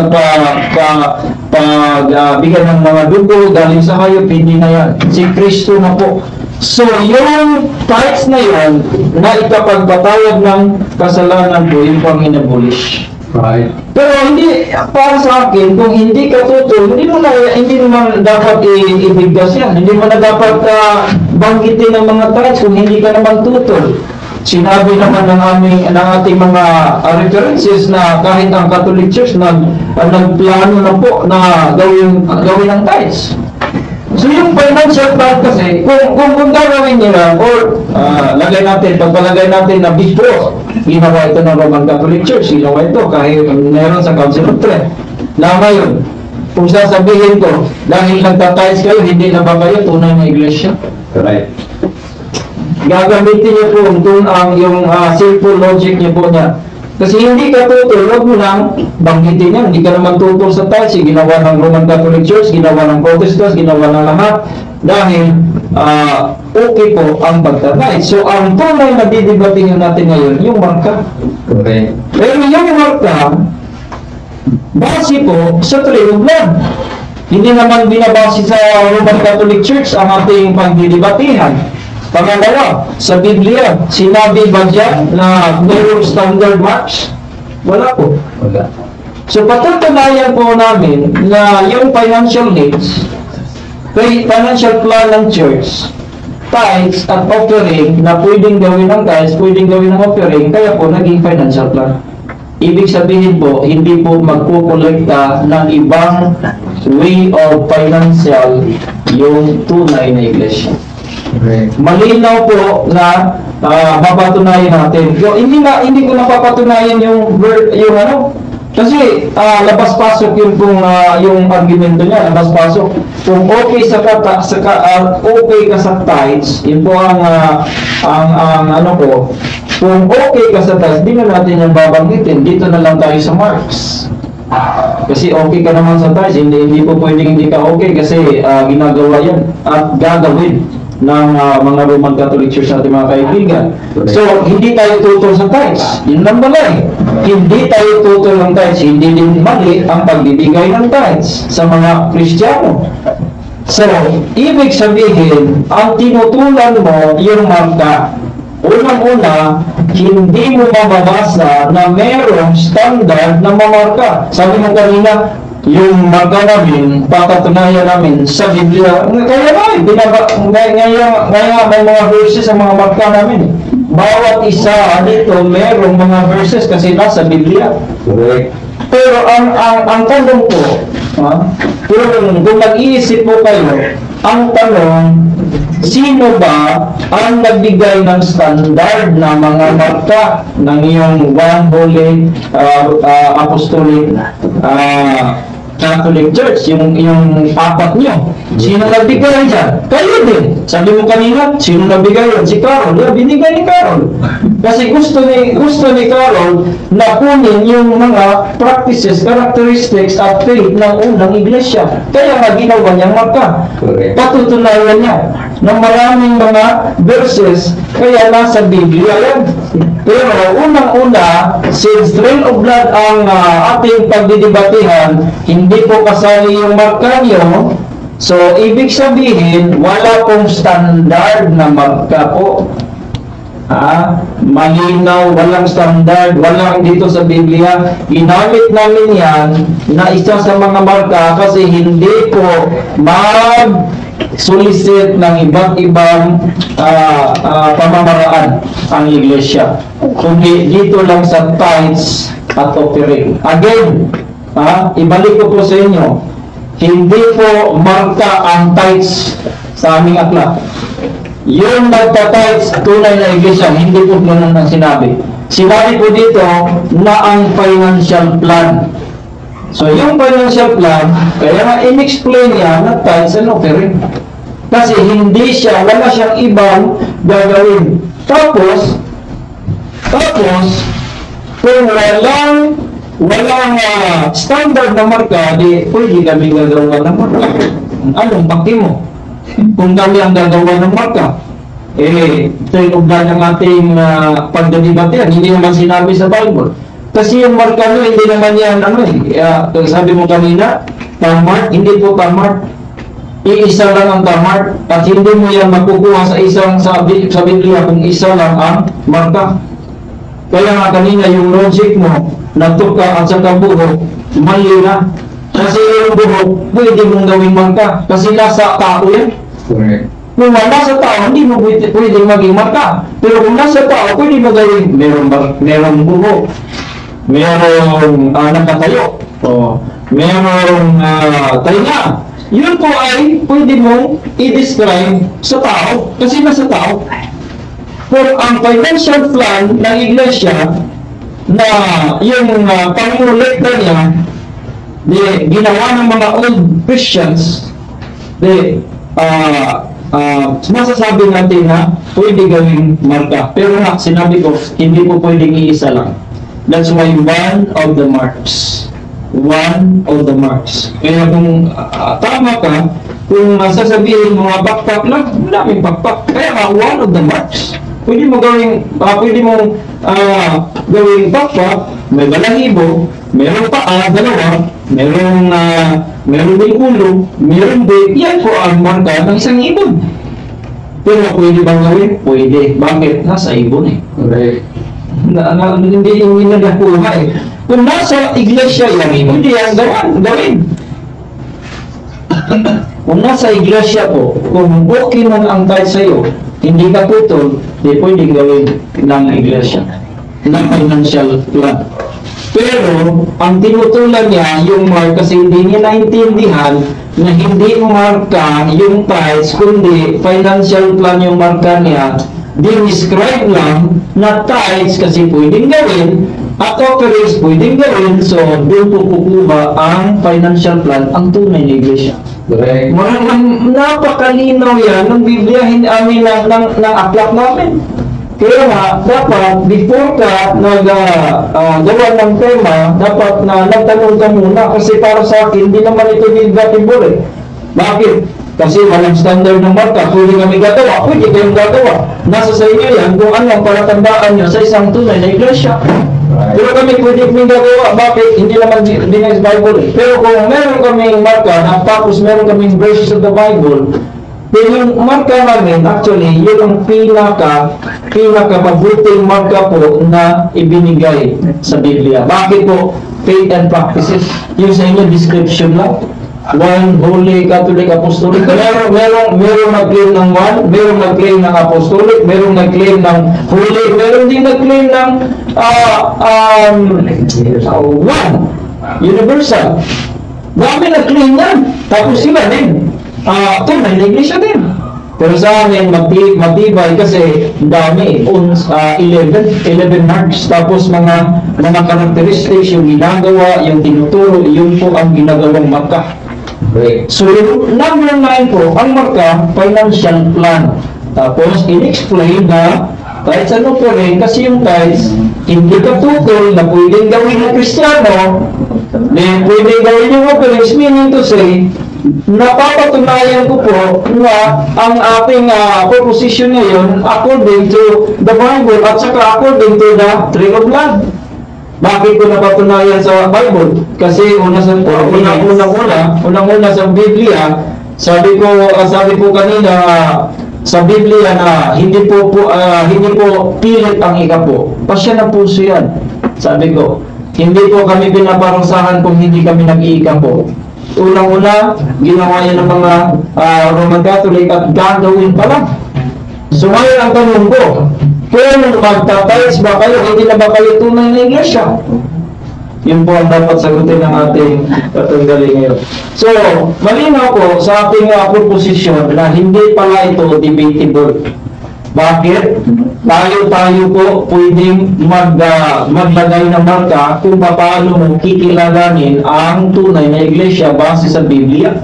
pagbigay ng mga dugo galing sa hayop, hindi na yan. Si Kristo na po. So, yung tithes na yun, na ikapagpatawad ng kasalanan po, yung pang inabolish. Right. Pero hindi, para sa akin, kung hindi ka tutol, hindi naman dapat ibigkas yan. Hindi mo na dapat banggitin ng mga tithes kung hindi ka naman tutol. Sinabi naman ng ating mga references na kahit ang Catholic Church nagplano na po na gawin ang tithes. So yung financial plan kasi, kung gagawin nila, or pagpalagay natin na before, ginawa ito ng Roman Catholic Church, ginawa ito kahit meron sa Council of Trent. Na ngayon, kung sasabihin ko, dahil nagtatiles kayo, hindi na ba kayo tunay na iglesia? Right. Gagamitin niyo po yung simple logic niyo po niya. Kasi hindi ka tutol, huwag mo lang banggitin yan. Hindi ka naman tutol sa tithes. Ginawa ng Roman Catholic Church, ginawa ng Protestants, ginawa ng lahat. Dahil okay po ang pagtatithes. So ang tunay na didebatingin natin ngayon, yung marka. Okay. Pero yung marka, base po sa Trail of Blood. Hindi naman binabase sa Roman Catholic Church ang ating pagdidebatihan. Pangalawa, sa Biblia, sinabi ba dyan na mayroong standard marks? Wala po. Wala. So patutunayan po namin na yung financial needs, financial plan ng church, tithes at offering na pwedeng gawin ng tithes, pwedeng gawin ng offering, kaya po naging financial plan. Ibig sabihin po, hindi po magkukolekta ng ibang way of financial yung tunay na iglesia. Okay. Malinaw po na papatunayan natin. Hindi ko napapatunayan yung kasi labas-pasok yung argumento niya, labas-pasok. Kung okay okay ka sa tithes, yun po ang kung okay ka sa tithes, di na natin yung babanggitin. Dito na lang tayo sa marks. Kasi okay ka naman sa tithes, hindi po pwedeng hindi ka okay kasi ginagawa yan at gagawin ng mga Roman Catholic Church natin mga kaibigan. So, hindi tayo tutol sa tithes. Yun lang balay. Hindi tayo tutol ng tithes. Hindi din mali ang pagbibigay ng tithes sa mga Kristiyano. So, ibig sabihin, ang tinutulan mo yung marka. Unang-una, hindi mo mababasa na merong standard na mamarka. Sabi mo kanina, yung marka namin, papatunayan namin sa Biblia. Kaya ngayon may mga verses sa mga marka namin. Bawat isa dito merong mga verses kasi nasa Biblia. Correct. Pero ang tanong ko, kung nag-iisip po kayo, ang tanong, sino ba ang nagbigay ng standard na mga marka ng iyong One Holy Apostolic Catholic Church, yung apat nyo? Sino nagbigay dyan? Kayo din. Sabi mo kanina, sino nagbigay yan? Si Carol. Yeah, binigay ni Carol. Kasi gusto ni Carol na kunin yung mga practices, characteristics at faith ng unang iglesia. Kaya nga ginawa niyang marka. Correct. Patutunayan niya ng maraming mga verses, kaya nasa Biblia yan. Pero unang-una, since trail of blood ang ating pagdidebatehan, hindi po kasali yung marka niyo. So, ibig sabihin, wala pong standard na marka po. Malinaw, walang standard, walang dito sa Biblia. Ginamit namin yan na isa sa mga marka kasi hindi po mag-solicit ng iba't ibang pamamaraan ang iglesia. Kundi dito lang sa tithes at offering. Again, ibalik ko po sa inyo, hindi po marka ang tithes sa aming aklat. Yung nagtatites, tunay na iglesia, hindi po ganun ang sinabi. Sinabi po dito na ang financial plan. So, yung financial plan, kaya nga in-explain niya na tithes and offering. Kasi hindi siya, wala siyang ibang gagawin. Tapos, kung walang standard na marka, di pwede kami gagawa ng marka. Anong baki mo? Kung kami ang gagawa ng marka, trail of blood ng ating pagdadibatehan, hindi naman sinabi sa Bible. Kasi yung marka nyo, hindi naman yan, sabi mo kanina, tamart, hindi po tamart. Iisa lang ang tamart, at hindi mo yan makukuha sa isang sa Biblia kung isa lang ang marka. Kaya nga kanina yung logic mo, natuka at saka buhok, mali na. Kasi yung buhok, pwede mong gawing marka. Kasi nasa tao yan. Correct. Kung wala sa tao, hindi mo pwede maging marka. Pero kung nasa tao, pwede mo gawing merong buhok, merong nakatayo, merong tainga. Yun po ay pwede mong i-describe sa tao. Kasi nasa tao. Pero ang financial plan ng iglesia na yung pangulekta niya, ginawa ng mga old Christians, masasabi natin na pwede gawing marka. Pero nga, sinabi ko, hindi po pwedeng iisa lang. That's why one of the marks. One of the marks. Kaya kung tama ka, kung sasabihin mga backpack lang, daming backpack. Kaya nga, one of the marks. Pwede mo gawing backpack, may balahibo, merong paa, dalawa, merong din ulo, merong bait, yan po ang marka ng isang ibon. Pero pwede bang gawin? Pwede. Bakit? Nasa ibon eh. Correct. Hindi nagkakuha eh. Kung nasa iglesia yan, hindi yan gawin. Kung nasa iglesia po, kung okay man ang tithe sa'yo, hindi ka putol, di pwedeng gawin ng iglesia, ng financial plan. Pero, ang tinutulan niya, yung mark, kasi hindi niya naintindihan na hindi marka yung tithes, kundi financial plan yung marka niya, dinescribe lang na tithes kasi pwedeng gawin, at offerings pwedeng gawin, so doon po kukuha ang financial plan, ang tunay na iglesia. Correct. Napakalinaw yan ng Biblia, ng aklat namin. Kaya nga, dapat before ka gawa ng tema, dapat na nagtanong ka muna kasi para sa akin, hindi naman ito debatable eh. Bakit? Kasi walang standard ng marka, pwede kami gagawa, pwede kayong gagawa. Nasa sa inyo yan kung ano ang palatandaan nyo sa isang tunay na iglesia. Pero kami pwede kami gagawa, bakit? Hindi naman dinay Bible eh. Pero kung meron kaming marka, tapos meron kaming verses of the Bible, then yung marka namin, actually, yun ang pinaka-mabuting marka po na ibinigay sa Biblia. Bakit po? Faith and practices. Yung sa inyo, description lang. One, Holy, Catholic, Apostolic. Merong nag-claim ng one, merong nag-claim ng Apostolic, merong nag-claim ng Holy, meron din nag-claim ng one, Universal. Dami nag-claim yan. Tapos sila din. Tunay na iglesia din. Pero sa amin, matibay kasi dami. 11 marks. Tapos mga characteristics, yung ginagawa, yung tinuturo, yun po ang ginagawang marka. So, yung number 9 po, ang marka, financial plan. Tapos, in-explain na Kahit ano po rin, kasi yung tithes, hindi ka tutol na pwedeng gawin ng Kristiyano, then pwedeng gawin yung offerings, meaning to say, napapatunayan ko po na ang ating proposition ngayon according to the Bible at saka according to the Tree of Life. Bakit ko napatunayan sa Bible? Kasi unang-una sa Biblia, sabi ko kanina sa Biblia na hindi po pilit ang ikapo. Pasya na puso yan. Sabi ko, hindi po kami pinaparusahan kung hindi kami nag-iikapo. Unang-una, ginawa yan ng mga Roman Catholic at gagawin pa lang. So ngayon ang tanong ko, kung magtatayos ba kayo, hindi na ba kayo tunay na iglesia? Yun po ang dapat sagutin ng ating katunggali ngayon. So, malinaw po sa ating proposition na hindi pala ito debatable. Bakit? Tayo po pwedeng maglagay ng marka kung paano mo kikilalanin ang tunay na iglesia base sa Biblia.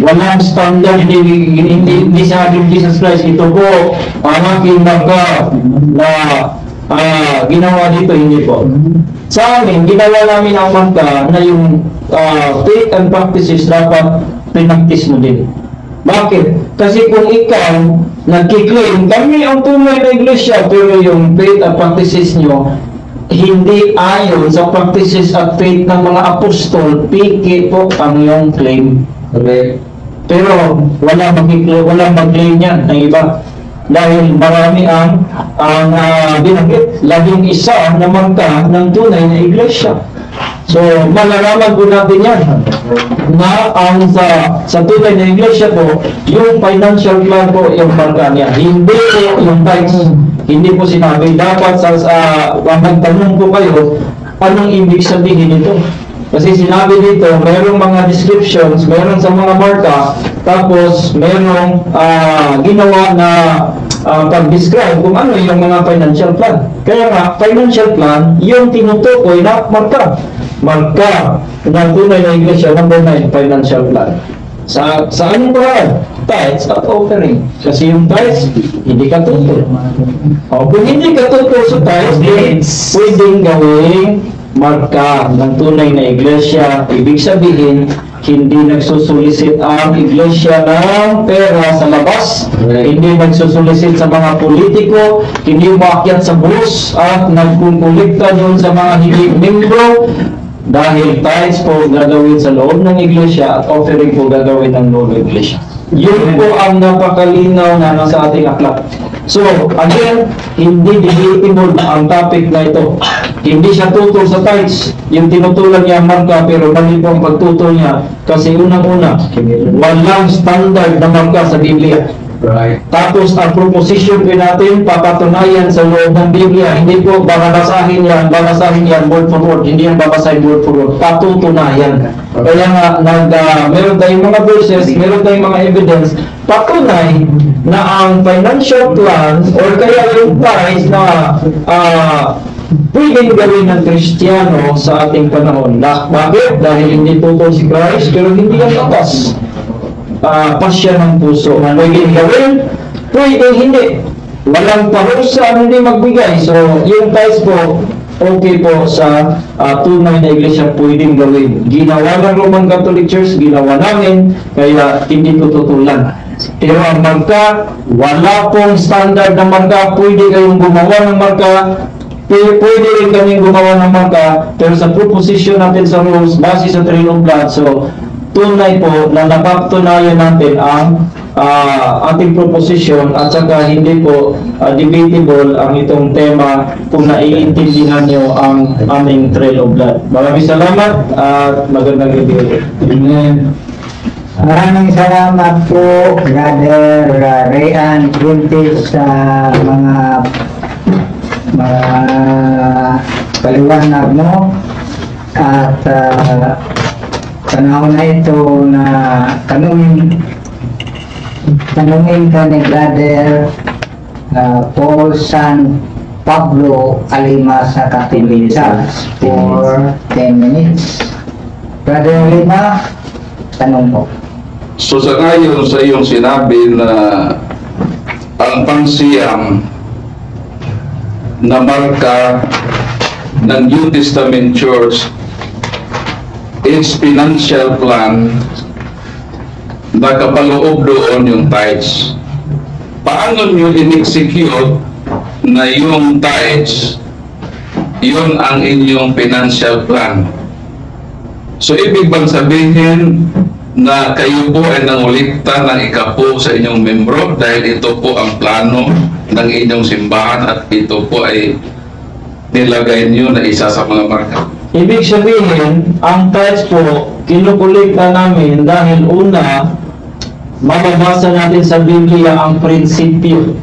Walang standard, hindi sabi ng Jesus Christ, ito po ang aking marka na ginawa dito, hindi po. Sa amin, ginawa namin ang marka na yung faith and practices dapat pinaktis mo din. Bakit? Kasi kung ikaw nagkiklaim, kami ang tunay na iglesia, pero yung faith at practices nyo hindi ayon sa practices at faith ng mga apostol, piki po ang iyong claim. Okay? Pero walang mag-claim yan ng iba. Dahil marami ang binanggit, labing isa na marka ng tunay na iglesia. So, malalaman po natin yan na ang sa tunay na iglesia po, yung financial plan po, yung marka niya. Hindi po yung tithes. Hindi po sinabi. Dapat magtanong po kayo, anong ibig sabihin nito? Kasi sinabi dito, mayroong mga descriptions, mayroong sa mga marka, tapos mayroong ginawa na pag-describe kung ano yung mga financial plan. Kaya nga, financial plan, yung tinutukoy na marka. Marka ng tunay na iglesia, number 9, financial plan. Sa anong paraan? Tithes at offering. Kasi yung tithes, hindi ka tutol. Kung hindi ka tutol sa tithes, pwedeng gawing marka ng tunay na iglesia. Ibig sabihin, hindi nagsusulisit ang iglesia ng pera sa labas, hindi nagsusulisit sa mga politiko, hindi umakyat sa bus at nagkukulikta doon sa mga hindi membro, dahil tithes po gagawin sa loob ng iglesia at offering po gagawin ng loob ng iglesia. Yun po ang napakalinaw na nasa ating aklat. So, again, hindi debatable ang topic na ito. Hindi siya tutol sa tithes. Yung tinutulan niya ang marka, pero mali po ang pagtutol niya. Kasi unang-una, walang standard na marka sa Biblia. Right. Tapos, ang proposition po natin, papatunayan sa loob ng Biblia. Hindi po babasahin yan word for word. Hindi yan babasahin word for word. Patutunayan. Kaya nga, meron tayong mga verses, meron tayong mga evidence, patunay na ang financial plans or kaya yung price na pwedeng gawin ng Kristiyano sa ating panahon. Bakit? Dahil hindi tutol si Christ, pero hindi yan tatas. Pasya ng puso. Pwedeng gawin, pwedeng hindi. Walang parusa, hindi magbigay. So, yung tithes po, okay po sa tunay na iglesia pwedeng gawin. Ginawa ng Roman Catholic Church, ginawa namin, kaya hindi tututulan. Pero ang marka, wala pong standard na marka. Pwede kayong gumawa ng marka, pwede rin kaming gumawa ng marka, pero sa proposition natin sa rules, base sa Tree of Blood, so tunay po na napatunayan natin ang ating proposition at saka hindi po debatable ang itong tema kung naiintindihan nyo ang aming Trail of Blood. Maraming salamat at magandang gabi. Amen. Maraming salamat po, Brother Rayan Quintis, sa mga paliwanag mo at panahon na ito na tanungin ka ni Brother Paul San Pablo Alima sa Katilitas for 10 minutes. Brother Alima, tanong po. So sa ngayon sa iyong sinabi na ang pangsiyam na marka ng New Testament Church is financial plan, nakapaloob doon yung tithes. Paano nyo in-execute na yung tithes, yun ang inyong financial plan? So, ibig bang sabihin na kayo po ay nangulikta ng ikapo sa inyong membro dahil ito po ang plano ng inyong simbahan at ito po ay nilagay niyo na isa sa mga marka? Ibig sabihin, ang tithes po, kinukulikta namin dahil una, mababasa natin sa Biblia ang prinsipyo.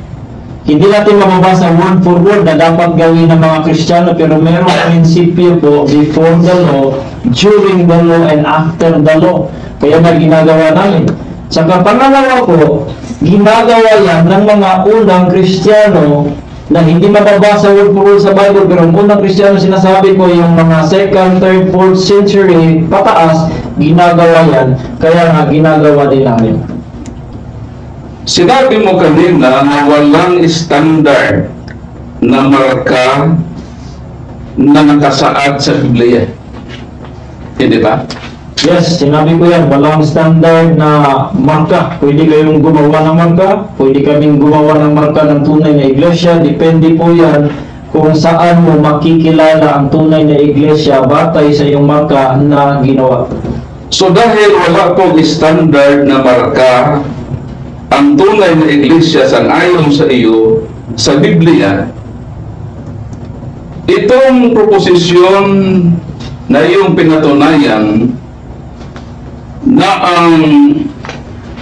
Hindi natin mababasa word for word na dapat gawin ng mga Kristiyano, pero mayroong prinsipyo po before the law, during the law, and after the law. Kaya na ginagawa namin. Saka pangalawa po, ginagawa yan ng mga unang Kristiyano na hindi mababasa word for word sa Bible, pero ang unang Kristiyano sinasabi ko yung mga 2nd, 3rd, 4th century pataas, ginagawa yan. Kaya nga ginagawa din namin. Sinabi mo kanina na walang standard na marka na nakasaad sa Biblia. Hindi ba? Yes, sinabi ko yan, walang standard na marka. Pwede kayong gumawa ng marka, pwede kaming gumawa ng marka ng tunay na iglesia. Depende po yan kung saan mo makikilala ang tunay na iglesia batay sa iyong marka na ginawa. So dahil wala pong standard na marka ang tunay na iglesia sang-ayon sa iyo sa Biblia, itong proposisyon na iyong pinatunayan na ang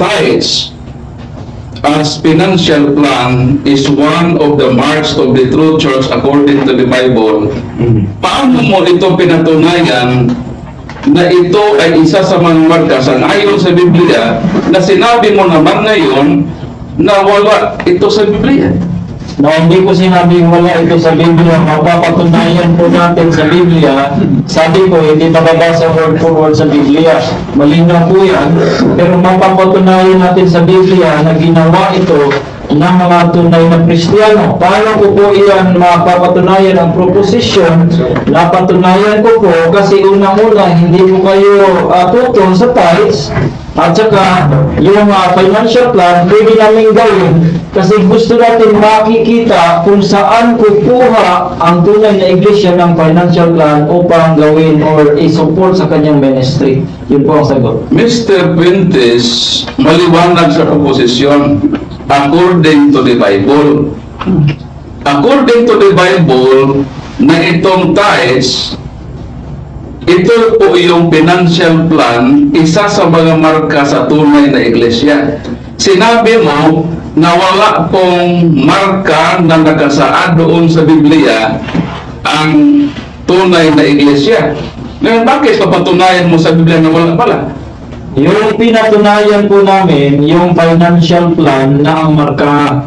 tithes as financial plan is one of the marks of the true church according to the Bible. Paano mo ito pinatunayan na ito ay isa sa mga marka sang-ayon sa Biblia na sinabi mo naman ngayon na wala ito sa Biblia? Na hindi ko sinabing wala ito sa Biblia, mapapatunayan po natin sa Biblia. Sabi ko, hindi mababasa word for word sa Biblia. Malinaw po yan. Pero mapapatunayan natin sa Biblia na ginawa ito ng mga tunay na Kristiyano. Paano ko po iyan mapapatunayan ang proposition? Napatunayan ko po kasi unang-una hindi po kayo tutol sa tithes. At saka, yung financial plan, pwede namin gawin kasi gusto natin makikita kung saan kukuha ang tunay na iglesia ng financial plan upang gawin or i-support sa kanyang ministry. Yun po ang sagot. Mr. Quintes, maliwanag sa proposisyon according to the Bible. According to the Bible, na itong tithes, ito po yung financial plan, isa sa mga marka sa tunay na iglesia. Sinabi mo na wala pong marka na nakasaad doon sa Biblia ang tunay na iglesia. Ngayon, bakit papatunayan mo sa Biblia na wala pala? Yung pinatunayan po namin, yung financial plan na ang marka.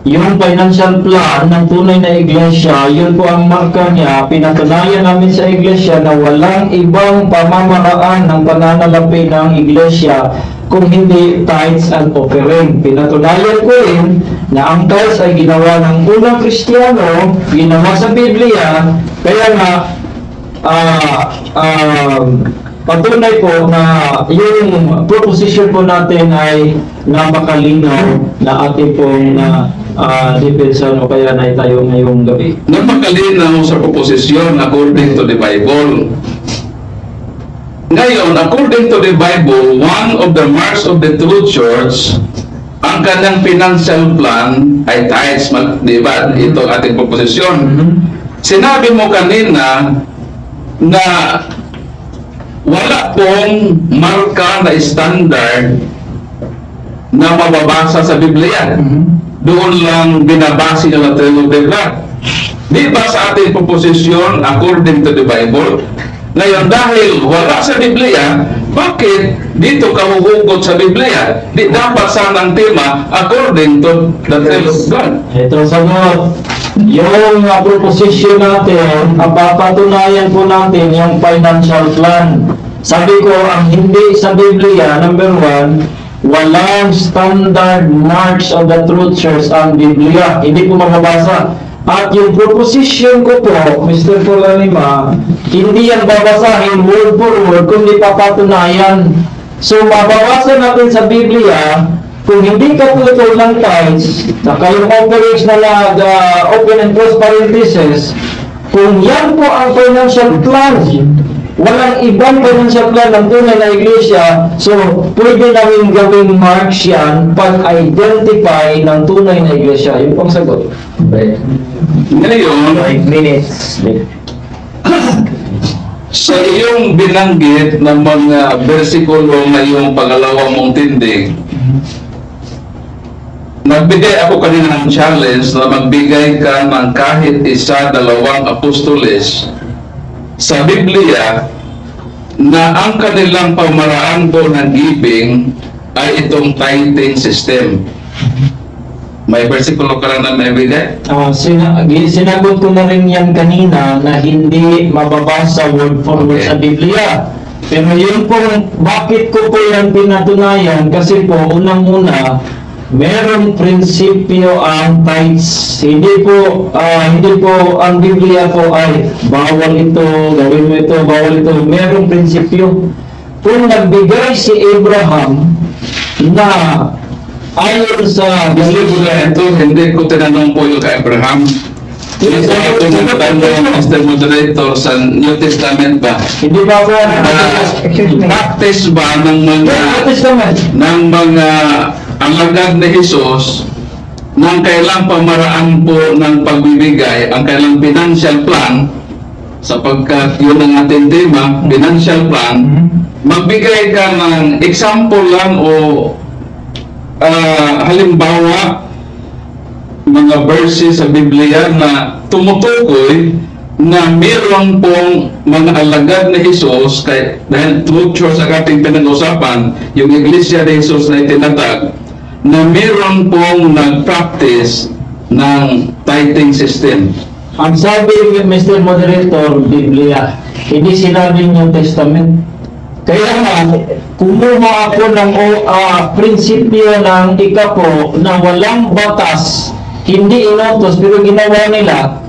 Yung financial plan ng tunay na iglesia, yun po ang marka niya. Pinatunayan namin sa iglesia na walang ibang pamamaraan ng pananalapi ng iglesia kung hindi tithes and offering. Pinatunayan ko rin na ang tithes ay ginawa ng unang Kristiyano, ginawa sa Biblia, kaya nga patunay po na yung proposition po natin ay napakalinaw na ating pong depensa o kaya na tayo ngayong gabi. Napakalinaw sa proposisyon according to the Bible. Ngayon, according to the Bible, one of the marks of the true church, ang kanyang financial plan ay tithes, di ba? Ito ating proposisyon. Sinabi mo kanina na wala pong marka na standard na mababasa sa Biblia. Doon lang binabase ng Latin of the Blood. Di ba sa ating proposisyon according to the Bible? Ngayon, dahil wala sa Biblia, bakit dito ka huhugot sa Biblia? Di dapat sanang tema according to the Latin of God. Ito sagot. Yung proposition natin, papatunayan po natin yung financial plan. Sabi ko, ang hindi sa Biblia, number 1, walang standard marks of the truth church ang Biblia. Hindi po mababasa. At yung proposition ko po, Mr. Polalima, hindi yan babasahin word for word kundi papatunayan. So mabawasan natin sa Biblia, kung hindi ka putol ng tithes, saka yung overage na open and close parenthesis, kung yan po ang financial plan, walang ibang financial plan ng tunay na iglesia, so pwede namin gawing marks yan pag-identify ng tunay na iglesia. Yun pong sagot. Ngayon, 5 minutes. sa iyong binanggit ng mga bersikulo na iyong pangalawa mong tindig, nagbigay ako kanina ng challenge na magbigay ka ng kahit isa, dalawang apostoles sa Biblia na ang kanilang pamaraan po ng giving ay itong tithing system. May versikulo ka lang na may bigay? Sinagot ko na rin yan kanina na hindi mababasa word for word Okay. sa Biblia. Pero yun po, bakit ko po yan pinatunayan? Kasi po, unang-una, merong prinsipyo ang tithes. Hindi po ang Biblia po ay bawal ito, gawin mo ito, bawal ito. Merong prinsipyo. Kung nagbigay si Abraham na ayon sa Biblia ito, hindi ko tinanong po yung kay Abraham. Ito yung tanong, Mr. Moderator, sa New Testament ba? hindi ba po Practice ba ng mga alagad ni Jesus ng kailang pamaraan po ng pagbibigay, ang kailang financial plan, sapagkat yun ang ating tema, financial plan, magbigay ka ng example lang o halimbawa mga verses sa Biblia na tumutukoy na meron pong mga alagad na Jesus, dahil truth church ang ating pinag-usapan, yung Iglesia ni Jesus na itinatag, na meron pong nag-practice ng tithing system. Ang sabi ni Mr. Moderator, Biblia, hindi sinabi New Testament. Kaya nga, kumuha ako ng prinsipyo ng ikapo na walang batas, hindi inutos, pero ginawa nila.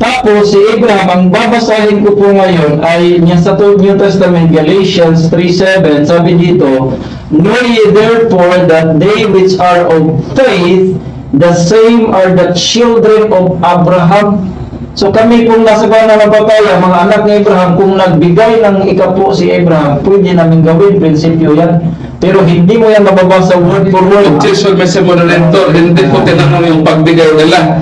Tapos si Abraham, ang babasahin ko po ngayon ay niya sa New Testament, Galatians 3:7, sabi dito, know ye therefore that they which are of faith, the same are the children of Abraham. So kami kung nasa bana ng papaya, mga anak ni Abraham, kung nagbigay ng ikapo si Abraham, pwede namin gawin, prinsipyo yan. Pero hindi mo yan mababasa word for word. Objection, Mr. Moderator, hindi ko tinanong yung pagbigay nila.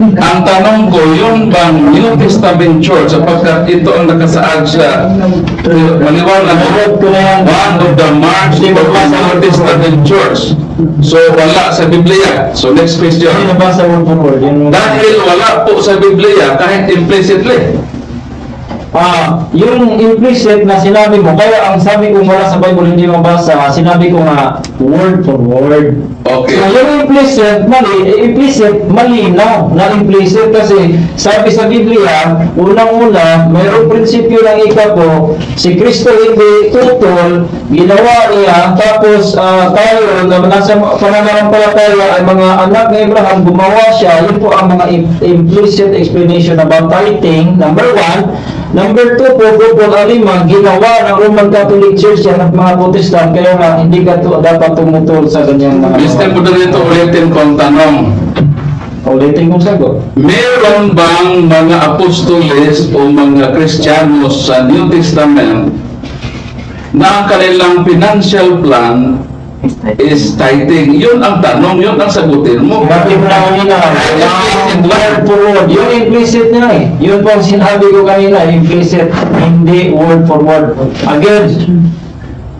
Ang tanong ko, yun bang New Testament Church, sapagkat ito ang nakasaad sa maniwala ko, one of the marks of the New Testament Church. So, wala sa Biblia. So, next question. Hindi nabasa word for word. Dahil wala po sa Biblia, kahit implicitly, Yung implicit na sinabi mo, kaya ang sabi ko wala sa Bible hindi mabasa, sinabi ko nga word for word. okay. So yung implicit, malinaw na implicit kasi sabi sa Biblia, unang-una, mayroong prinsipyo ng ikapo, si Kristo hindi tutol, ginawa niya, tapos tayo na nasa pananampalataya ay mga anak ni Abraham, gumawa siya, yun po ang mga implicit explanation about tithing, number 1. Number 2 po, Paul Alima, ginawa ng Roman Catholic Church yan at mga Protestant, kaya nga hindi ka dapat tumutol sa kanyang mga... Mr. Moderator, ulitin ko ang tanong. Ulitin kong sagot. Meron bang mga apostoles o mga Kristiyanos sa New Testament na ang kanilang financial plan is tithing? Yun ang tanong, yun ang sagutin mo. Bakit na kanina? Word for word. Yung implicit niya eh. Yun po ang sinabi ko kanina, implicit, hindi word for word. Again,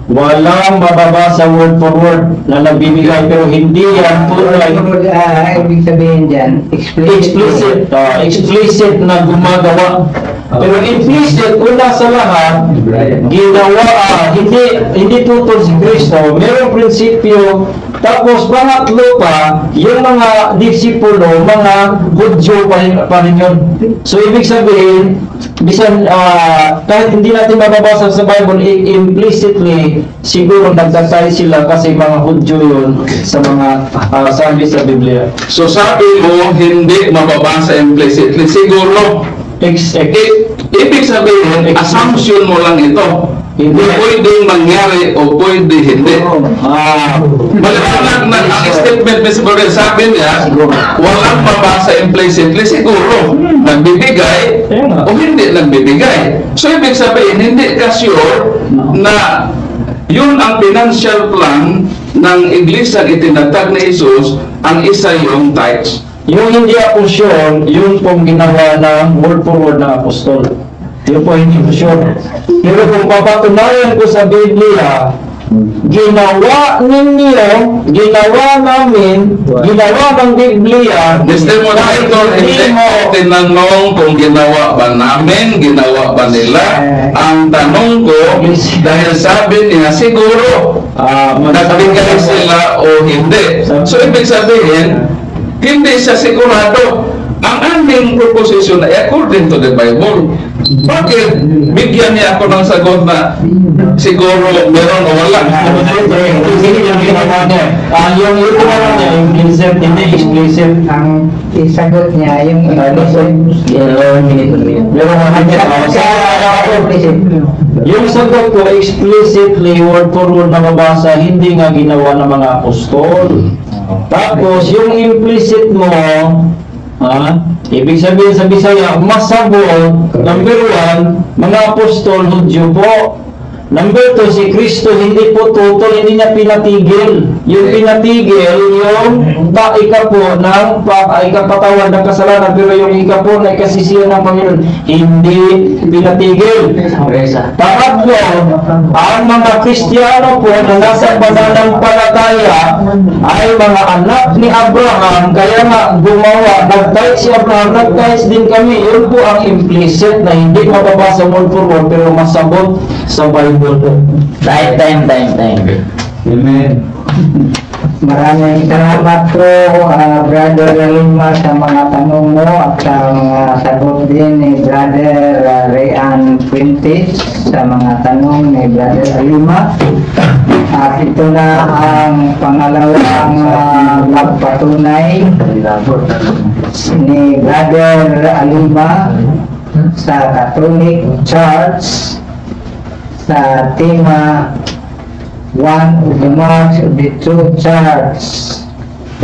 walang mababasa word for word na nagbibigay, pero hindi yan tunay. Ibig sabihin dyan, explicit. Explicit na gumagawa. Pero implicit, una sa lahat, ginawa, hindi tutol si Kristo, merong prinsipyo. Tapos pangatlo pa, yung mga disipulo, mga Hudyo pa rin yun. So ibig sabihin, bisan kahit hindi natin mababasa sa Bible, implicitly siguro nagtatay sila kasi mga Hudyo yun sa mga sabi sa Biblia. So sabi mo, hindi mababasa implicitly. Siguro, ibig sabihin, assumption mo lang ito. Hindi pwedeng mangyari o pwede hindi. Maliwanag na ang statement ni Siborian, sabi niya, walang mabasa implicitly, siguro nagbibigay o hindi nagbibigay. So ibig sabihin, hindi ka sure na yun ang financial plan ng iglesia itinatag ni Jesus, ang isa yung tithes. Yung hindi ako sure, yun pong ginawa ng word for word ng apostol. Yun po hindi ko sure. Pero kung papatunayan ko sa Biblia, ginawa ninyo, ginawa namin, ginawa ng Biblia, Mr. Moderator, hindi mo tinanong kung ginawa ba namin, ginawa ba nila. Ang tanong ko, dahil sabi niya, siguro, nagbigay sila o hindi. So, ibig sabihin, hindi siya sigurado. Ang aming proposition ay according to the Bible. Bakit bigyan niya ako ng sagot na siguro meron o wala? Hindi yung ginawa niya. Yung ito naman niya, implicit, hindi explicit. Ang isagot niya, yung Yung sagot ko, explicitly, word for word na mabasa, hindi nga ginawa ng mga apostol. Tapos, yung implicit mo, ibig sabihin sa Bisaya, masabot, number 1, mga apostol, Hudyo po. Number 2, si Kristo hindi po tutol, hindi niya pinatigil. Yung pinatigil, yung ika-po ng ikapatawad ng kasalanan, pero yung ika-po na ikasisiyan ng Panginoon, hindi pinatigil. Pangatlo, ang mga Kristiyano po na nasa pananampalataya ay mga anak ni Abraham, kaya nga gumawa, nag-tithe si Abraham, nag-tithe din kami. Yun po ang implicit na hindi mababasa word for word, pero masabot sa Bible. Time. Amen. Maraming salamat po, Brother Lima, sa mga tanong mo at sa mga sagot din ni Brother Rayan Quintes sa mga tanong ni Brother Lima. At ito na ang pangalawang magpatunay ni Brother Lima sa Catholic Church sa tema one of the marks of the true church.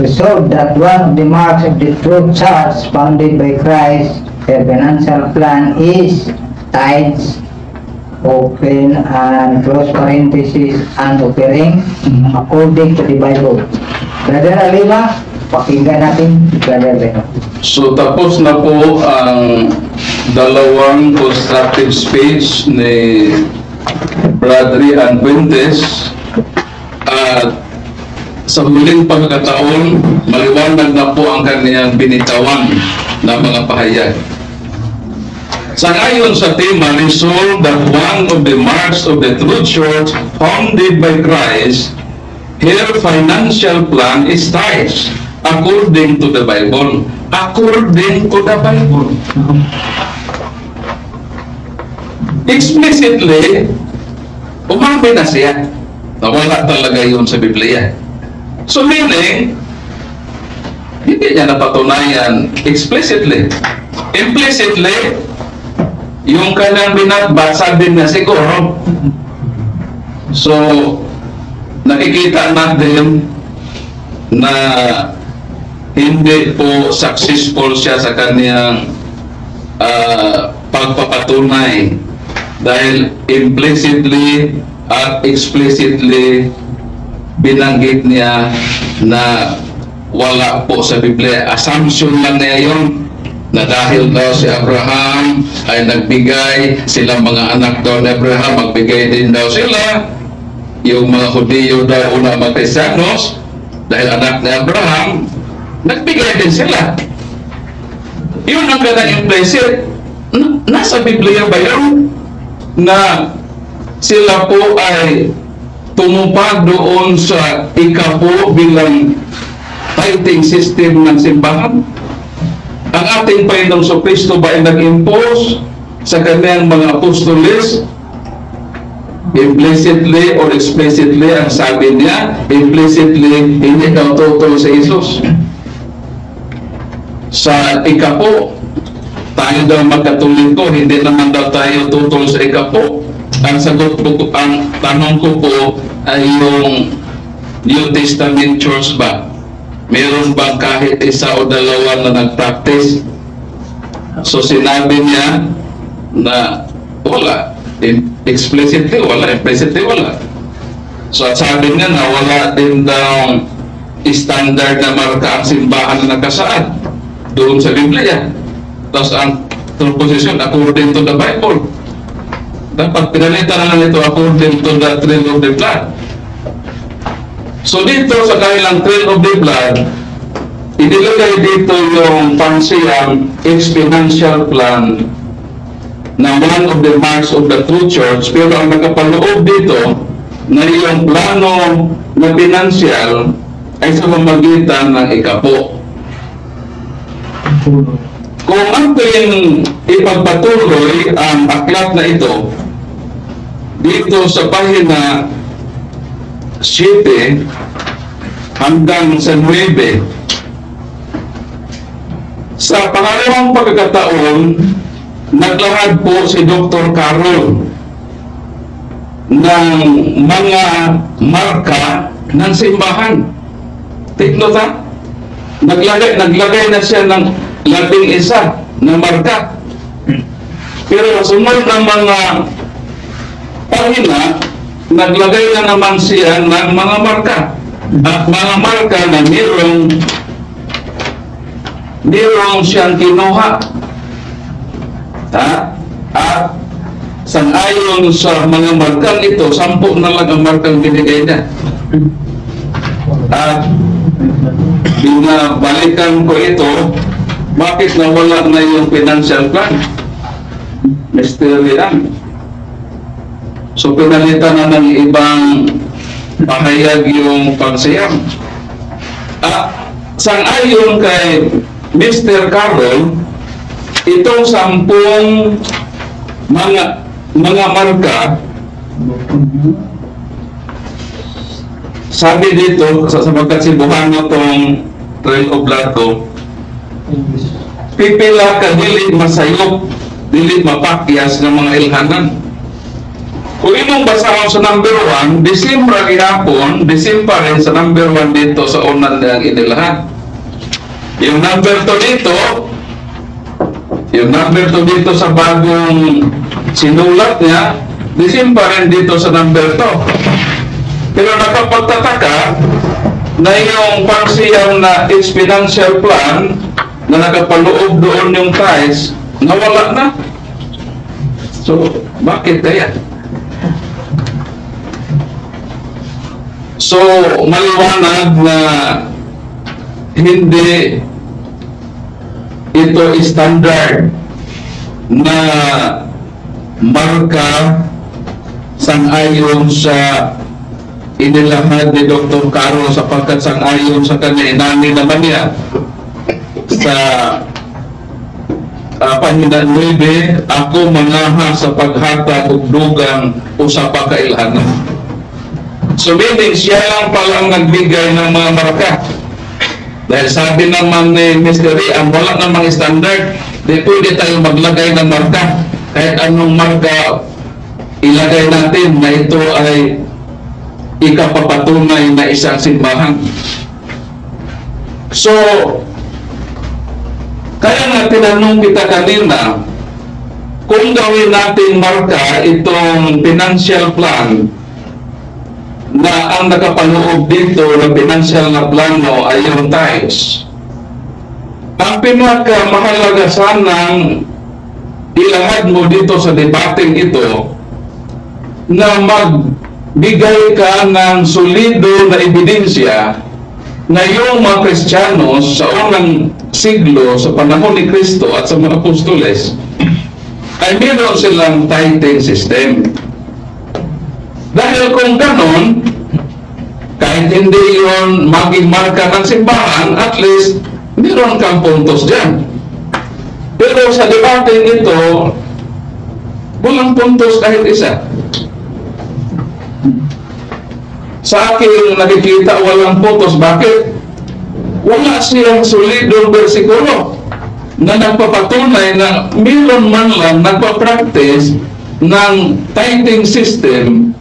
Resolved that one of the marks of the true church founded by Christ, their financial plan is tithes, open and close parenthesis, and offering according to the Bible. Brother Alima, pakinggan natin, Brother Alima. So tapos na po ang dalawang constructive speech ni Brother Rayan Quintes. At sa huling pagkakataon, maliwanag na po ang kaniyang binitawan na mga pahayag. Sangayon sa tema, resolve that one of the marks of the true church founded by Christ, her financial plan is tithes, according to the Bible. According to the Bible. Explicitly, umamin na siya. Nawala talaga yun sa Biblia. So meaning, hindi niya napatunayan explicitly. Implicitly, yung kanyang binabasa din na siguro. So, nakikita natin na hindi po successful siya sa kanyang pagpapatunay dahil implicitly at explicitly binanggit niya na wala po sa Biblia. Assumption lang niya yun na dahil daw si Abraham ay nagbigay, silang mga anak daw ni Abraham, magbigay din daw sila. Yung mga Hudiyo daw una mga Kristiyanos, dahil anak ni Abraham, nagbigay din sila. Yun ang kanyang implicit. nasa Biblia ba yun na sila po ay tumupad doon sa ikapo bilang tithing system ng simbahan? Ang ating Panginoong Kristo ba ay nag-impose sa kanyang mga apostoles? Implicitly or explicitly, ang sabi niya, implicitly, hindi daw tutol sa Isus. Sa ikapo, tayo daw magkatoliko, hindi naman daw tayo tutol sa ikapo. Ang sagot ko, ang tanong ko po ay yung New Testament Church ba? Meron bang kahit isa o dalawa na nag-practice? So sinabi niya na wala. Explicitly wala, implicitly wala. So at sabi niya na wala din daw standard na marka ang simbahan na nakasaad doon sa Biblia. Tapos ang proposition according to the Bible. Dapat pinalitan na lang ito according to the trail of the blood. So dito sa kanilang trail of the blood, inilagay dito yung pansiyang exponential plan na one of the marks of the true church, pero ang nakapaloob dito na yung plano na pinansyal ay sa pamamagitan ng ikapo. Kung ating ipagpatuloy ang aklat na ito dito sa pahina 7 hanggang sa 9, sa pangalawang pagkakataon, naglahad po si Dr. Carol ng mga marka ng simbahan. Take note ha? Naglagay na siya ng 11 na marka. Pero sunod ng mga pahina, naglagay na naman siya ng mga marka. At mga marka na mayroong siyang kinuha. At sangayon sa mga markang ito, 10 na lang ang markang binigay niya. At binabalikan ko ito, bakit nawala na yung financial plan? Mystery lang. So pinalitan na ng ibang pahayag yung pagsiyam. Sangayon kay Mr. Carol, itong 10 mga marka, sabi dito, sapagkat si Buhano tong trail of blood ko, pipila ka dili masayop, dili mapakyas ng mga ilhanan. Kung imong basahon sa number 1, December gihapon, December rin sa number 1 dito sa unan ng inilahan. Yung number 2 dito, yung number 2 dito sa bagong sinulat niya, December rin dito sa number 2. Pero nakapagtataka na yung pagsiyang na exponential plan na nakapaloob doon yung tithes, nawala na. So, bakit kaya? So, maliwanag na hindi ito standard na marka sangayon sa inilahad ni Dr. Carol, sapagkat sangayon sa kanya inani naman niya sa pahina 9, ako mangaha sa paghatag og dugang usa pa ka ilhanan. So meaning siya lang palang nagbigay ng mga marka. Dahil sabi naman ni Mr. Ray, ang wala namang standard, di pwede tayo maglagay ng marka. Kahit anong marka ilagay natin na ito ay ikapapatunay na isang simbahan. So, kaya nga tinanong kita kanina, kung gawin natin marka itong financial plan, na ang nakapaloob dito ng financial na plano ay yung tithes. Ang pinakamahalaga sanang ilahad mo dito sa debating ito na magbigay ka ng solido na ebidensya na yung mga Kristiyanos sa unang siglo, sa panahon ni Kristo at sa mga apostoles, ay meron silang tithing system. Dahil kung ganon, kahit hindi yun maging marka ng simbahan, at least meron kang puntos dyan. Pero sa debate nito, walang puntos kahit isa. Sa aking nakikita, walang puntos. Bakit? Wala siyang solidong bersikulo na nagpapatunay na meron man lang nagpa-practice ng tithing system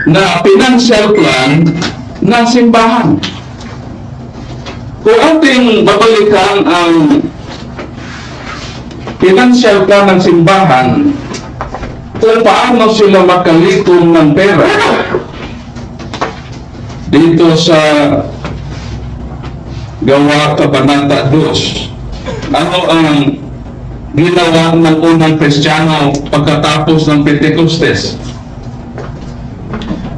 na financial plan ng simbahan. Kung ating babalikan ang financial plan ng simbahan, kung paano sila makalikom ng pera, dito sa Gawa Kabanata 2, ano ang ginawa ng unang Kristiyano pagkatapos ng Pentecostes?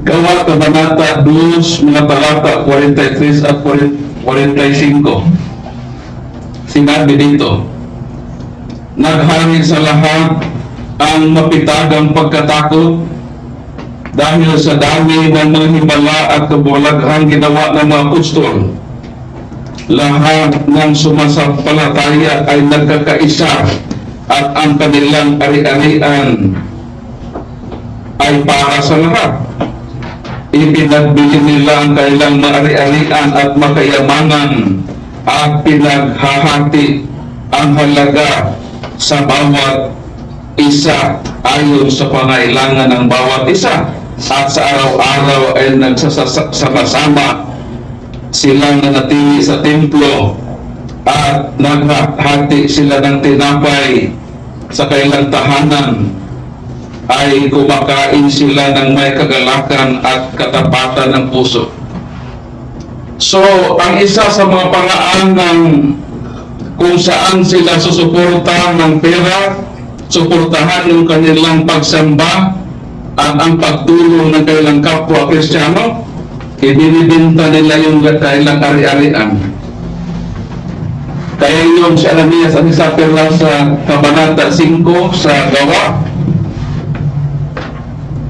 Gawa Kabanata 2, mga talata 43 at 45. Sinabi dito, naghari sa lahat ang mapitagang pagkatakot dahil sa dami ng mga himala at kabulaghang ginawa ng mga apostol. Lahat ng sumasampalataya ay nagkakaisa at ang kanilang ari-arian ay para sa lahat. Ipinagbili nila ang kanilang ari-arian at makayamanan at pinaghahati ang halaga sa bawat isa ayon sa pangailangan ng bawat isa, at sa araw-araw ay nagsasama-sama silang nanatili sa templo at naghahati sila ng tinapay sa kailang tahanan, ay kumakain sila ng may kagalakan at katapatan ng puso. So, ang isa sa mga paraan ng kung saan sila susuportahan ng pera, suportahan yung kanilang pagsamba at ang pagtulong ng kanilang kapwa Kristiyano, ibinibinta nila yung kanilang ari-arian. Kaya yung si Ananias at Sapphira sa Kabanata 5 sa Gawa,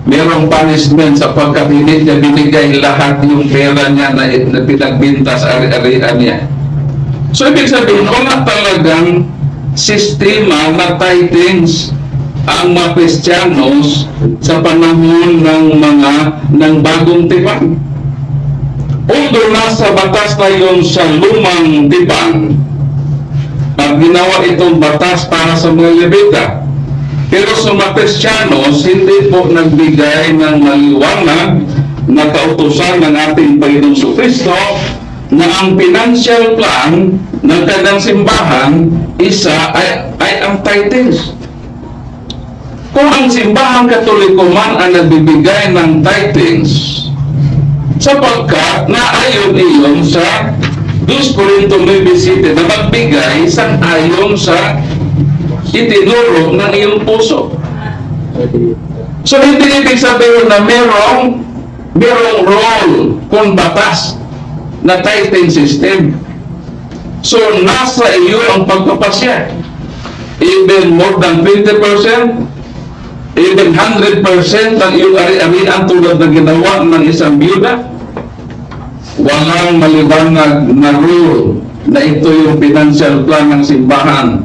merong punishment sapagkat hindi niya binigay lahat yung pera niya na pinagbinta sa ari-arian niya. So, ibig sabihin, wala talagang sistema na tithings ang mga Kristiyanos sa panahon ng bagong tipan. Although nasa batas na yun sa lumang tipan, at ginawa itong batas para sa mga Levita, pero sa mga Kristiyanos, hindi po nagbigay ng maliwanag na kautusan ng ating Panginoong Kristo na ang financial plan ng kanilang simbahan isa ay ang tithings. Kung ang simbahang Katoliko man ang nagbibigay ng tithings, sapagkat naayon iyon sa 2 Corinto 9:7 na magbigay sang-ayon sa itinuro ng iyong puso. So, hindi ibig sabihin na merong role kung batas na tithing system. So, nasa iyo ang pagpapasya. Even more than 20%, even 100% ang iyong ari-arian tulad na ginawa ng isang biyuda, walang maliwanag na rule na ito yung financial plan ng simbahan,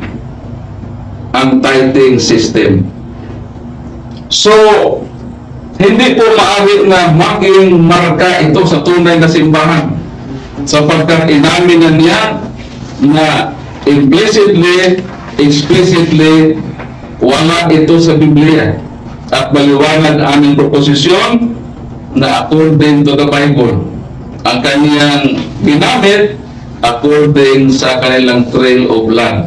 ang tithing system. So, hindi po maaari na maging marka ito sa tunay na simbahan, sapagkat inamin na niya na implicitly, explicitly, wala ito sa Biblia. At maliwanag aming proposisyon na according to the Bible, ang kaniyang ginamit according sa kanilang trail of land.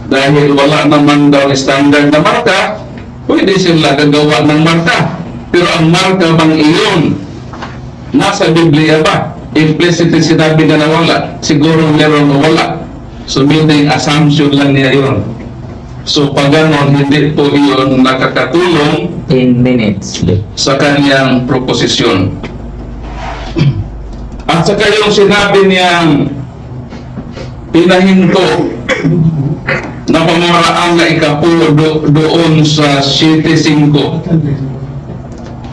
Dahil wala naman daw standard na marka, pwede sila gagawa ng marka. Pero ang marka bang iyon nasa Biblia ba? Implicitly sinabi na nawala. Siguro meron nawala. So meaning assumption lang niya yun. So pag ganon, hindi po yun nakakatulong 10 minutes. sa kanyang proposisyon. At saka yung sinabi niyang pinahinto na pamaraan na ikapo doon sa 7:5.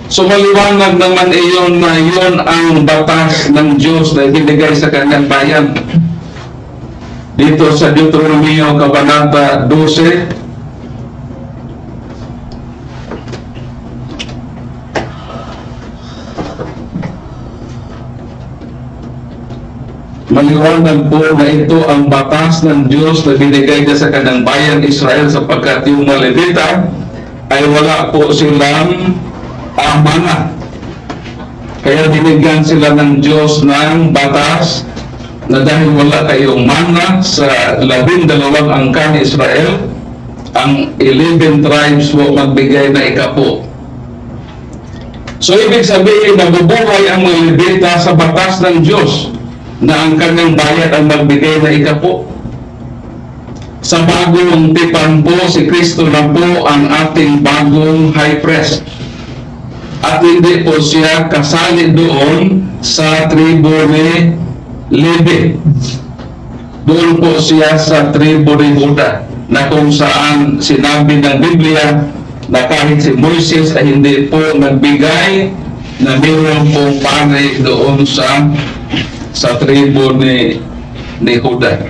So maliwanag naman iyon na iyon ang batas ng Diyos na ibinigay sa kanyang bayan. Dito sa Deuteronomio Kabanata 12, maliwanag po na ito ang batas ng Diyos na binigay niya sa kanyang bayan Israel, sapagkat yung mga Levita ay wala po silang mana. Kaya binigyan sila ng Diyos ng batas na dahil wala kayong mana sa 12 angkan ni Israel, ang 11 tribes po magbigay na ikapo. So ibig sabihin, nabubuhay ang mga Levita sa batas ng Diyos na ang kanyang bayan ang magbigay na ikapo. Sa bagong tipan po, si Kristo na po ang ating bagong high priest. At hindi po siya kasali doon sa tribo ni Levi. Doon po siya sa tribo ni Juda, na kung saan sinabi ng Biblia na kahit si Moises ay hindi po nagbigay na mayroon pong pare doon sa tribo ni Juda.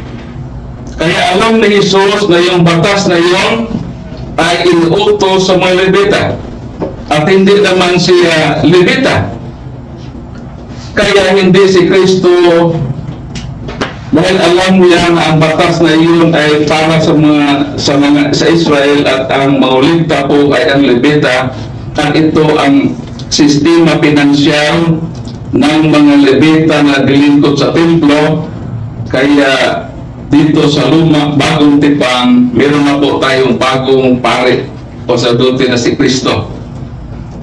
Kaya alam ni Jesus na yung batas na yon ay inuutos sa mga Levita at hindi naman siya Levita. Kaya hindi si Kristo, dahil alam niya na ang batas na iyon ay para sa Israel at ang mauligta po ay ang Levita, at ito ang sistema pinansyal ng mga Levita na dilingkod sa templo. Kaya dito sa bagong tipan, meron na po tayong bagong pare o sacerdote na si Kristo,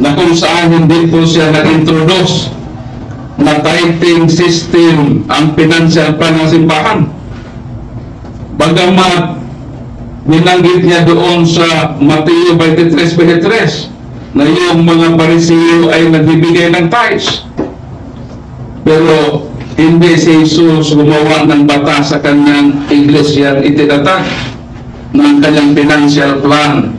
na kung saan hindi po siya nag-introduce na tithing system ang financial plan ng simbahan. Bagamat binanggit niya doon sa Mateo 23:23 na yung mga Pariseo ay nagbibigay ng tithes, pero hindi si Jesus gumawa ng batas sa kanyang iglesia itinatag ng kanyang financial plan.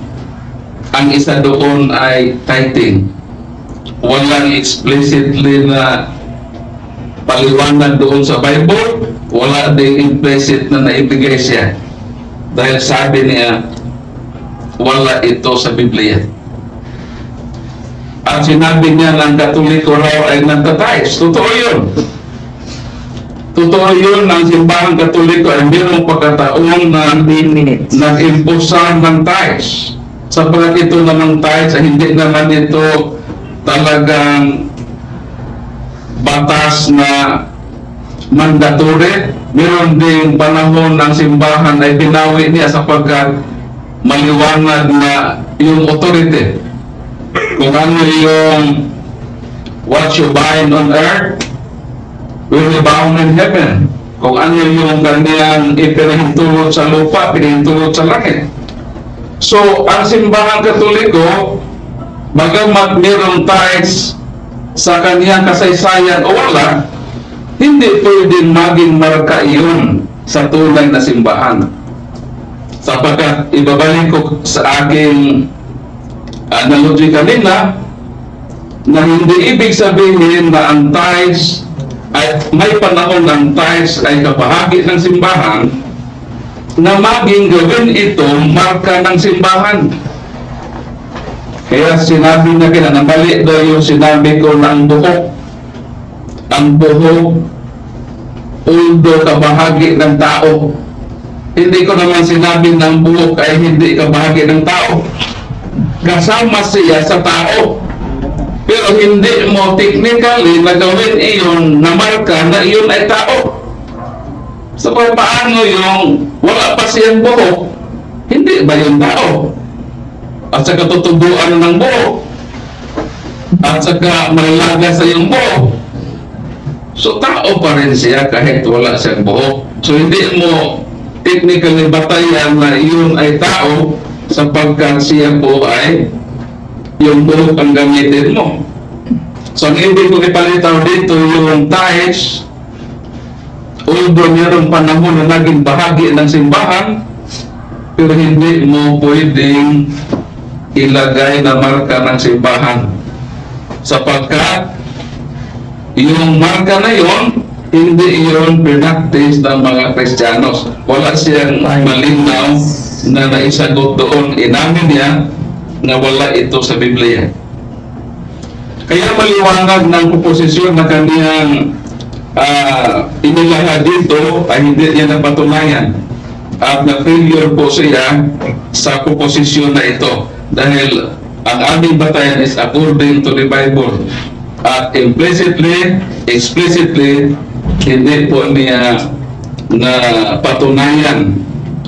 Ang isa doon ay tithing. Walang explicitly na paliwanag doon sa Bible, wala ding implicit na naibigay siya, dahil sabi niya wala ito sa Biblia. At sinabi niya ng Katoliko raw ay nagtatithes. Totoo yun. Totoo yun, ang simbahang Katoliko ay mayroong pagkataon na nag-imposan ng tithes. Sapagkat ito namang tithes ay hindi naman ito talagang batas na mandatory. Meron ding panahon ng simbahan ay binawi niya sapagkat maliwanag na yung authority. Kung ano yung what you bind on earth will be bound in heaven. Kung ano yung kanyang ipinahintulot sa lupa, pinahintulot sa langit. So, ang simbahang Katoliko, bagamat mayroong tithes sa kanyang kasaysayan o wala, hindi pwedeng maging marka iyon sa tunay na simbahan. Sapagkat ibabalik ko sa aking analogy kanina na hindi ibig sabihin na ang tithes ay may panahon ng tithes ay kabahagi ng simbahan na maging gawin ito marka ng simbahan. Kaya sinabi na kinanambali daw yung sinabi ko ng buhok. Ang buhok, although kabahagi ng tao. Hindi ko naman sinabi ng buhok ay hindi kabahagi ng tao. Kasama siya sa tao. Pero hindi mo technically na gawin iyon na marka na iyon ay tao. So paano yung wala pa siyang buhok, hindi ba yung tao? At saka tutubuan ng buhok, at saka malaga sa yung buhok, so tao pa rin siya kahit wala siyang buhok. So hindi mo technically batayan na yun ay tao sapagkat siya po ay yung buhok ang gamitin mo. So ang ibig ko ipalitaw dito yung tithes, although mayroong panahon na naging bahagi ng simbahan, pero hindi mo pwedeng ilagay na marka ng simbahan sapagkat yung marka na yon hindi yon pinaktis ng mga Kristiyanos. Wala siyang malinaw na naisagot doon. Inamin niya na wala ito sa Biblia. Kaya maliwanag ng proposisyon na kaniyang inilahad dito ay hindi niya napatunayan. At na-failure po siya sa proposisyon na ito. Dahil ang aming batayan is according to the Bible. At implicitly, explicitly, hindi po niya na patunayan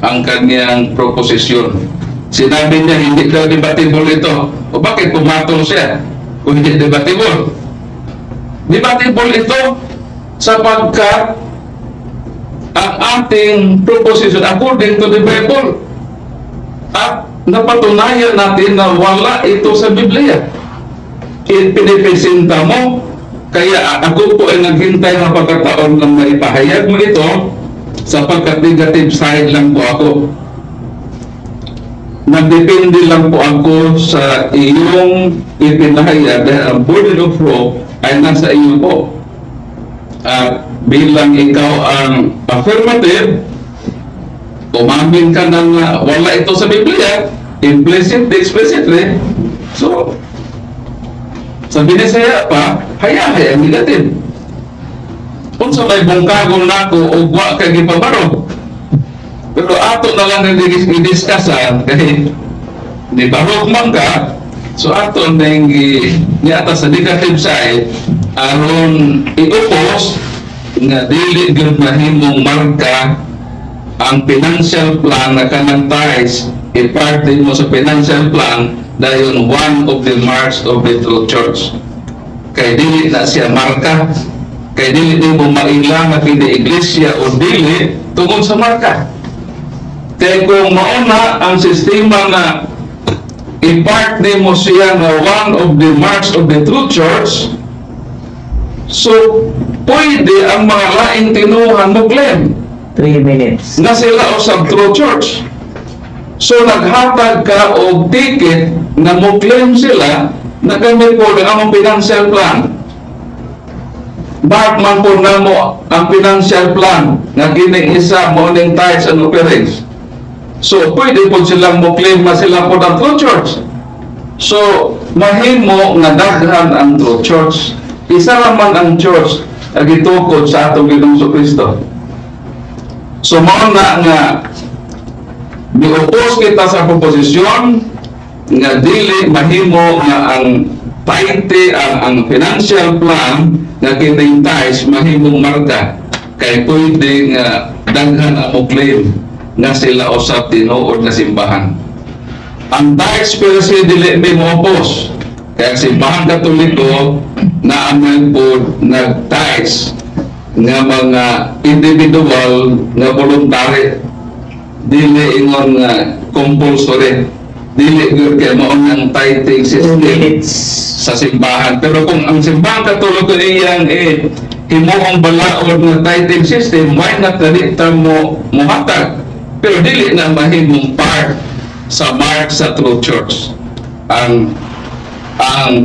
ang kanyang proposisyon. Sinabi niya hindi daw debatable ito. O bakit pumatol siya kung hindi debatable? Debatable ito sapagkat ang ating proposition according to the Bible at napatunayan natin na wala ito sa Biblia. Pinipresenta mo, kaya ako po ay naghintay ng pagkataon na maipahayag mo ito sapagkat negative side lang po ako. Nagdepende lang po ako sa iyong ipinahayag dahil ang burden of proof ay nasa iyo po. At bilang ikaw ang affirmative, umamin ka na wala ito sa Biblia, implicit, explicitly. So, sabi niya saya pa, hayaan negative. Kung sa may bungkagol na ako, o wa ka gipabaro. Pero ato na lang i-discussan, kahit di barog man ka, so ato na yung yata sa negative side, aron i-oppose nga dili gyud mahimong marka ang financial plan na kanang tithes iparte mo sa financial plan dahil one of the marks of the true church. Kay dili na siya marka, kay dili mo mailang na kini iglesia o dili tungod sa marka. Kay kung mauna ang sistema na ipart mo siya na one of the marks of the true church, so pwede ang mga laing tinuhan mo claim 3 minutes. na sila usab true church. So naghatag ka og ticket na mo claim sila na gamit po ang financial plan. Bakit man po na mo ang financial plan na kini isa morning tithes and offerings. So pwede po silang mo claim na sila po ang true church. So mahimo nga daghan ang true church. Isa naman ang church na gitukod sa atong Ginoong Kristo. So mao na nga ni-oppose kita sa proposisyon nga dili mahimo nga ang tithe ang financial plan nga kining tithes mahimong marka kay pwede nga daghan ang claim nga sila usab tinuod nga simbahan. Ang tithes pero si dili may mo-oppose kaya simbahan Katoliko na aman po nag-tithes nga mga individual nga voluntary dili ingon nga compulsory dili gyud kay mao ang tithing 2 system minutes. sa simbahan. Pero kung ang simbahan Katoliko iyang himuong balaod nga tithing system, why not ganita mo muhatag? Pero dili na mahimong part sa mark sa true church ang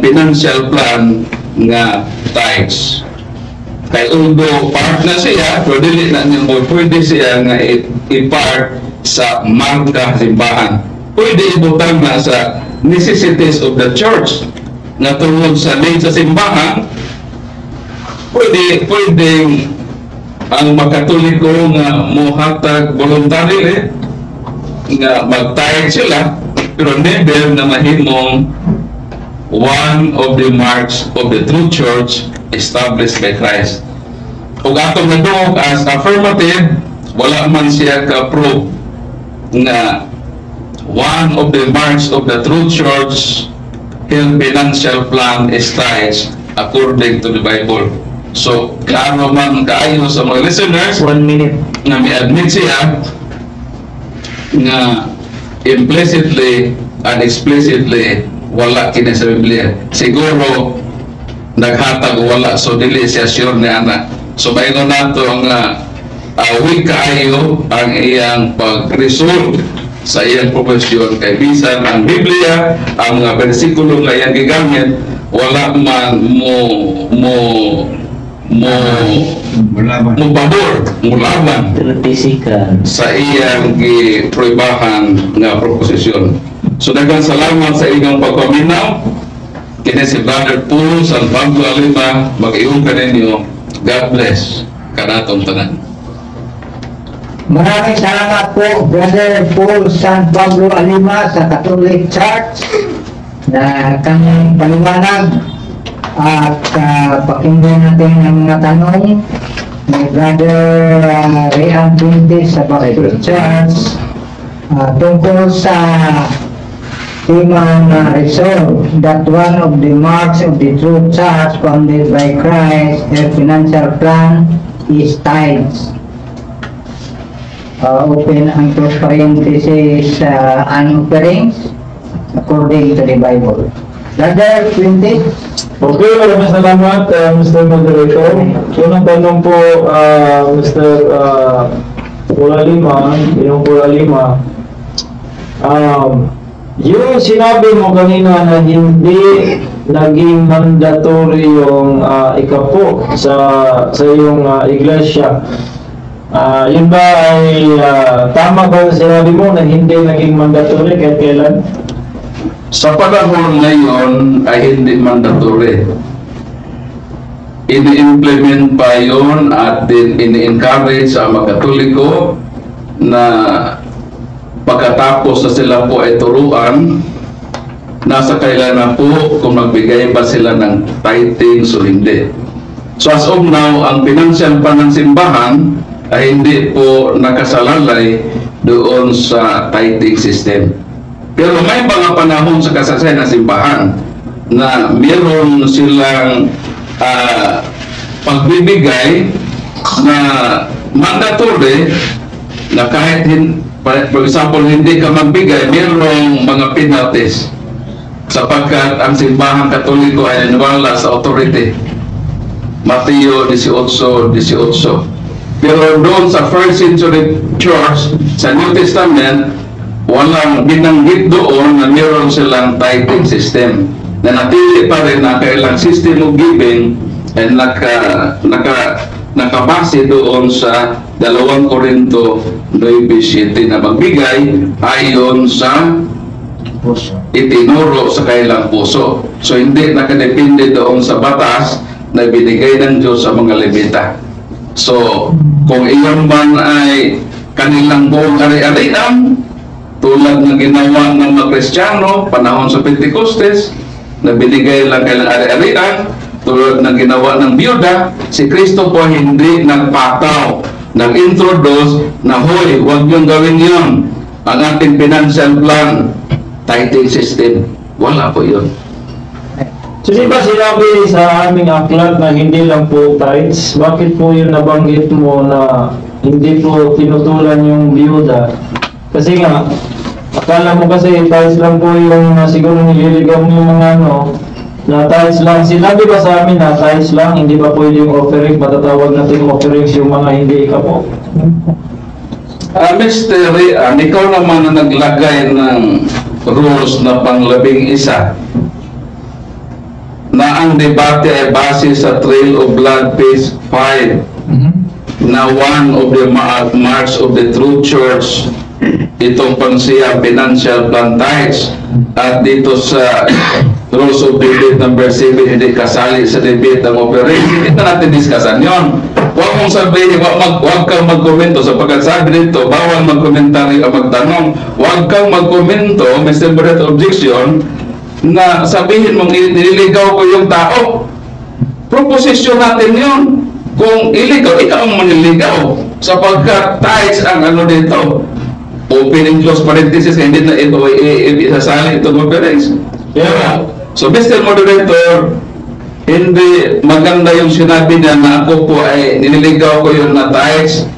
financial plan nga tithes. Kay although part na siya, pero dili na niya mo pwede siya nga i-part sa marka simbahan. Pwede ibutang na sa necessities of the church na tungod sa need sa simbahan. Pwede ang magkatoliko nga muhatag voluntarily nga mag-tithe sila, pero never na mahimong one of the marks of the true church established by Christ. Ug atong nadungog as affirmative, wala man siya ka-prove na one of the marks of the true church in financial plan is tithes according to the Bible. So, klaro man kaayo sa mga listeners 1 minute. na may admit siya nga implicitly and explicitly wala kini sa Biblia. Siguro naghatag wala, so dili siya sure ni ana. So bayon nato nga weak kaayo ang iyang pag-resolve sa iyang profesyon kay bisan ang Biblia, ang mga bersikulo nga iyang gigamit, wala man mulaban Physical. sa iyang giproibahan nga proposisyon. So daghang salamat sa inyong pagpaminaw. Kini si Brother Paul San Pablo Alima, mag-iong ka ninyo. God bless kanatong tanan. Maraming salamat po, Brother Paul San Pablo Alima sa Catholic Church na kanyang paliwanag at pakinggan natin ang mga tanong ni Brother Rian Pintes sa Baptist Church tungkol sa Timang resolve that one of the marks of the true church founded by Christ, their financial plan is tithes. Open ang close parenthesis and offerings according to the Bible. Brother Quinty? Okay, maraming salamat, Mr. Moderator. Unang tanong po, Mr. Pula Lima, yung sinabi mo kanina na hindi naging mandatory yung ikapo sa iyong iglesia. Yun ba ay tama ba sinabi mo na hindi naging mandatory kahit kailan? Sa panahon ngayon ay hindi mandatory. Ini-implement pa yun at ini-encourage ang mga Katoliko na pagkatapos na sila po ay turuan, nasa kailan na po kung magbigay ba sila ng tithings o hindi. So as of now, ang financial plan ng simbahan ay hindi po nakasalalay doon sa tithing system. Pero may mga panahon sa kasaysayan ng simbahan na meron silang pagbibigay na mandatory na kahit for example, hindi ka magbigay, mayroong mga penalties sapagkat ang simbahan Katoliko ay naniniwala sa authority. Mateo 18:18. Pero doon sa first century church, sa New Testament, walang binanggit doon na mayroon silang tithing system. Na natili pa rin na kailang system of giving ay nakabase doon sa 2 Corinto 9:7 na magbigay ayon sa itinuro sa kailang puso. So hindi nakadepende doon sa batas na binigay ng Diyos sa mga Levita. So kung iyon man ay kanilang buong ari-arian, tulad ng ginawa ng mga Kristiyano panahon sa Pentecostes na binigay lang kailang ari-arian, tulad ng ginawa ng biyuda, si Kristo po hindi nagpataw, nag-introduce na, hoy, huwag niyong gawin yun. Ang ating financial plan, tithing system, wala po yun. So di ba sinabi sa aming aklat na hindi lang po tithes? Bakit po yun nabanggit mo na hindi po tinutulan yung biyuda? Kasi nga, akala mo kasi tithes lang po yung siguro nililigaw mo yung mga na tithes lang. Sinabi ba sa amin na tithes lang, hindi ba pwede yung offering, matatawag natin offerings yung mga hindi ikapo? Mr. Rian, ikaw naman na naglagay ng rules na pang-11 na ang debate ay base sa Trail of Blood page 5 na one of the marks of the true church itong pansiya financial plan tithes, at dito sa rules of debate number 7 hindi kasali sa debate ng operation. Hindi na natin discussan yun. Huwag mong sabihin, huwag kang magkomento sapagkat sabi dito, bawal magkomentary o magtanong. Huwag kang magkomento, Mr. Brett, objection na sabihin mong nililigaw ko yung tao. Proposition natin yun. Kung iligaw, ikaw ang maniligaw sapagkat tithes ang ano dito. Open and close parenthesis, hindi na ito isasali itong offerings. Yeah. So Mr. Moderator, hindi maganda yung sinabi niya na ako po ay nililigaw ko yung na tithes.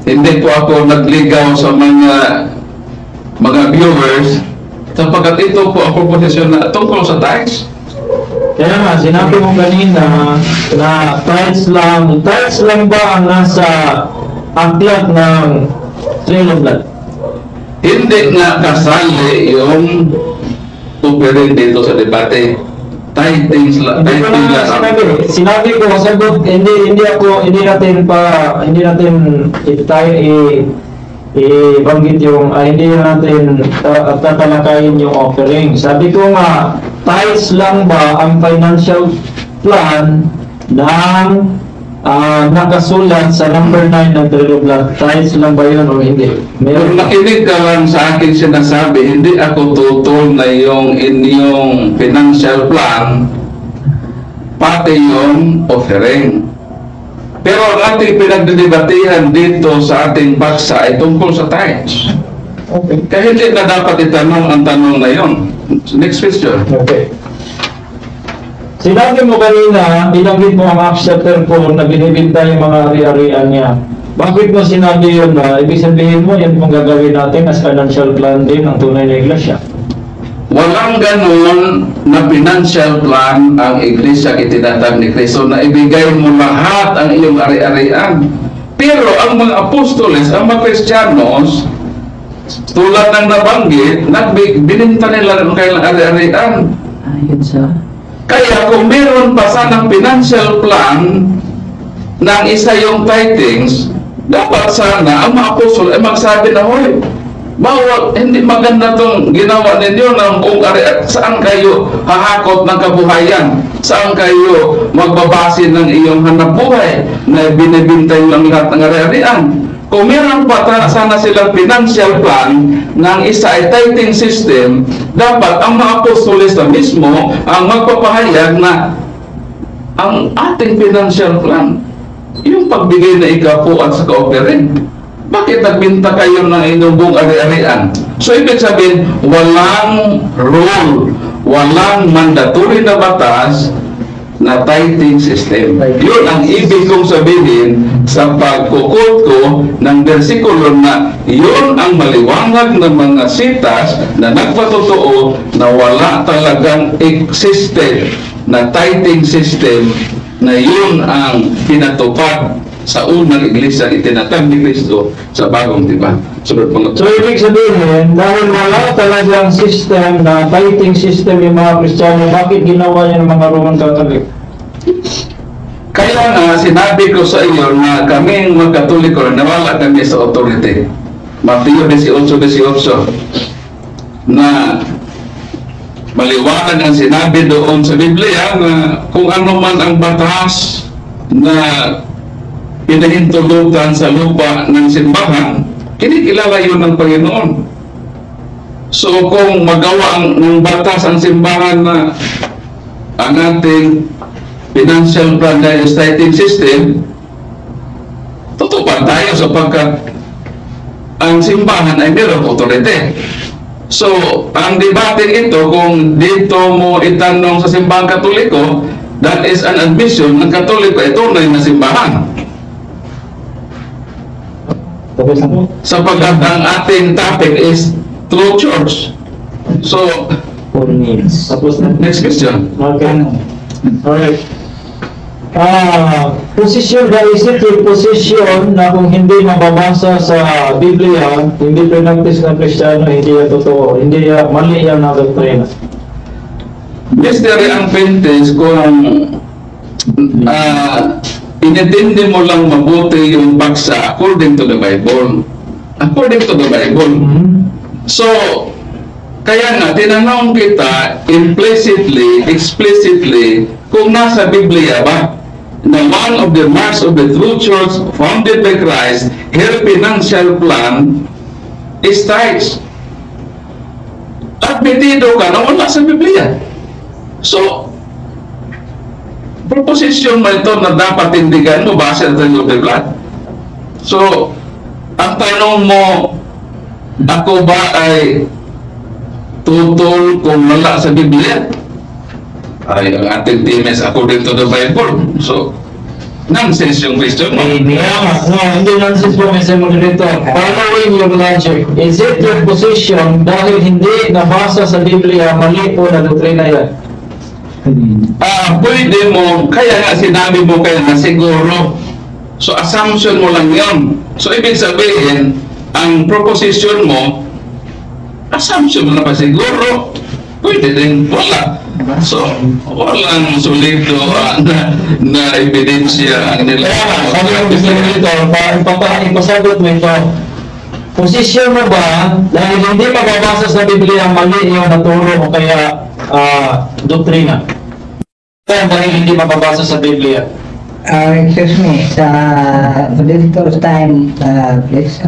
Hindi po ako nagligaw sa mga viewers sapagkat ito po ang proposition na tungkol sa tithes. Kaya nga, sinabi mo kanina na tithes lang ba ang nasa aklat ng Trail of Blood? Hindi nga kasali yung offering dito sa debate. Tithings lang. Hindi ko na sinabi ko, sagot, hindi natin ibanggit yung, hindi natin tatalakayin yung offering. Sabi ko nga, tithes lang ba ang financial plan ng nakasulat sa number 9 ng Trail of Blood? Tithes lang ba yun o hindi? Kung nakinig ka lang sa akin sinasabi, hindi ako tutol na yung inyong financial plan, pati yung offering. Pero ang ating pinagdidebatihan dito sa ating baksa ay tungkol sa tithes. Okay. Kaya hindi na dapat itanong ang tanong na yun. Next question. Okay. Sinabi mo kanina, binanggit mo ang Acts chapter 4 na binibinta yung mga ari-arian niya. Bakit mo sinabi yun na? Ibig sabihin mo, yan pong gagawin natin as financial plan din ng tunay na iglesia. Walang ganun na financial plan ang iglesia itinatag ni Kristo na ibigay mo lahat ang iyong ari-arian. Pero ang mga apostoles, ang mga Kristiyanos, tulad ng nabanggit, bininta nila ang kailang ari-arian. Ayun sa... Kaya kung meron pa sanang financial plan ng isa yung tithings, dapat sana ang mga apostol ay magsabi na, hoy, bawal, hindi maganda itong ginawa ninyo ng buong ari-arian. Saan kayo hahakot ng kabuhayan? Saan kayo magbabase ng iyong hanapbuhay na binibintay lang lahat ng ari-arian? Kung meron pa sana silang financial plan ng isa ay tithing system, dapat ang mga apostoles na mismo ang magpapahayag na ang ating financial plan, yung pagbigay na ikapuan sa ka-offering. Bakit nagbinta kayo ng inyong buong ari-arian? So, ibig sabihin, walang rule, walang mandatory na batas na tithing system. Yun ang ibig kong sabihin sa pagkukot ko ng bersikulo na yun ang maliwanag ng mga sitas na nagpatotoo na wala talagang existed na tithing system na yun ang pinatupad sa unang iglesia itinatag ni Kristo sa bagong tipan. So, ibig sabihin, dahil wala talagang system na tithing system yung mga Kristiyano, bakit ginawa niya ng mga Roman Catholic? Kaya nga, sinabi ko sa iyo na kaming mga Katoliko, nawala kami sa authority. Mateo 18:18 na maliwanag ang sinabi doon sa Biblia na kung ano man ang batas na pinahintulutan sa lupa ng simbahan, kinikilala yun ng Panginoon. So kung magawa ng batas ang simbahan na ang ating financial plan na tithing system, tutupad tayo sapagkat ang simbahan ay mayroong authority. So, ang debating ito, kung dito mo itanong sa simbahan Katoliko, that is an admission ng Katoliko ay tunay na simbahan. Sapagkat ang ating topic is true church. So, Tapos na. next question. Okay. Alright. Position ba, is it yung position na kung hindi mababasa sa Biblia, hindi pinagtis ng Kristiyano, hindi yan totoo, hindi yan, mali yan na doktrina? Mystery ang Pentecost kung inintindi mo lang mabuti yung baksa according to the Bible. According to the Bible. So, kaya nga, tinanong kita implicitly, explicitly, kung nasa Biblia ba na one of the marks of the true church founded by Christ, her financial plan is tithes. Admitido ka na wala sa Biblia. So, proposition mo ito na dapat tindigan mo base sa Trail of the Blood. So, ang tanong mo, ako ba ay tutol kung wala sa Biblia? Ay, ang ating team is according to the Bible. So, nonsense yung question mo. No, hindi nonsense po, Mr. Moderator. Following your logic, is it your position dahil hindi nabasa sa Biblia, mali po na doktrina yan? Pwede mo, kaya nga sinabi mo kaya na siguro. So, assumption mo lang yun. So, ibig sabihin, ang proposition mo assumption na pa siguro. Pwede din wala. So, walang solido na ebidensya ang nila. Kaya, sabi ko gusto mo dito, ipasagot mo ito. Posisyon mo ba, dahil hindi mababasa sa Biblia mali yung naturo o kaya doktrina? Kaya dahil hindi mababasa sa Biblia. Excuse me, sa auditor's time, please,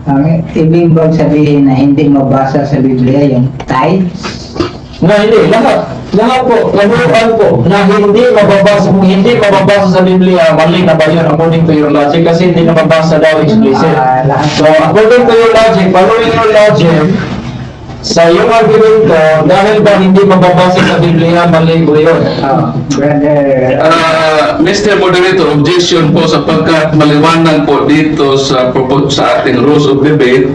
ang ibig bang sabihin na hindi mabasa sa Biblia yung tithes? Hindi, lahat po, lahat po, na hindi mababasa, kung hindi mababasa sa Biblia, mali na ba yun according to your logic? Kasi hindi nababasa daw explicit. So, according to your logic, following your logic, sa iyong argumento, dahil ba hindi mababasa sa Biblia, mali po yun? Brother, Mr. Moderator, objection po sapagkat maliwanag po dito sa ating rules of debate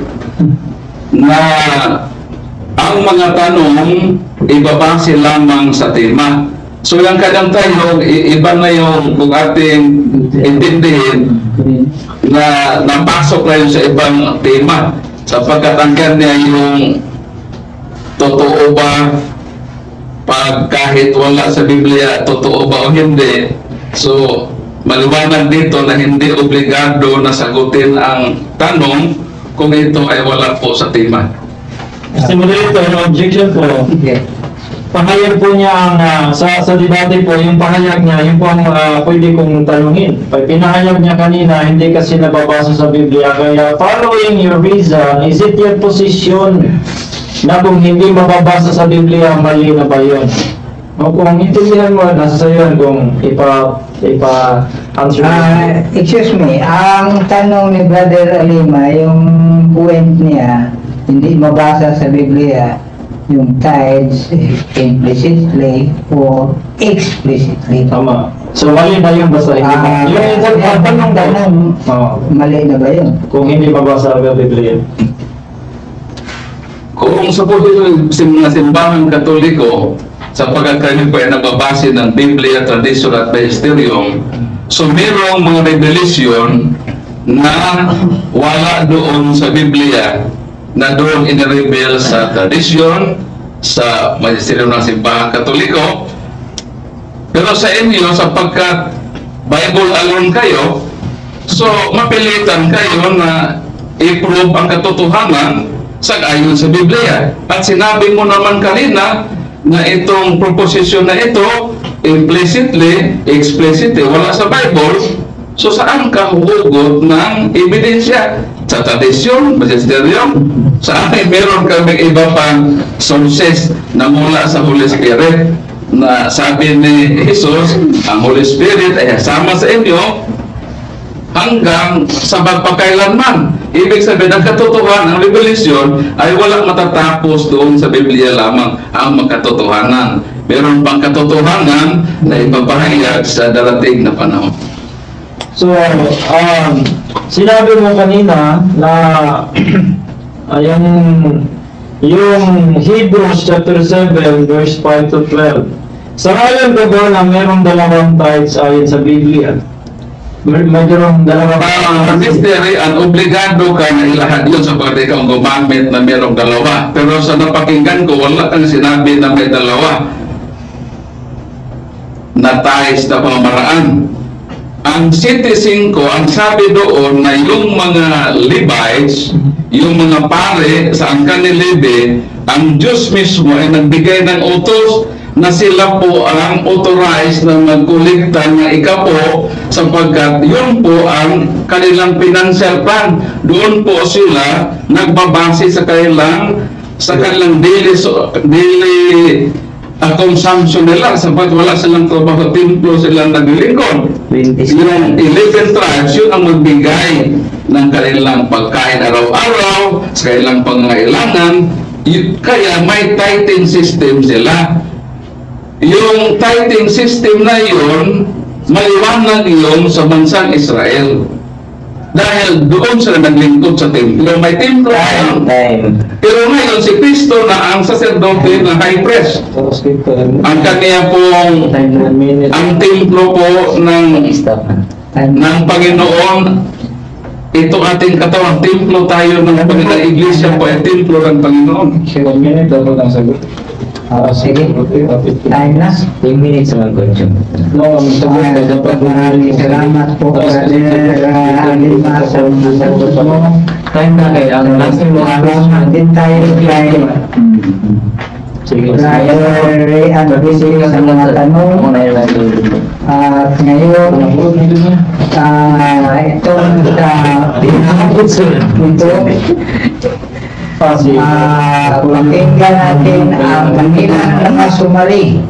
na ang mga tanong ibabase lamang sa tema. So yung kadang tayo, iba na yung kung ating intindihin na napasok na yun sa ibang tema sapagkat ang kanya yung totoo ba pag kahit wala sa Biblia, totoo ba o hindi. So, maliwanag dito na hindi obligado na sagutin ang tanong kung ito ay wala po sa tema. Kasi moderator, yung objection po, pahayag po niya ang, sa debate po, yung pahayag niya, yung po ang pwede kong tanungin. Pag pinahayag niya kanina, hindi kasi nababasa sa Biblia, kaya following your reason, is it your position na kung hindi mababasa sa Biblia, mali na ba yun? O kung intindihan mo, nasa sa'yo kung ipa-answer. excuse me, ang tanong ni Brother Alima, yung point niya, hindi mabasa sa Biblia yung tithes implicitly or explicitly. Tama. So, mali na yun basta hindi. Yung tanong, mali na ba yun? kung hindi mabasa sa Biblia. Kung supposed mga simbahan Katoliko, sapagkat kami po ay nababase ng Biblia, tradisyon at magisterium, so mayroong mga revelation na wala doon sa Biblia, na doon inireveal sa tradisyon, sa magisterium ng simbahan Katoliko. Pero sa inyo, sapagkat Bible alone kayo, so mapilitan kayo na i-prove ang katotohanan sang-ayon sa Biblia. At sinabi mo naman kanina na itong proposition na ito, implicitly, explicitly, wala sa Bible. So saan ka huhugot ng ebidensya? Sa tradisyon, magisterium, sa amin meron kaming iba pang sources na mula sa Holy Spirit, na sabi ni Jesus, ang Holy Spirit ay sama sa inyo hanggang sa magpakailanman. Ibig sabihin, ang katotohanan, ang revelation ay walang matatapos doon sa Biblia lamang ang magkatotohanan. Meron pang katotohanan na ipapahayag sa darating na panahon. So, sinabi mo kanina na yung Hebrews chapter 7 verse 5 to 12. Sa ngayon ko ba na merong dalawang tithes ayon sa Biblia? Mayroong dalawang Mystery, ang obligado ka na ilahad yun sa pwede kang gumamit na merong dalawa. Pero sa napakinggan ko, wala kang sinabi na may dalawa na tithes na pamamaraan. Ang 7:5, ang sabi doon na yung mga Levites, yung mga pare sa angkan ni Levi, ang Diyos mismo ay nagbigay ng utos na sila po ang authorized na magkolekta ng ikapo sapagkat yun po ang kanilang financial plan. Doon po sila nagbabase sa kanilang daily consumption nila sapagkat wala silang trabaho, templo silang naglilingkod. Yung 11 tribes, yun ang magbigay ng kanilang pagkain araw-araw sa kanilang pangangailangan. Kaya may tithing system sila. Yung tithing system na yun, maliwanag yun sa bansang Israel. Dahil doon sila naglingkod sa templo. May templo ngayon. Pero ngayon si Kristo na ang sacerdote na high priest. Ang kanya pong, ang templo po ng Panginoon ito ating katawan, templo tayo ng Panginoon. Iglesia po ay templo ng Panginoon. 1 minute daw po ang sagot. Sige. Time na. 10 minutes lang ko dyan. No, ang sagot ay dapat Maraming salamat po, Brother Alima, sa mga sagot mo. Time na kayo. Ang last Salamat din tayo kay Sige. Brother Ray and Vicky sa mga tanong. At ngayon, itong pakinggan natin ang kanilang mga sumari.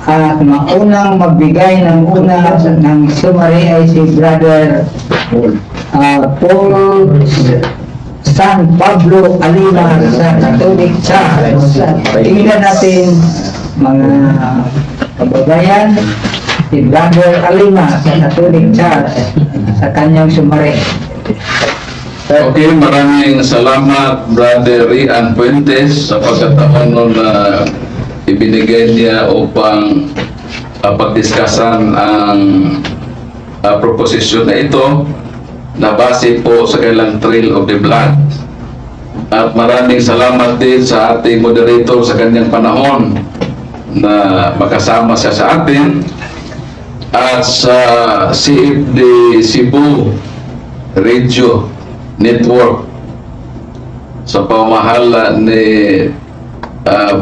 At maunang magbigay ng ng sumari ay si Brother Paul San Pablo Alima sa Catholic Church. Tingnan natin mga kababayan, si Brother Alima sa Catholic Church sa kanyang sumari. Okay, maraming salamat Brother Rian Fuentes sa pagkataon na ibinigay niya upang pagdiskasan ang proposisyon na ito na base po sa kailang Trail of the Blood. At maraming salamat din sa ating moderator sa kanyang panahon na makasama siya sa atin at sa CFD Cebu Radio Network sa pamahala ni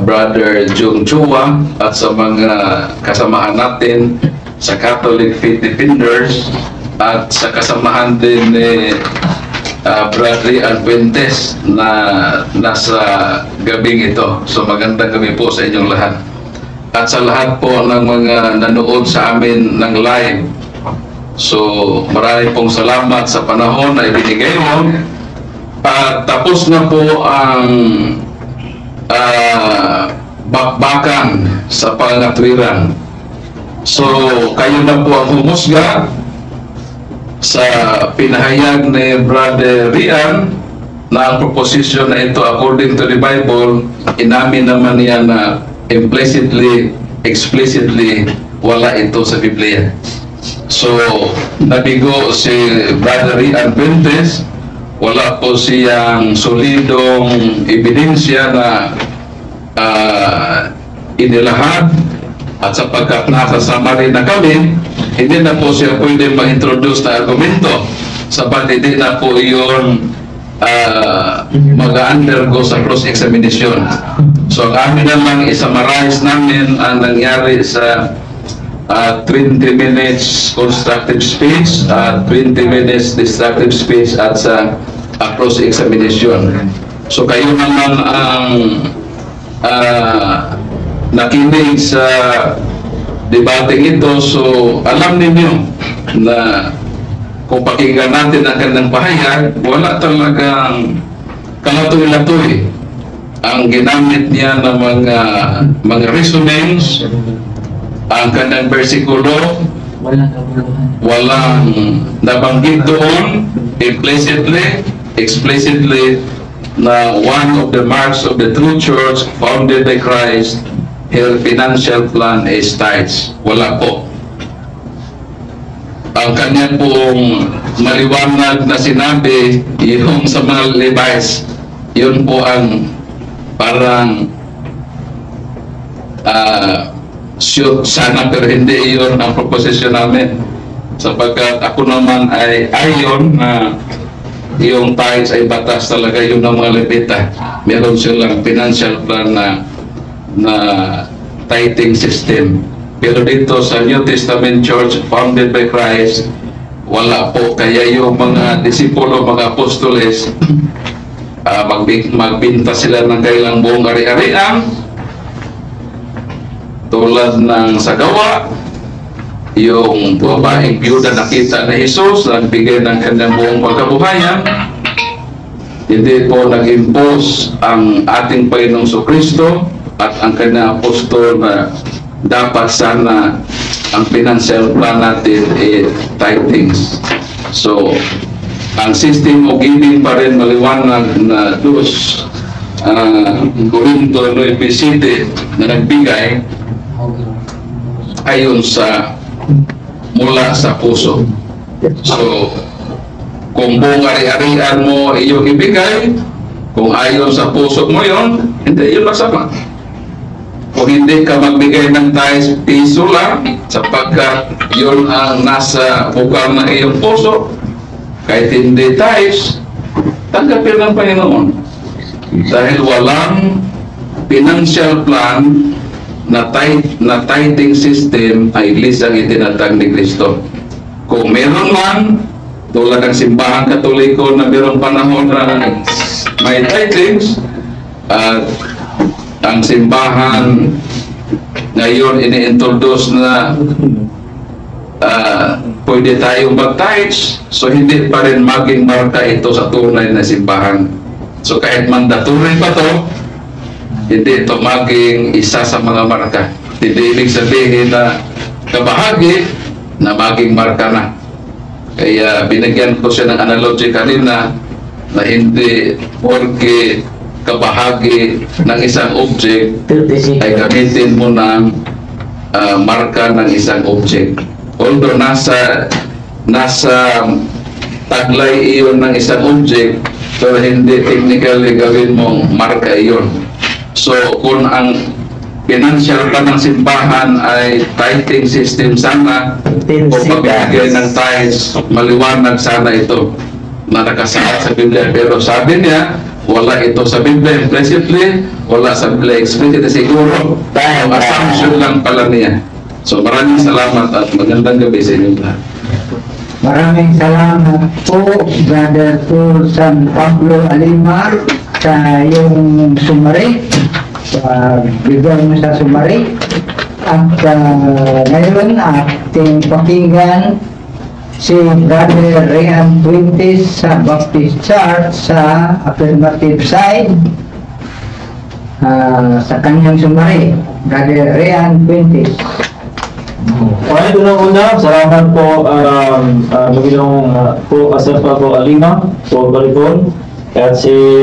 Brother Jung Chua at sa mga kasamahan natin sa Catholic Faith Defenders at sa kasamahan din ni Brother Rian Fuentes na nasa gabing ito. So magandang gabi po sa inyong lahat. At sa lahat po ng mga nanood sa amin ng live. So marami pong salamat sa panahon na ibinigay mo. At tapos na po ang bakbakan sa pangatwiran. So kayo na po ang humusga sa pinahayag ni Brother Rian na ang proposition na ito according to the Bible, inamin naman niya na implicitly, explicitly wala ito sa Biblia. So nabigo si Brother Rian Fuentes, wala po siyang solidong ebidensya na inilahad. At sapagkat nakasama rin na kami, hindi na po siya pwede ma-introduce na argumento sapat hindi na po yun mag-undergo sa cross-examination. So ang amin namang isummarize namin ang nangyari sa 20 minutes constructive speech at 20 minutes destructive speech at sa cross-examination. So kayo naman ang nakinig sa debating ito, so alam ninyo na kung pakinggan natin ang kanyang pahayag, wala talagang kalatoy-latoy ang ginamit niya ng mga reasonings. Ang kanyang versikulo walang nabanggit doon implicitly, explicitly na one of the marks of the true church founded by Christ, her financial plan is tithes. Wala po. Ang kanya pong maliwanag na sinabi, yung sa mga Levites, yun po ang parang shoot sana, pero hindi yun ang proposition namin. Sapagkat ako naman ay ayon na yung tithes ay batas talaga yung ng mga Levita. Meron silang financial plan na tithing system. Pero dito sa New Testament Church founded by Christ, wala po. Kaya yung mga disipulo, mga apostoles, magbinta sila ng kailang buong ari-arian tulad ng sagawa. Yung babaeng biyuda nakita na Jesus, nagbigay ng kanyang buong pagkabuhayan. Hindi po nag-impose ang ating Panginoong Kristo at ang kanyang apostol na dapat sana ang financial plan natin ay tithings. So, ang system of giving pa rin maliwanag na dos Corinto 9:7 na nagbigay ayon sa mula sa puso. So, Kung buong ari-arian mo iyong ibigay, kung ayon sa puso mo yon, hindi yun masama. Kung hindi ka magbigay ng tithes, piso lang, sapagkat yun ang nasa bukal ng iyong puso, kahit hindi tithes, tanggapin ng Panginoon. Dahil walang financial plan na tithing system ay lisang itinatag ni Kristo. Kung meron man, tulad ng simbahan Katoliko na mayroong panahon na may tithings, at ang simbahan ngayon ini-introduce na pwede tayong mag-tithes, so hindi pa rin maging marka ito sa tunay na simbahan. So kahit mandatory pa to, hindi ito maging isa sa mga marka. Hindi ibig sabihin na kabahagi na maging marka na. Kaya binigyan ko siya ng analogy kanina na hindi porque kabahagi ng isang object 36. ay gamitin mo ng marka ng isang object. Although nasa taglay iyon ng isang object, pero hindi technically gawin mong marka iyon. So kung ang financial pa ng simbahan ay tithing system sana o pagbibigay ng tithes, maliwanag sana ito na nakasaad sa Biblia. Pero sabi niya, wala ito sa Biblia implicitly, wala sa Biblia explicitly, siguro ang assumption lang pala niya. So maraming salamat at magandang gabi sa inyo lahat. Maraming salamat po, Brother Tur San Pablo Alima, sa iyong summary. Bigyan mo sa summary. At ngayon, ating pakinggan si Brother Ryan Fuentes sa Baptist Church sa affirmative side. Sa kanyang summary, Brother Ryan Fuentes. Okay, unang-una, salamat po Maginoong po San Pablo Alima po Baricon at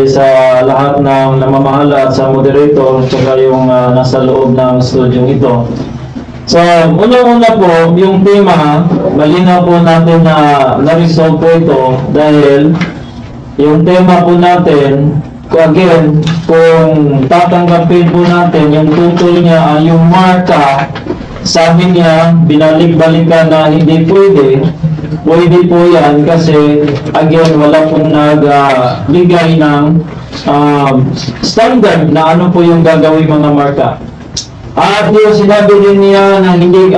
sa lahat ng namamahala at sa moderator at yung nasa loob ng studio ito. So, unang-una po, yung tema, malinaw po natin na na-resolve po ito dahil yung tema po natin, again, kung tatanggapin po natin yung tutol niya, yung marka, sabi niya, binalik-balikan na hindi pwede po yan kasi again, wala pong nagbigay ng standard na ano po yung gagawin mga marka. At yung sinabi din niya na hindi,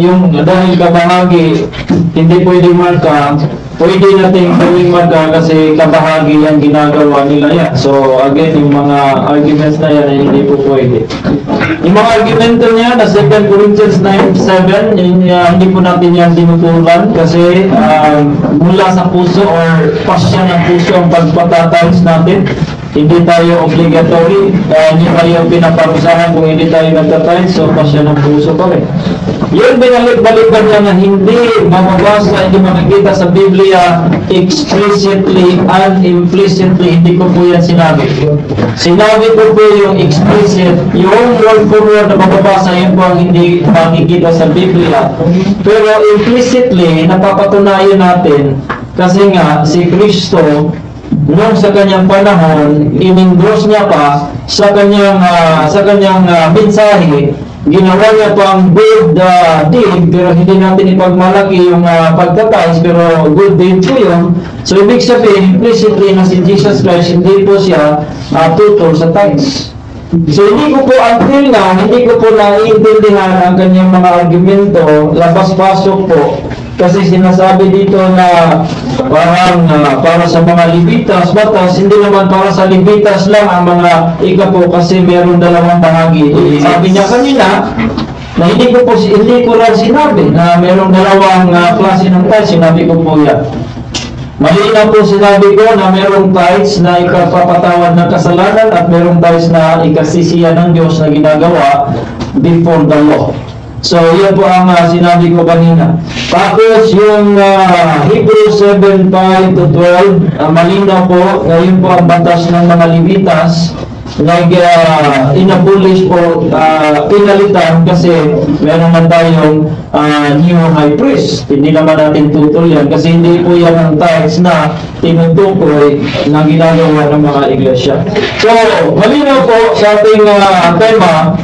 yung dahil kabahagi, hindi pwede marka, pwede natin gawing marka kasi kabahagi yung ginagawa nila yan. So again, yung mga arguments na yan ay hindi po pwede. Yung mga argumento niya na 2 Corinthians 9:7, hindi po natin yan tinutulan kasi mula sa puso or pasya ng puso ang pagpatatimes natin. Hindi tayo obligatory, hindi tayo pinaparusahan kung hindi tayo nagtatimes, so pasya ng puso pa rin. Yung binalik-balikan niya na hindi mababasa, hindi makikita sa Biblia explicitly and implicitly, hindi ko po yan sinabi. Sinabi ko po yung explicit, yung word for word na mababasa, yun po ang hindi makikita sa Biblia. Pero implicitly, napapatunayan natin kasi nga si Kristo noong sa kanyang panahon, in-endorse niya pa sa kanyang mensahe, ginawa niya pa ang good deed, pero hindi natin ipagmalaki yung pagtatayos, pero good deed po yun. So ibig sabihin, implicitly na si Jesus Christ, hindi po siya tutor sa tithes. So hindi ko po until now, hindi ko po naiintindihan ang kanyang mga argumento, labas-pasok po. Kasi sinasabi dito na parang para sa mga Levitas, batas, hindi naman para sa Levitas lang ang mga ikapo kasi meron dalawang bahagi. Sabi niya kanina na hindi ko rin sinabi na merong dalawang klase ng tithes, sinabi ko po yan. Malinaw po sinabi ko na merong tithes na ikapapatawad ng kasalanan at merong tithes na ikasisiya ng Diyos na ginagawa before the law. So, yan po ang sinabi ko kanina. Tapos, yung Hebrews 7:5-12, malinaw po, ngayon po ang batas ng mga Levitas, in-abolish o pinalitan kasi meron na tayong new high priest. Hindi naman natin tutol yan kasi hindi po yan ang tithes na tinutukoy na ginagawa ng mga iglesia. So, malinaw po sa ating tema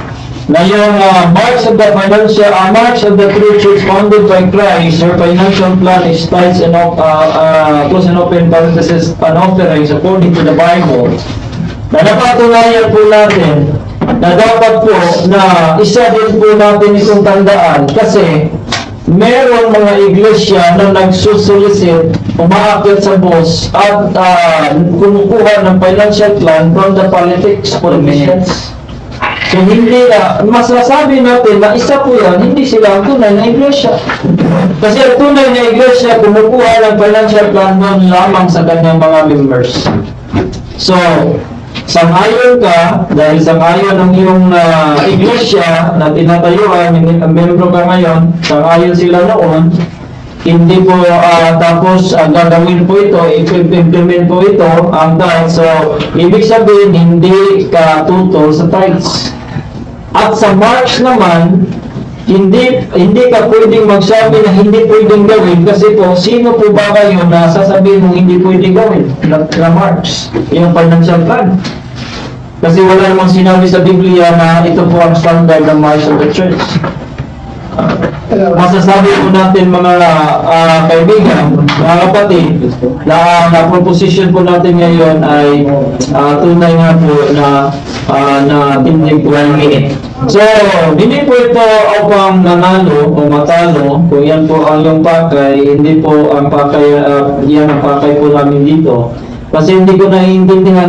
na yung marks of the true church founded by Christ. Your financial plan is tithes and close and open parenthesis and offerings according to the Bible. Na napatunayan po natin na dapat po na isa din po natin itong tandaan kasi meron mga iglesia na nagsusolicit, umaakit sa boss at kumukuha ng financial plan from the politics for missions. So hindi na, masasabi natin na isa po yan, hindi sila ang tunay na iglesia. Kasi ang tunay na iglesia, kumukuha ng financial plan doon lamang sa kanyang mga members. So, sang-ayon ka, dahil sang-ayon ng iyong iglesia na tinatayuan, yung membro ka ngayon, sang-ayon sila noon, hindi po tapos gagawin po ito, i-implement po ito ang tithes. So, ibig sabihin, hindi ka tutol sa tithes. At sa March naman, hindi ka pwedeng magsabi na hindi pwedeng gawin kasi po, sino po ba kayo na sasabihin mong hindi pwedeng gawin na March, yung financial plan? Kasi wala namang sinabi sa Biblia na ito po ang standard ng March of the Church. Masasabi po natin mga kaibigan, mga kapatid, na proposition po natin ngayon ay tunay nga po na tindig po. So, hindi po ito upang nanalo o matalo, kung yan po ang yung pakay, hindi po ang pakay, yan ang pakay po namin dito. Kasi hindi ko naiintindihan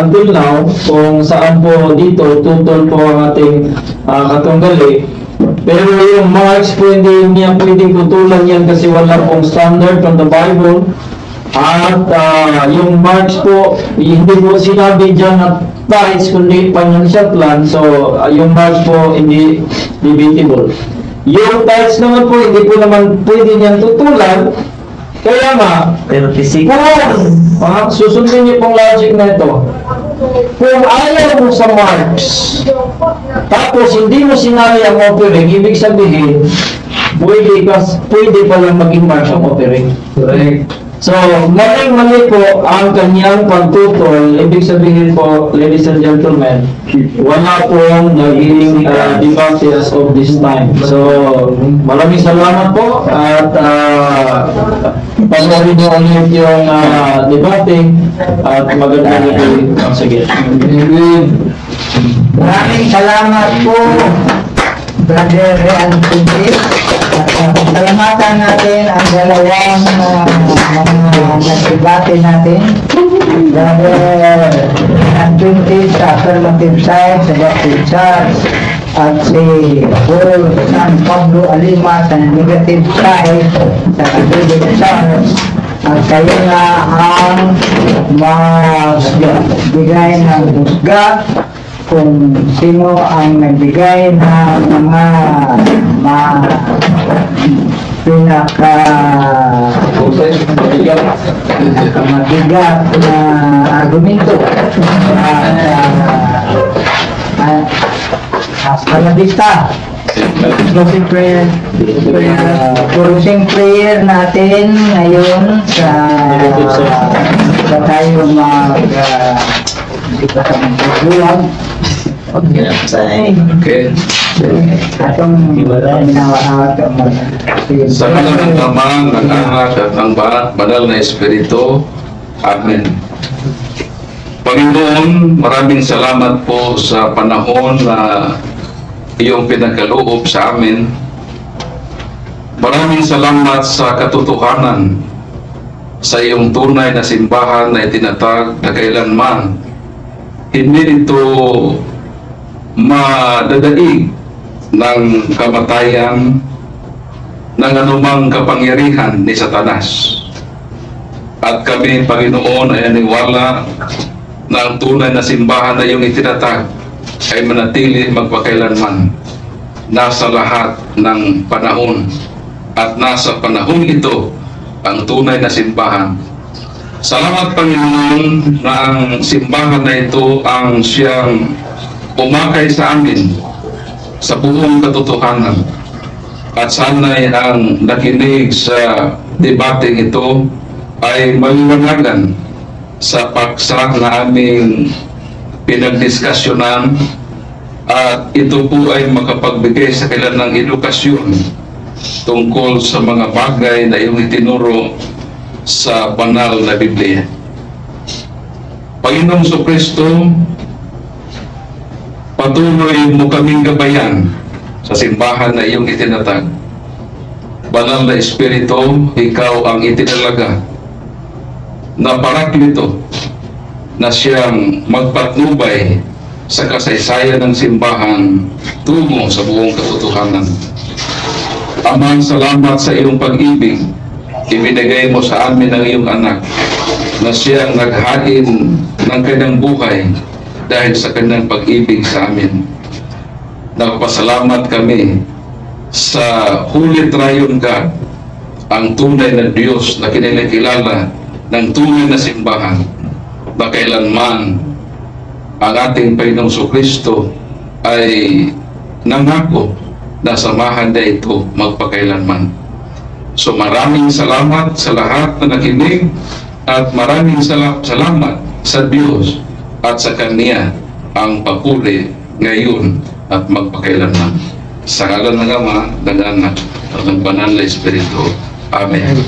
until now kung saan po dito tutol po ang ating katunggali. Pero yung marks po hindi niya pwedeng tutulan yan kasi wala pong standard from the Bible. At yung marks po, hindi po sinabi dyan na tithes kundi financial plan. So yung marks po hindi debatable. Yung tithes naman po, hindi po naman pwede niyan tutulan. Kaya nga, Pero fisik. susundin niyo pong logic na ito. Kung ayaw mo sa marks, tapos hindi mo sinali ang offering, ibig sabihin, pwede palang maging marks ang offering. Correct. So, mali po ang kanyang pagtutol. Ibig sabihin po, ladies and gentlemen, wala pong naging debate as of this time. So, maraming salamat po at panoorin niyo ulit yung debate at magandang gabi. Sige. Maraming salamat po, Brother Real Pintis. Salamatan natin ang dalawang nagbibate natin. Brother Real Pintis sa affirmative side sa Baptist Church at si Paul San Pablo Alima sa negative side sa Catholic Church. At kayo na ang magbigay ng husga kung sino ang nagbigay ng mga pinaka-mabigat na argumento at panabista. Closing prayer. Closing prayer natin ngayon sa tayo mag-buwag. Okay. Atong Sa ngalan ng Ama, ng Anak at ng Banal na Espiritu. Amen. Panginoon, maraming salamat po sa panahon na iyong pinagkaloob sa amin. Maraming salamat sa katotohanan sa iyong tunay na simbahan na itinatag na kailanman hindi ito madadaig ng kamatayan ng anumang kapangyarihan ni Satanas. At kami, Panginoon, ay aniwala na ang tunay na simbahan na iyong itinatag ay manatili magpakailanman nasa lahat ng panahon. At nasa panahon ito ang tunay na simbahan Salamat Panginoon na ang simbahan na ito ang siyang umakay sa amin sa buong katotohanan. At sana'y ang nakinig sa debating ito ay maliwanagan sa paksa na aming pinagdiskasyonan, at ito po ay makapagbigay sa kanila ng edukasyon tungkol sa mga bagay na iyong itinuro sa banal na Biblia. Panginoong Kristo, patuloy mo kaming gabayan sa simbahan na iyong itinatag. Banal na Espiritu, ikaw ang itinalaga na Paraklito na siyang magpatnubay sa kasaysayan ng simbahan tungo sa buong katotohanan. Amang salamat sa iyong pag-ibig. Ibinigay mo sa amin ang iyong anak na siyang naghain ng kanyang buhay dahil sa kanyang pag-ibig sa amin. Nagpasalamat kami sa Holy Triune God, ang tunay na Diyos na kinilikilala ng tunay na simbahan, na kailanman ang ating Panginoong Kristo ay nangako na samahan na ito magpakailanman. So maraming salamat sa lahat na nakinig, at maraming salamat sa Diyos at sa Kanya ang papuri ngayon at magpakailanman. Sa ngalan ng Ama, ng Anak, at ng Banal na Espiritu. Amen.